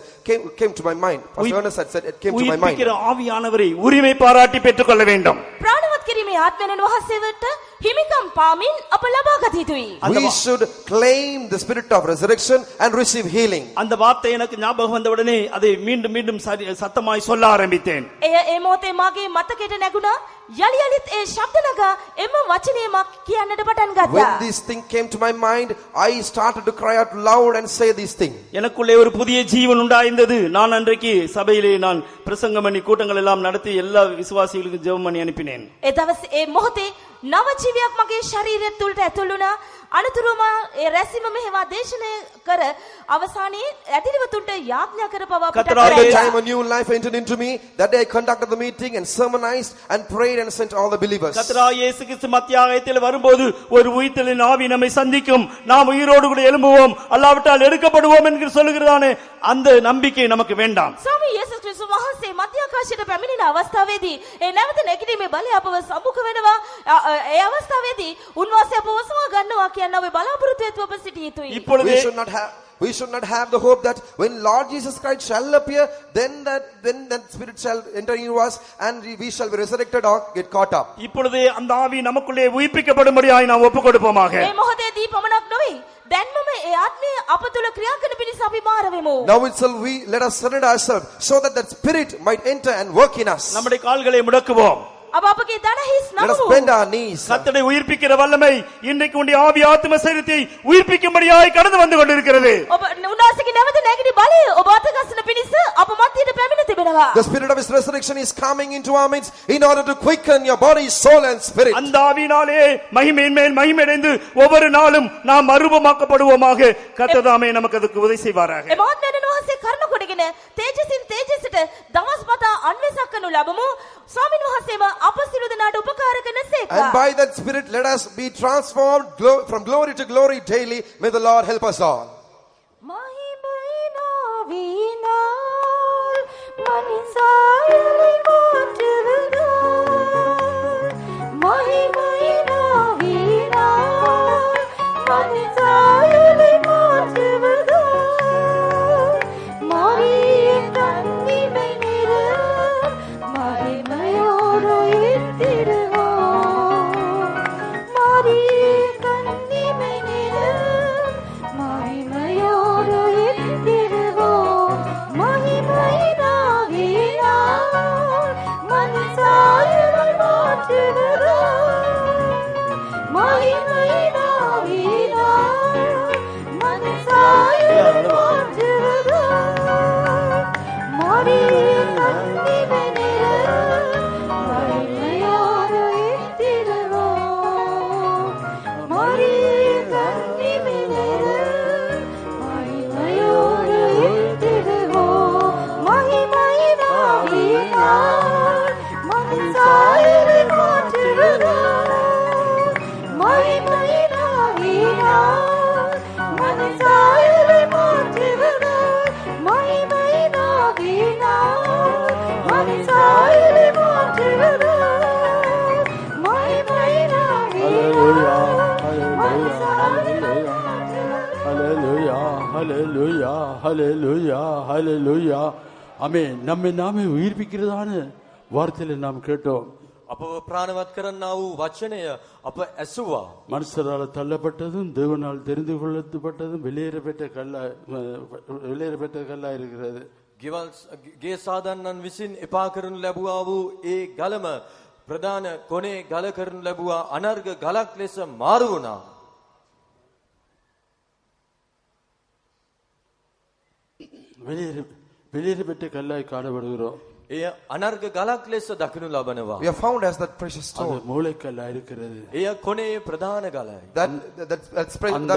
[SPEAKER 4] came to my mind. Pastor Ernest had said it came to my mind.
[SPEAKER 2] உயிர்ப்பிக்கிற ஆவியானவரை உரிமை பாராட்டி பெற்றுக்கொள்ள வேண்டும்.
[SPEAKER 3] ප්‍රාණවත් කිරීමේ ආත්මයන් වහන්සේවට හිමිකම් පාමින් අප ලබා ගත යුතුයි.
[SPEAKER 4] We should claim the spirit of resurrection and receive healing.
[SPEAKER 2] அந்த வார்த்தை எனக்கு ஞாபகம் வந்த உடனே அதை மீண்டும் மீண்டும் சத்தமாய் சொல்ல ஆரம்பித்தேன்.
[SPEAKER 3] ඒ මොහොතේ මාගේ මතකයට නැගුණා. යලි යලිත් ඒ ශබ්ද නගා එම වචනේ මා කියන්නට පටන් ගත්තා.
[SPEAKER 4] When this thing came to my mind, I started to cry out loud and say this thing.
[SPEAKER 2] எனக்குள்ளே ஒரு புதிய ஜீவன் உண்டாயிருந்தது. நான் அன்றைக்கு சபையிலே நான் பிரசங்கம் பண்ணி கூட்டங்கள் எல்லாம் நடத்தி எல்லா விசுவாசிகளுக்கும் ஜெபம் பண்ணி அனுப்பினேன்.
[SPEAKER 3] ඒ දවස් ඒ මොහොතේ නව ජීවියක් මගේ ශරීරය තුලට ඇතුල් වුණා. අනතුරුම ඒ රැස්වීම මෙහෙවා දේශනය කර අවසානයේ ඇතිරිවතුන්ට යාඥා කර පවා
[SPEAKER 4] At the time a new life entered into me. That day I conducted the meeting and sermonized and prayed and sent all the believers.
[SPEAKER 2] கர்த்தராகிய இயேசு கிறிஸ்து மத்தியாகத்தில் வரும்போது ஒரு உயிர்த்தெழுதலின் ஆவி நம்மை சந்திக்கும். நாம் உயிரோடு கூட எழும்புவோம், அல்லாவிட்டால் எடுக்கப்படுவோம் என்று சொல்லுகிறதானே அந்த நம்பிக்கை நமக்கு வேண்டாம்.
[SPEAKER 3] ස්වාමී යේසුස් ක්‍රිස්තුස් වහන්සේ මධ්‍යාකාශයට පැමිණෙන අවස්ථාවේදී ඒ නැවත නැගිටීමේ බලය අපව සම්මුඛ වෙනවා. ඒ අවස්ථාවේදී උන්වහන්සේ අපව වසවා ගන්නවා කියන ඔබ බලාපොරොත්තු ඇතුව අප සිටිය යුතුයි.
[SPEAKER 4] We should not have the hope that when Lord Jesus Christ shall appear, then that spirit shall enter into us and we shall be resurrected or get caught up.
[SPEAKER 2] இப்பொழுதே அந்த ஆவி நமக்குள்ளே உயிர்ப்பிக்கப்படும்படியாய் நாம் ஒப்புக் கொடுப்போமாக.
[SPEAKER 3] මේ මොහොතේදී පමණක් නොවේ. දැන්මම ඒ ආත්මය අප තුල ක්‍රියා කරන පිණිස අපි බාර වෙමු.
[SPEAKER 4] Now itself let us surrender ourselves so that spirit might enter and work in us.
[SPEAKER 2] நம்முடைய கால்களை முடக்குவோம்.
[SPEAKER 3] අප අපගේ දන හිස්
[SPEAKER 4] Let us
[SPEAKER 3] නමමු.
[SPEAKER 4] bend our knees.
[SPEAKER 2] கர்த்தரை உயிர்ப்பிக்கிற வல்லமை இன்றைக்கு உடைய ஆவி ஆத்ம சரீரத்தை உயிர்ப்பிக்கும்படியாய் கடந்து வந்து கொண்டிருக்கிறது.
[SPEAKER 3] ඔබ උන්වහන්සේගේ නැවත නැගිටි බලය ඔබ අතගස්සන පිණිස අප මැදට පැමිණ තිබෙනවා.
[SPEAKER 4] The spirit of his resurrection is coming into our midst in order to quicken your body, soul and spirit.
[SPEAKER 2] அந்த ஆவியினாலே மகிமையின் மேல் மகிமையடைந்து ஒவ்வொரு நாளும் நாம் மறுரூபமாக்கப்படுவோமாக. கர்த்தர் தாமே நமக்கு அதுக்கு உதவி செய்வாராக.
[SPEAKER 3] ඒ මහත්මයන් වහන්සේ කරුණ කොටගෙන තේජසින් තේජසට දවස් මත අන්වේෂණ කරනු ලැබමු. ස්වාමීන් වහන්සේව අප සියලු දෙනාට උපකාර කරනසේක.
[SPEAKER 4] And by that spirit let us be transformed from glory to glory daily. May the Lord help us all.
[SPEAKER 7] ஹல்லேலூயா ஹல்லேலூயா ஹல்லேலூயா. ஆமென். நம்மை நாமே உயிர்ப்பிக்கிறதான வார்த்தையில நாம் கேட்டோம்.
[SPEAKER 8] අපව ප්‍රාණවත් කරන්නා වූ වචනය අප ඇසුවා.
[SPEAKER 7] மனுஷரால் தள்ளப்பட்டதும் தேவனால் தெரிந்து கொள்ளப்பட்டதும் வெளியேறப்பட்ட கல்லா இருக்கிறது.
[SPEAKER 8] ගේ සාදන්නන් විසින් එපා කරනු ලැබුවා වූ ඒ ගලම ප්‍රධාන කොනේ ගල කරනු ලැබුවා අනර්ග ගලක් ලෙස මාරු වුණා.
[SPEAKER 7] வெளியேறப்பட்ட கல்லாய் காணப்படுகிறோம்.
[SPEAKER 8] එය අනර්ග ගලක් ලෙස දකිනු ලබනවා.
[SPEAKER 4] We are found as that precious stone.
[SPEAKER 7] மூளைக்கல்லா இருக்கிறது.
[SPEAKER 8] එය කොනේ ප්‍රධාන ගලයි.
[SPEAKER 4] That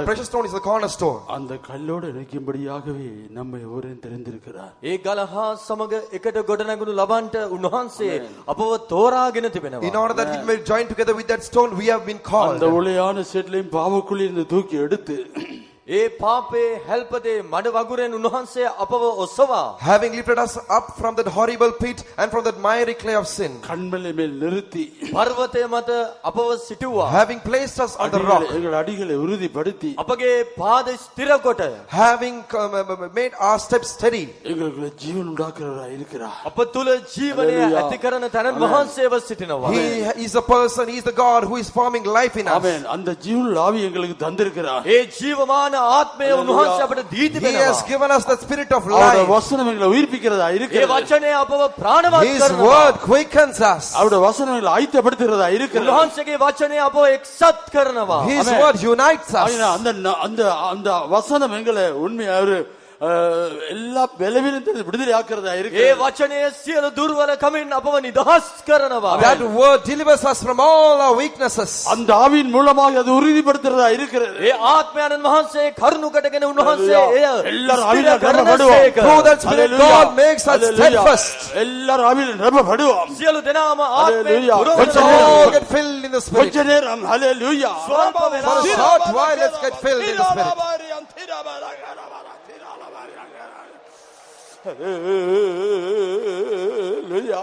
[SPEAKER 4] precious stone is the cornerstone.
[SPEAKER 7] அந்த கல்லோடு இணைக்கும்படியாகவே நம்மை ஒருவன் தெரிந்திருக்கிறார்.
[SPEAKER 8] ඒ ගල හා සමග එකට ගොඩනැගුණු ලබන්ට උන්වහන්සේ අපව තෝරාගෙන තිබෙනවා.
[SPEAKER 4] In order that we may join together with that stone, we have been called.
[SPEAKER 7] அந்த ஒளியான செட்லையும் பாவக்குழியிலிருந்து தூக்கி எடுத்து
[SPEAKER 8] ඒ පාපේ හැල්පතේ මඩ වගුරෙන් උන්වහන්සේ අපව ඔසවා
[SPEAKER 4] having lifted us up from that horrible pit and from that miry clay of sin,
[SPEAKER 7] கண்மலை மேல் நிறுத்தி
[SPEAKER 8] පර්වතය මත අපව සිටුවා.
[SPEAKER 4] having placed us on the rock,
[SPEAKER 7] எங்கள் அடிகளை உறுதிப்படுத்தி
[SPEAKER 8] අපගේ පාද ස්ථිර කොට
[SPEAKER 4] having made our steps steady,
[SPEAKER 7] எங்களுக்குள்ள ஜீவன் உண்டாக்குறவராய் இருக்கிறார்.
[SPEAKER 8] අප තුල ජීවනය ඇති කරන තැනන් වහන්සේව සිටිනවා.
[SPEAKER 4] he is a person, he is the God who is forming life in us.
[SPEAKER 7] ஆமென். அந்த ஜீவனுள்ள ஆவி எங்களுக்கு தந்திருக்கிறார்.
[SPEAKER 8] ඒ ජීවමාන ආත්මය උන්වහන්සේ අපට දී
[SPEAKER 4] He
[SPEAKER 8] තිබෙනවා.
[SPEAKER 4] has given us the spirit of
[SPEAKER 7] அவருடைய
[SPEAKER 4] life.
[SPEAKER 7] வசனம் எங்களை உயிர்ப்பிக்கிறதா
[SPEAKER 8] ඒ
[SPEAKER 7] இருக்கிறது.
[SPEAKER 8] වචනය අපව ප්‍රාණවත්
[SPEAKER 4] His
[SPEAKER 8] කරනවා.
[SPEAKER 4] word quickens us.
[SPEAKER 7] அவருடைய வசனம் எங்களை ஆயத்தப்படுத்துகிறதா இருக்கிறது.
[SPEAKER 8] උන්වහන්සේගේ වචනය අපව එක්සත් කරනවා.
[SPEAKER 4] His
[SPEAKER 7] Amen.
[SPEAKER 4] word unites us.
[SPEAKER 7] அந்த வசனம் எங்களை உண்மையா ஒரு எல்லா பலவீனத்திலிருந்து விடுதலை ஆக்குறதா
[SPEAKER 8] ඒ
[SPEAKER 7] இருக்கு.
[SPEAKER 8] වචනය සියලු දුර්වලකමින් අපව නිදහස් කරනවා.
[SPEAKER 4] That word delivers us from all our weaknesses.
[SPEAKER 7] அந்த ஆவியின் மூலமாக அது உறுதிப்படுத்துறதா இருக்கிறது.
[SPEAKER 8] ඒ ආත්මයන්න් වහන්සේ කරුණු කොටගෙන උන්වහන්සේ එය
[SPEAKER 7] எல்லாரும் ஆவியில
[SPEAKER 8] ස්ථිර කරන
[SPEAKER 7] நிரப்பப்படுவோம்.
[SPEAKER 8] සේක.
[SPEAKER 4] Through that spirit, God makes us steadfast.
[SPEAKER 7] எல்லாரும் ஆவியில நிரப்பப்படுவோம்.
[SPEAKER 8] සියලු දෙනාම ආත්මයෙන්
[SPEAKER 7] Hallelujah.
[SPEAKER 8] පුරවන
[SPEAKER 4] All get filled in the spirit.
[SPEAKER 7] கொஞ்ச நேரம் ஹalleluya.
[SPEAKER 8] ස්වල්ප
[SPEAKER 4] For a
[SPEAKER 8] වෙලාවක්
[SPEAKER 4] short while, let's get filled in the spirit.
[SPEAKER 7] Hallelujah,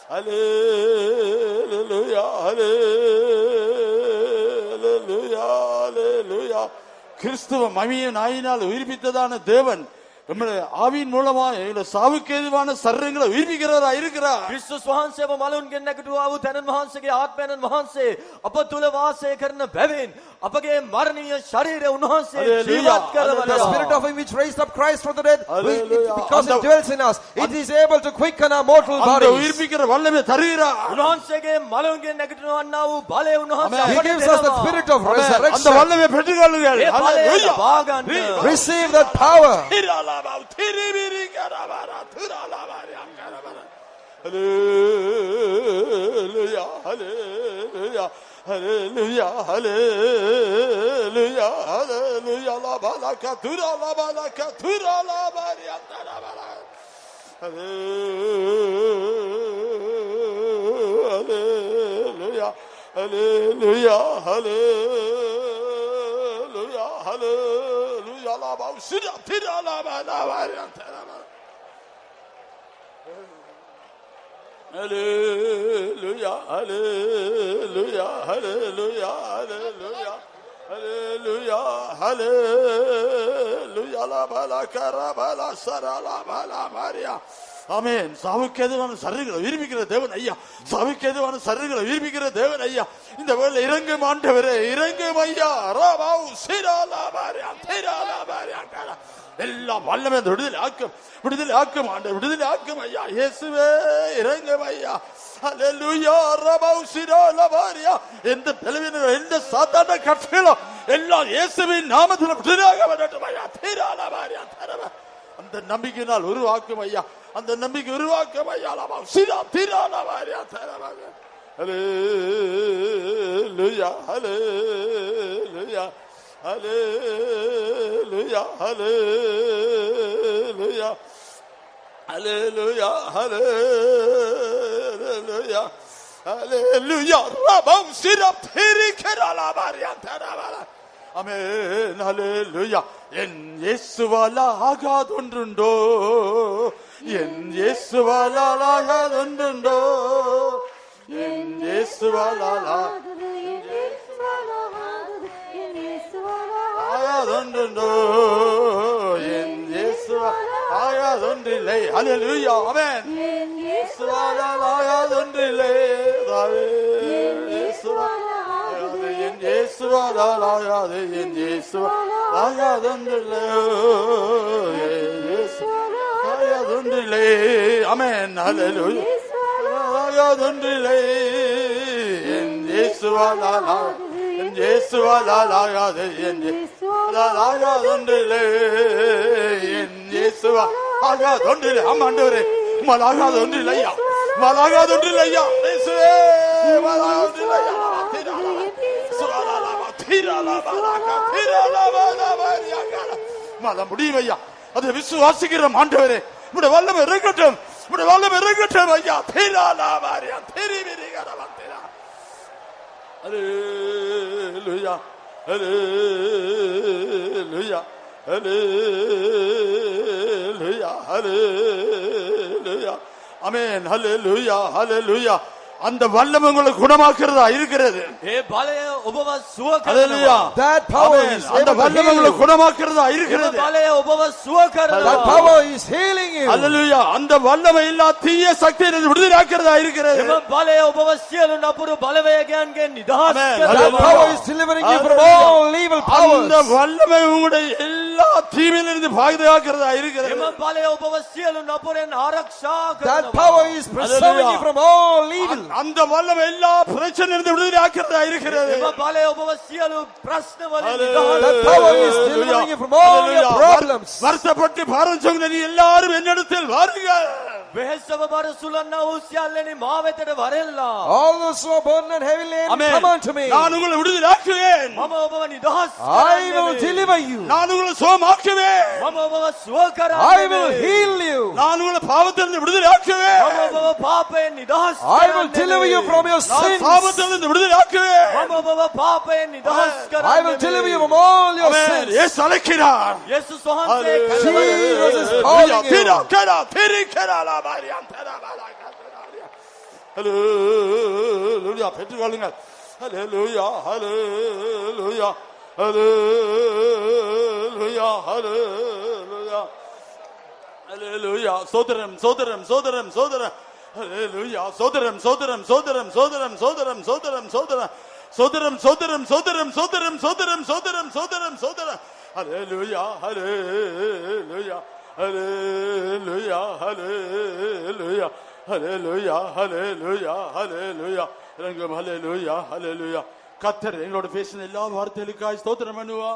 [SPEAKER 7] hallelujah, hallelujah, hallelujah. கிறிஸ்துவ மகிமையின் நாயினால் உயிர்ப்பித்ததான தேவன் நம்முடைய ஆவியின் மூலமா எங்களை சாவுக்கு ஏதுவான சரீரங்களை உயிர்ப்பிக்கிறவரா இருக்கிறார்.
[SPEAKER 8] ක්‍රිස්තුස් වහන්සේව මලුන්ගෙන් නැගිටුවා වූ තැනන් වහන්සේගේ ආත්මයන් වහන්සේ අප තුල වාසය කරන බැවින් අපගේ මරණීය ශරීරය උන්වහන්සේ ජීවත්
[SPEAKER 4] The
[SPEAKER 8] කරවනවා.
[SPEAKER 4] spirit of him which raised up Christ from the dead, because it dwells in us, it is able to quicken our mortal
[SPEAKER 7] அந்த
[SPEAKER 4] bodies.
[SPEAKER 7] உயிர்ப்பிக்கிற வல்லமை தருகிறார்.
[SPEAKER 8] උන්වහන්සේගේ මලුන්ගෙන් නැගිටවන්නා වූ බලය උන්වහන්සේ
[SPEAKER 4] He
[SPEAKER 8] අපට
[SPEAKER 4] gives us the
[SPEAKER 8] දෙනවා.
[SPEAKER 4] spirit of
[SPEAKER 7] அந்த
[SPEAKER 4] resurrection.
[SPEAKER 7] வல்லமை பெற்றுக்கொள்ளுங்கள்.
[SPEAKER 8] ඒ බලය
[SPEAKER 7] Hallelujah.
[SPEAKER 8] භාගන්න.
[SPEAKER 4] Receive that power.
[SPEAKER 7] Hallelujah, hallelujah, hallelujah, hallelujah, hallelujah, la balaka tura la balaka tura la bariata la balaka. Hallelujah, hallelujah, hallelujah, hallelujah, la balaka tura la bariata la balaka. Hallelujah, hallelujah, hallelujah, hallelujah, hallelujah, hallelujah, la balaka rabala sara la bala maria. ஆமென். சாவுக்கு எதுவான சரீரங்களை உயிர்ப்பிக்கிற தேவன் ஐயா, சாவுக்கு எதுவான சரீரங்களை உயிர்ப்பிக்கிற தேவன் ஐயா, இந்த வேளை இறங்கும் ஆண்டவரே, இறங்கும் ஐயா. ராபாவு சிராலா மாரியா திராலா மாரியா கரா எல்லாம் வல்லமை விடுதலை ஆக்கும், விடுதலை ஆக்கும் ஆண்டவர், விடுதலை ஆக்கும் ஐயா. இயேசுவே இறங்கும் ஐயா. ஹalleluya. ராபாவு சிராலா மாரியா. எந்த பலவீனம், எந்த சாத்தான கட்டுகளோ எல்லாம் இயேசுவின் நாமத்தில் விடுதலையாக வரட்டும் ஐயா. திராலா மாரியா தரவ அந்த நம்பிக்கையினால் உருவாக்கும் ஐயா, அந்த நம்பிக்கை உருவாக்கும் ஐயா. சிரா திராலா மாரியா தரவ. ஹalleluya, hallelujah, hallelujah, hallelujah, hallelujah, hallelujah, hallelujah. Rabam sirap thirikala maria tarabala. Amen, hallelujah. என் இயேசுவால் ஆகாதொன்றுண்டோ, என் இயேசுவால் ஆகாதொன்றுண்டோ, என் இயேசுவால் ஆகாதொன்றுண்டோ. ஆகாதொன்றுண்டோ என் இயேசுவால் ஆகாதொன்றில்லை. ஹல்லேலூயா. ஆமென். இயேசுவால் ஆகாதொன்றில்லை. இயேசுவால் ஆகாது, என் இயேசுவால் ஆகாது, என் இயேசுவால் ஆகாதொன்றில்லை. ஆகாதொன்றில்லை. ஆமென். ஹல்லேலூயா. ஆகாதொன்றில்லை. என் இயேசுவால் ஆகாது, என் இயேசுவால் ஆகாது, என் இயேசுவால் ஆகாதொன்றில்லை. என் இயேசுவால் ஆகாதொன்றில்லை. ஆமா ஆண்டவரே, உம்மால் ஆகாதொன்றில்லையா, உம்மால் ஆகாதொன்றில்லையா. இயேசுவே, உம்மால் ஆகாதொன்றில்லையா. உம்மால் முடியும் ஐயா. அதை விசுவாசிக்கிறோம் ஆண்டவரே. உம்முடைய வல்லமை இறங்கட்டும், உம்முடைய வல்லமை இறங்கட்டும் ஐயா. தீராலாவாரியா தெரிவிரிகரவந்தா. ஹல்லேலூயா, ஹல்லேலூயா, ஹல்லேலூயா, ஹல்லேலூயா. ஆமென். ஹல்லேலூயா, ஹல்லேலூயா. அந்த வல்லமை உங்களை குணமாக்குறதா இருக்கிறது.
[SPEAKER 4] That power is
[SPEAKER 7] அந்த வல்லமை உங்களை குணமாக்குறதா இருக்கிறது.
[SPEAKER 4] That power is healing you.
[SPEAKER 7] ஹல்லேலூயா. அந்த வல்லமை எல்லா தீய சக்தியிலிருந்து விடுதலையாக்குறதா இருக்கிறது.
[SPEAKER 4] That power is delivering you from all evil powers.
[SPEAKER 7] அந்த வல்லமை உங்களுடைய எல்லா தீமையிலிருந்து பாதுகாக்கிறதா இருக்கிறது.
[SPEAKER 4] That power is preserving you from all evil.
[SPEAKER 7] அந்த வல்லமை எல்லா பிரச்சனையிலிருந்து விடுதலையாக்கிறதா இருக்கிறது.
[SPEAKER 4] That power is delivering you from all your problems.
[SPEAKER 7] வருத்தப்பட்டு பாரம் சுமந்த நீ எல்லாரும் என்னிடத்தில் வாருங்கள்.
[SPEAKER 4] All those who are burdened and heavy laden, come unto me.
[SPEAKER 7] நான் உங்களை விடுதலையாக்குவேன்.
[SPEAKER 4] I will deliver you.
[SPEAKER 7] நான் உங்களை சுகமாக்குவேன்.
[SPEAKER 4] I will heal you.
[SPEAKER 7] நான் உங்களை பாவத்திலிருந்து விடுதலையாக்குவேன்.
[SPEAKER 4] I will deliver you from your sins.
[SPEAKER 7] பாவத்திலிருந்து விடுதலையாக்குவேன்.
[SPEAKER 4] I will deliver you from all your sins.
[SPEAKER 7] இயேசு அழைக்கிறார்.
[SPEAKER 4] Jesus is calling you.
[SPEAKER 7] ஹல்லேலூயா. பெற்றுக்கொள்ளுங்கள். ஹல்லேலூயா, ஹல்லேலூயா, ஹல்லேலூயா, ஹல்லேலூயா, ஹல்லேலூயா. சோதரம், சோதரம், சோதரம், சோதரம். ஹல்லேலூயா. சோதரம், சோதரம், சோதரம், சோதரம், சோதரம், சோதரம், சோதரம், சோதரம், சோதரம், சோதரம், சோதரம், சோதரம், சோதரம், சோதரம், சோதரம். ஹல்லேலூயா, ஹல்லேலூயா, ஹல்லேலூயா, ஹல்லேலூயா, ஹல்லேலூயா, ஹல்லேலூயா, ஹல்லேலூயா. இறங்கும். ஹல்லேலூயா, ஹல்லேலூயா. கர்த்தர் எங்களோட பேசின எல்லா வார்த்தைகளுக்காய் ஸ்தோத்திரம் பண்ணுவா.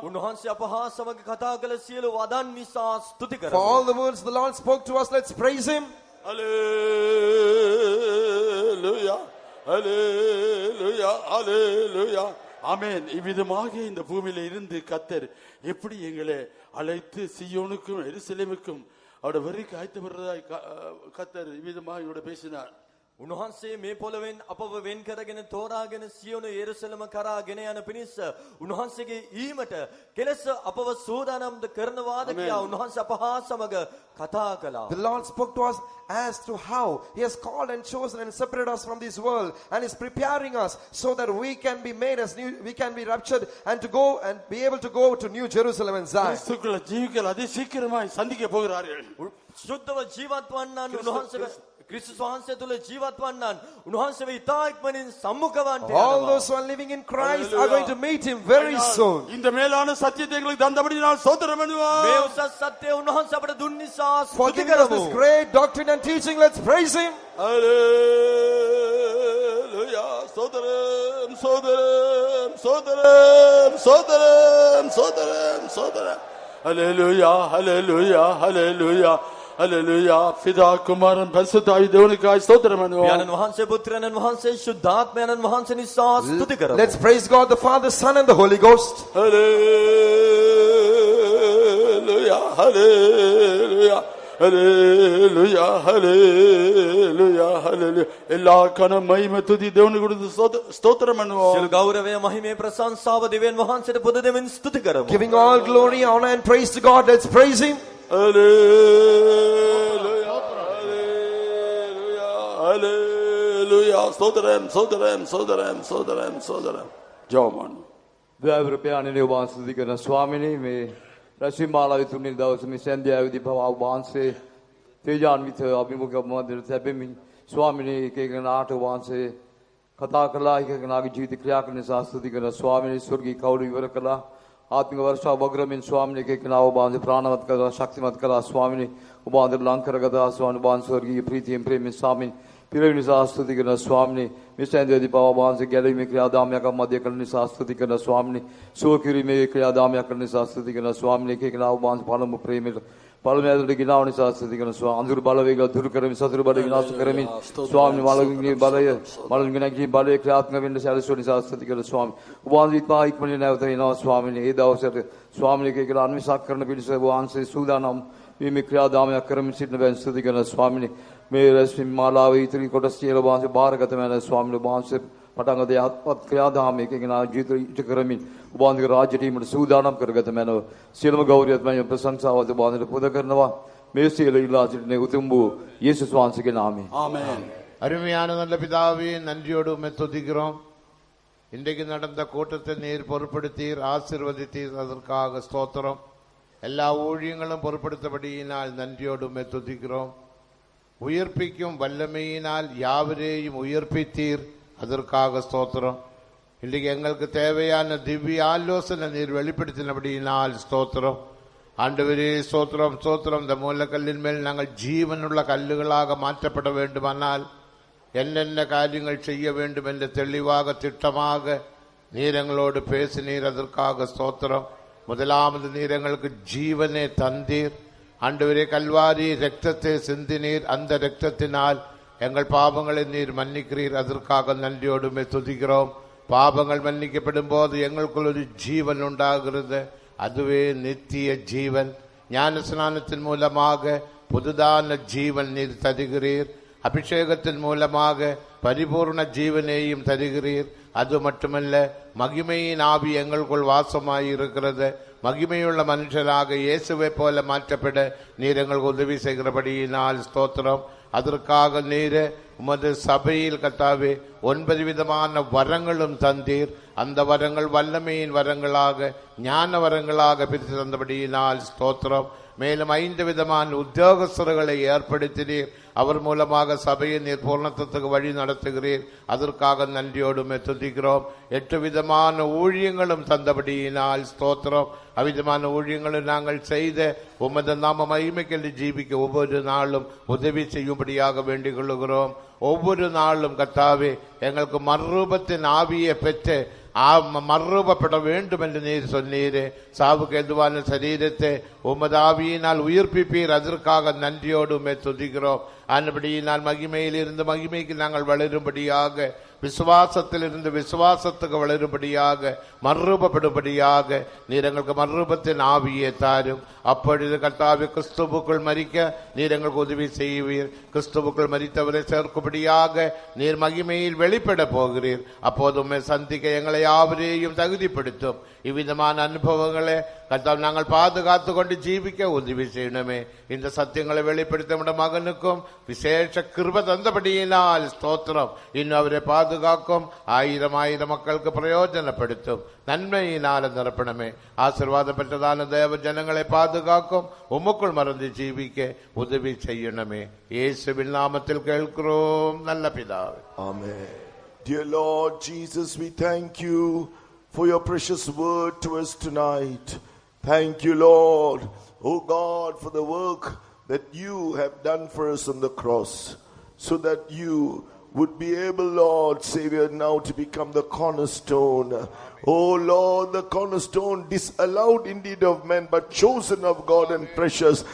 [SPEAKER 4] For all the words the Lord spoke to us, let's praise him.
[SPEAKER 7] Hallelujah, hallelujah, hallelujah. ஆமென். இவ்விதமாக இந்த பூமியில இருந்து கர்த்தர் எப்படி எங்களை அழைத்து சீயோனுக்கும் எருசலேமுக்கும் அவருடைய வரிக்கு ஆயத்த வருவதாய் கர்த்தர் இவ்விதமாக எங்களோட பேசினார்.
[SPEAKER 8] උන්වහන්සේ මේ පොළවෙන් අපව වෙන් කරගෙන තෝරාගෙන සියොන යෙරුසලම කරා ගෙන යන පිණිස උන්වහන්සේගේ ඊමට කෙලෙස අපව සූදානම්ද කරනවාද කියා උන්වහන්සේ අප හා සමග කතා කළා.
[SPEAKER 4] The Lord spoke to us as to how he has called and chosen and separated us from this world and is preparing us so that we can be made as new, we can be raptured and to go and be able to go to New Jerusalem and Zion.
[SPEAKER 7] கிறிஸ்துக்குள்ள ஜீவிகள் அதி சீக்கிரமாய் சந்திக்க போகிறார்கள்.
[SPEAKER 8] සුද්ධව ජීවත් වන්නන් උන්වහන්සේ ක්‍රිස්තුස් වහන්සේ තුල ජීවත් වන්නන් උන්වහන්සේව ඉතා ඉක්මනින් සම්මුඛ වන්ට යනවා.
[SPEAKER 4] All those who are living in Christ are going to meet him very soon.
[SPEAKER 7] இந்த மேலான சத்தியத்தை எங்களுக்கு தந்தபடியால் ஸ்தோத்திரம் பண்ணுவோம்.
[SPEAKER 8] මේ උසස් සත්‍ය උන්වහන්සේ අපට දුන් නිසා
[SPEAKER 4] For
[SPEAKER 8] ස්තුති
[SPEAKER 4] giving us this
[SPEAKER 8] කරමු.
[SPEAKER 4] great doctrine and teaching, let's praise him.
[SPEAKER 7] Hallelujah. ஸ்தோத்திரம், ஸ்தோத்திரம், ஸ்தோத்திரம், ஸ்தோத்திரம், ஸ்தோத்திரம், ஸ்தோத்திரம். Hallelujah, hallelujah, hallelujah. Hallelujah. பிதா குமாரன் பரிசுத்தாவி தேவனுக்காய் ஸ்தோத்திரம் பண்ணுவோம்.
[SPEAKER 8] යානන් වහන්සේ පුත්‍රයන්න් වහන්සේ ශුද්ධාත්මයන්න් වහන්සේ නිසා ස්තුති කරමු.
[SPEAKER 4] Let's praise God the Father, Son and the Holy Ghost.
[SPEAKER 7] Hallelujah, hallelujah, hallelujah, hallelujah, hallelujah. எல்லா கன மகிமை துதி தேவனுக்கு கொடுத்து ஸ்தோத்திரம் பண்ணுவோம்.
[SPEAKER 8] සියලු ගෞරවය මහිමේ ප්‍රශංසාව දෙවියන් වහන්සේට පුද දෙමින් ස්තුති කරමු.
[SPEAKER 4] Giving all glory, honor and praise to God, let's praise him.
[SPEAKER 7] Hallelujah, hallelujah, hallelujah. ஸ்தோத்திரம், ஸ்தோத்திரம், ஸ்தோத்திரம், ஸ்தோத்திரம், ஸ்தோத்திரம். ஜெபம்.
[SPEAKER 9] දයාවරපයාණනි ඔබ ස්තුති කරන ස්වාමිනේ මේ රැස්වීම මාලාවේ තුන්වෙනි දවසේ මේ සන්ධ්‍යාවේදී පවා ඔබ වහන්සේ තේජාන්විත අභිමුඛ මොහොතේ සැපෙමින් ස්වාමිනේ එක එක නාට වහන්සේ කතා කළා එක එක නාගේ ජීවිත ක්‍රියා කරන නිසා ස්තුති කරන ස්වාමිනේ ස්වර්ගී කවුරු ඉවර කළා ආත්මික වර්ෂාව වග්‍රමින් ස්වාමිනේ එක එක නාව වහන්සේ ප්‍රාණවත් කළා ශක්තිමත් කළා ස්වාමිනේ ඔබ අnder ලං කරගතා ස්වාමීන් වහන්සේ ස්වර්ගීය ප්‍රීතියෙන් ප්‍රේමයෙන් ස්වාමිනේ පිරෙන නිසා ස්තුති කරන ස්වාමිනේ මේ සැන්දේදී පවා වහන්සේ ගැලවීමේ ක්‍රියාදාමයක් මැද කරන නිසා ස්තුති කරන ස්වාමිනේ සුව කිරීමේ ක්‍රියාදාමයක් කරන නිසා ස්තුති කරන ස්වාමිනේ එක එක නාව වහන්සේ පළමු ප්‍රේමයට පළමු ඇතුළට ගිනාව නිසා ස්තුති කරන ස්වාමීන් අඳුරු බලවේග දුරු කරමින් සතුරු බඩ විනාශ කරමින් ස්වාමිනේ මලගිනි බලය මලගිනි බලය ක්‍රියාත්මක වෙන්න සැලසුව නිසා ස්තුති කරන ස්වාමීන් ඔබ වහන්සේ ඉක්මා ඉක්මනින් නැවත එනවා ස්වාමිනේ ඒ දවසට ස්වාමිනේ එක එක අන්විසක් කරන පිළිස ඔබ වහන්සේ සූදානම් මේ ක්‍රියාදාමයක් කරමින් සිටින බැවින් ස්තුති කරන ස්වාමිනේ මේ රැස්වීම මාලාවේ ඉතිරි කොටස් සියලු වහන්සේ බාරගත වෙන ස්වාමීන් වහන්සේ පටන් ගත යහපත් ක්‍රියාදාම එකකින් ජීවිත ඉෂ්ට කරමින් ඔබ වහන්සේගේ රාජ්‍ය ටීමට සූදානම් කරගත මැනව සියලුම ගෞරවයත් මම ප්‍රශංසාවත් ඔබ වහන්සේට පුද කරනවා මේ සියලු ඉල්ලා සිටින උතුම් වූ යේසුස් වහන්සේගේ නාමයෙන් ஆமென்.
[SPEAKER 10] அருமையான நல்ல பிதாவே நன்றியோடு உம்மை துதிக்கிறோம். இன்றைக்கு நடந்த கூட்டத்தை நீர் பொறுப்படுத்தீர் ஆசீர்வதித்தீர் அதற்காக ஸ்தோத்திரம். எல்லா ஊழியங்களும் பொறுப்படுத்தபடியினால் நன்றியோடு உம்மை துதிக்கிறோம். உயிர்ப்பிக்கும் வல்லமையினால் யாவரையும் உயிர்ப்பித்தீர் அதற்காக ஸ்தோத்திரம். இன்றைக்கு எங்களுக்கு தேவையான திவ்ய ஆலோசனை நீர் வெளிப்படுத்தினபடியினால் ஸ்தோத்திரம். ஆண்டவரே ஸ்தோத்திரம் ஸ்தோத்திரம். இந்த மூலக்கல்லின் மேல் நாங்கள் ஜீவனுள்ள கல்லுகளாக மாற்றப்பட வேண்டுமானால் என்னென்ன காரியங்கள் செய்ய வேண்டும் என்று தெளிவாக திட்டமாக நீர் எங்களோடு பேசினீர் அதற்காக ஸ்தோத்திரம். முதலாவது நீர் எங்களுக்கு ஜீவனை தந்தீர். ஆண்டவரே கல்வாரி இரத்தத்தை சிந்தினீர். அந்த இரத்தத்தினால் எங்கள் பாவங்களை நீர் மன்னிக்கிறீர் அதற்காக நன்றியோடுமே துதிக்கிறோம். பாவங்கள் மன்னிக்கப்படும் போது எங்களுக்குள் ஒரு ஜீவன் உண்டாகிறது. அதுவே நித்திய ஜீவன். ஞான ஸ்நானத்தின் மூலமாக புதுதான ஜீவன் நீர் தருகிறீர். அபிஷேகத்தின் மூலமாக பரிபூர்ண ஜீவனையும் தருகிறீர். அது மட்டுமல்ல மகிமையின் ஆவி எங்களுக்குள் வாசமாயிருக்கிறது. மகிமையுள்ள மனுஷராக இயேசுவை போல மாற்றப்பட நீர் எங்களுக்கு உதவி செய்கிறபடியினால் ஸ்தோத்திரம். அதற்காக நீர் உமது சபையில் கர்த்தாவே 9 விதமான வரங்களும் தந்தீர். அந்த வரங்கள் வல்லமையின் வரங்களாக ஞான வரங்களாக பிரித்து தந்தபடியினால் ஸ்தோத்திரம். மேலும் 5 விதமான உத்தியோகஸ்தர்களை ஏற்படுத்தினீர். அவர் மூலமாக சபையை நீர் பூர்ணத்துக்கு வழி நடத்துகிறீர். அதற்காக நன்றியோடுமே துதிக்கிறோம். 8 விதமான ஊழியங்களும் தந்தபடியினால் ஸ்தோத்திரம். அவ்விதமான ஊழியங்களை நாங்கள் செய்த உமது நாம மகிமைக்கென்று ஜீவிக்க ஒவ்வொரு நாளும் உதவி செய்யும்படியாக வேண்டிக் கொள்கிறோம். ஒவ்வொரு நாளும் கர்த்தாவே எங்களுக்கு மறுரூபத்தின் ஆவியை பெற்று மறுரூபப்பட வேண்டும் என்று நீர் சொன்னீரே. சாவுக்கு எதுவான சரீரத்தை உமது ஆவியினால் உயிர்ப்பிப்பீர். அதற்காக நன்றியோடு உம்மை துதிக்கிறோம். அன்படியினால் மகிமையில் இருந்து மகிமைக்கு நாங்கள் வளரும்படியாக விசுவாசத்திலிருந்து விசுவாசத்துக்கு வளரும்படியாக மறுரூபப்படும்படியாக நீர் எங்களுக்கு மறுரூபத்தின் ஆவியை தாரும். அப்பொழுது கர்த்தாவே கிறிஸ்துவுக்குள் மரிக்க நீர் எங்களுக்கு உதவி செய்வீர். கிறிஸ்துவுக்குள் மரித்தவரை சேர்க்கும்படியாக நீர் மகிமையில் வெளிப்பட போகிறீர். அப்போது உம்மை சந்திக்க எங்களை யாவரையும் தகுதிப்படுத்தும். இவ்விதமான அனுபவங்களை கர்த்தாவே நாங்கள் பாதுகாத்து கொண்டு ஜீவிக்க உதவி செய்யணுமே. இந்த சத்தியங்களை வெளிப்படுத்த மகனுக்கும் விசேஷ கிருபை தந்தபடியினால் ஸ்தோத்திரம். இன்னும் அவரை பாதுகாக்கும் 1000 மக்களுக்கு பிரயோஜனப்படுத்தும். நன்மையினால் நிரப்பணமே. ஆசீர்வாதம் பெற்றதான தேவ ஜனங்களை பாதுகாக்கும். உமக்குள் மறந்து ஜீவிக்க உதவி செய்யணுமே. இயேசுவின் நாமத்தில் கேட்கிறோம் நல்ல பிதாவே.
[SPEAKER 11] Amen. Dear Lord Jesus, we thank you for your precious word to us tonight. Thank you, Lord, oh God, for the work that you have done for us on the cross, so that you would be able, Lord, Savior, now to become the cornerstone. Oh Lord, the cornerstone disallowed indeed of men, but chosen of God and precious,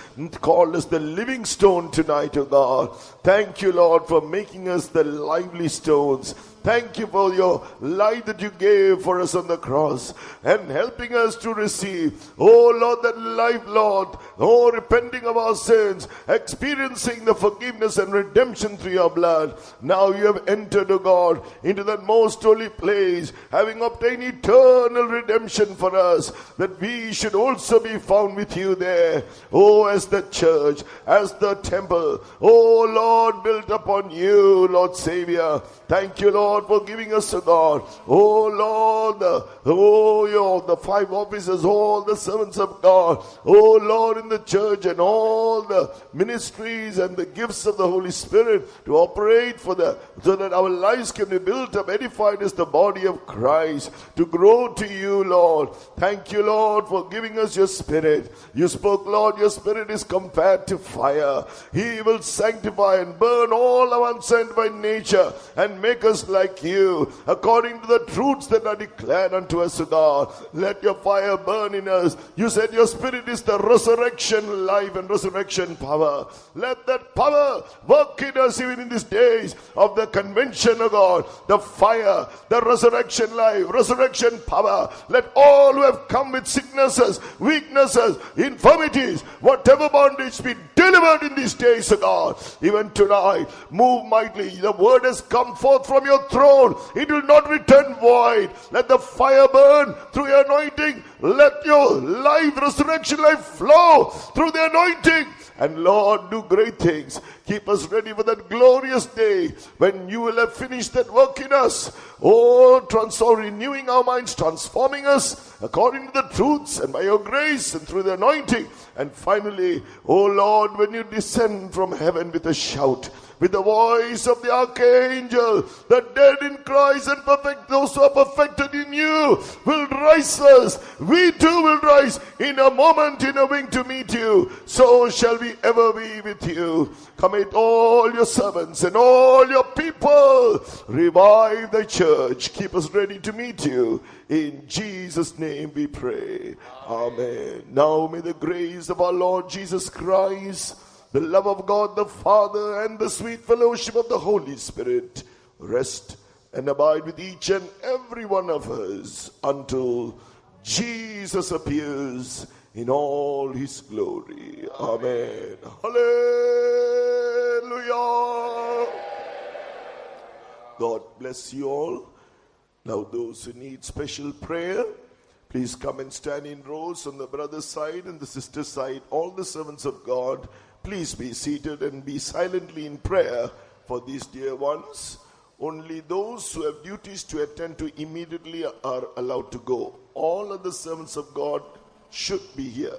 [SPEAKER 11] called us the living stone tonight, oh God. Thank you, Lord, for making us the lively stones. Thank you for your life that you gave for us on the cross and helping us to receive, oh Lord, that life, Lord, oh, repenting of our sins, experiencing the forgiveness and redemption through your blood. Now you have entered, oh God, into that most holy place, having obtained eternal redemption for us, that we should also be found with you there, oh, as the church, as the temple, oh Lord, built upon you, Lord Savior. Thank you, Lord, Lord, for giving us, O God. Oh Lord, the 5 offices, all the servants of God. Oh Lord, in the church and all the ministries and the gifts of the Holy Spirit to operate so that our lives can be built up, edified as the body of Christ, to grow to you, Lord. Thank you, Lord, for giving us your Spirit. You spoke, Lord, your Spirit is compared to fire. He will sanctify and burn all our unsanctified nature and make us like you, according to the truths that are declared unto us, O God. Let your fire burn in us. You said your Spirit is the resurrection life and resurrection power. Let that power work in us even in these days of the convention, O God. The fire, the resurrection life, resurrection power. Let all who have come with sicknesses, weaknesses, infirmities, whatever bondage be delivered in these days, O God. Even tonight, move mightily. The word has come forth from your throne. It will not return void. Let the fire burn through your anointing. Let your life, resurrection life flow through the anointing. And Lord, do great things. Keep us ready for that glorious day when you will have finished that work in us. Oh, renewing our minds, transforming us according to the truths and by your grace and through the anointing. And finally, oh Lord, when you descend from heaven with a shout, with the voice of the archangel, the dead in Christ and those who are perfected in you will rise us. We too will rise in a moment, in a wing to meet you. So shall we ever be with you. Commit all your servants and all your people. Revive the church. Keep us ready to meet you. In Jesus' name we pray. Amen. Now may the grace of our Lord Jesus Christ, the love of God the Father, and the sweet fellowship of the Holy Spirit rest and abide with each and every one of us until Jesus appears in all his glory. Amen. Hallelujah. God bless you all. Now those who need special prayer, please come and stand in rows on the brother's side and the sister's side. All the servants of God, please be seated and be silently in prayer for these dear ones. Only those who have duties to attend to immediately are allowed to go. All other servants of God should be here.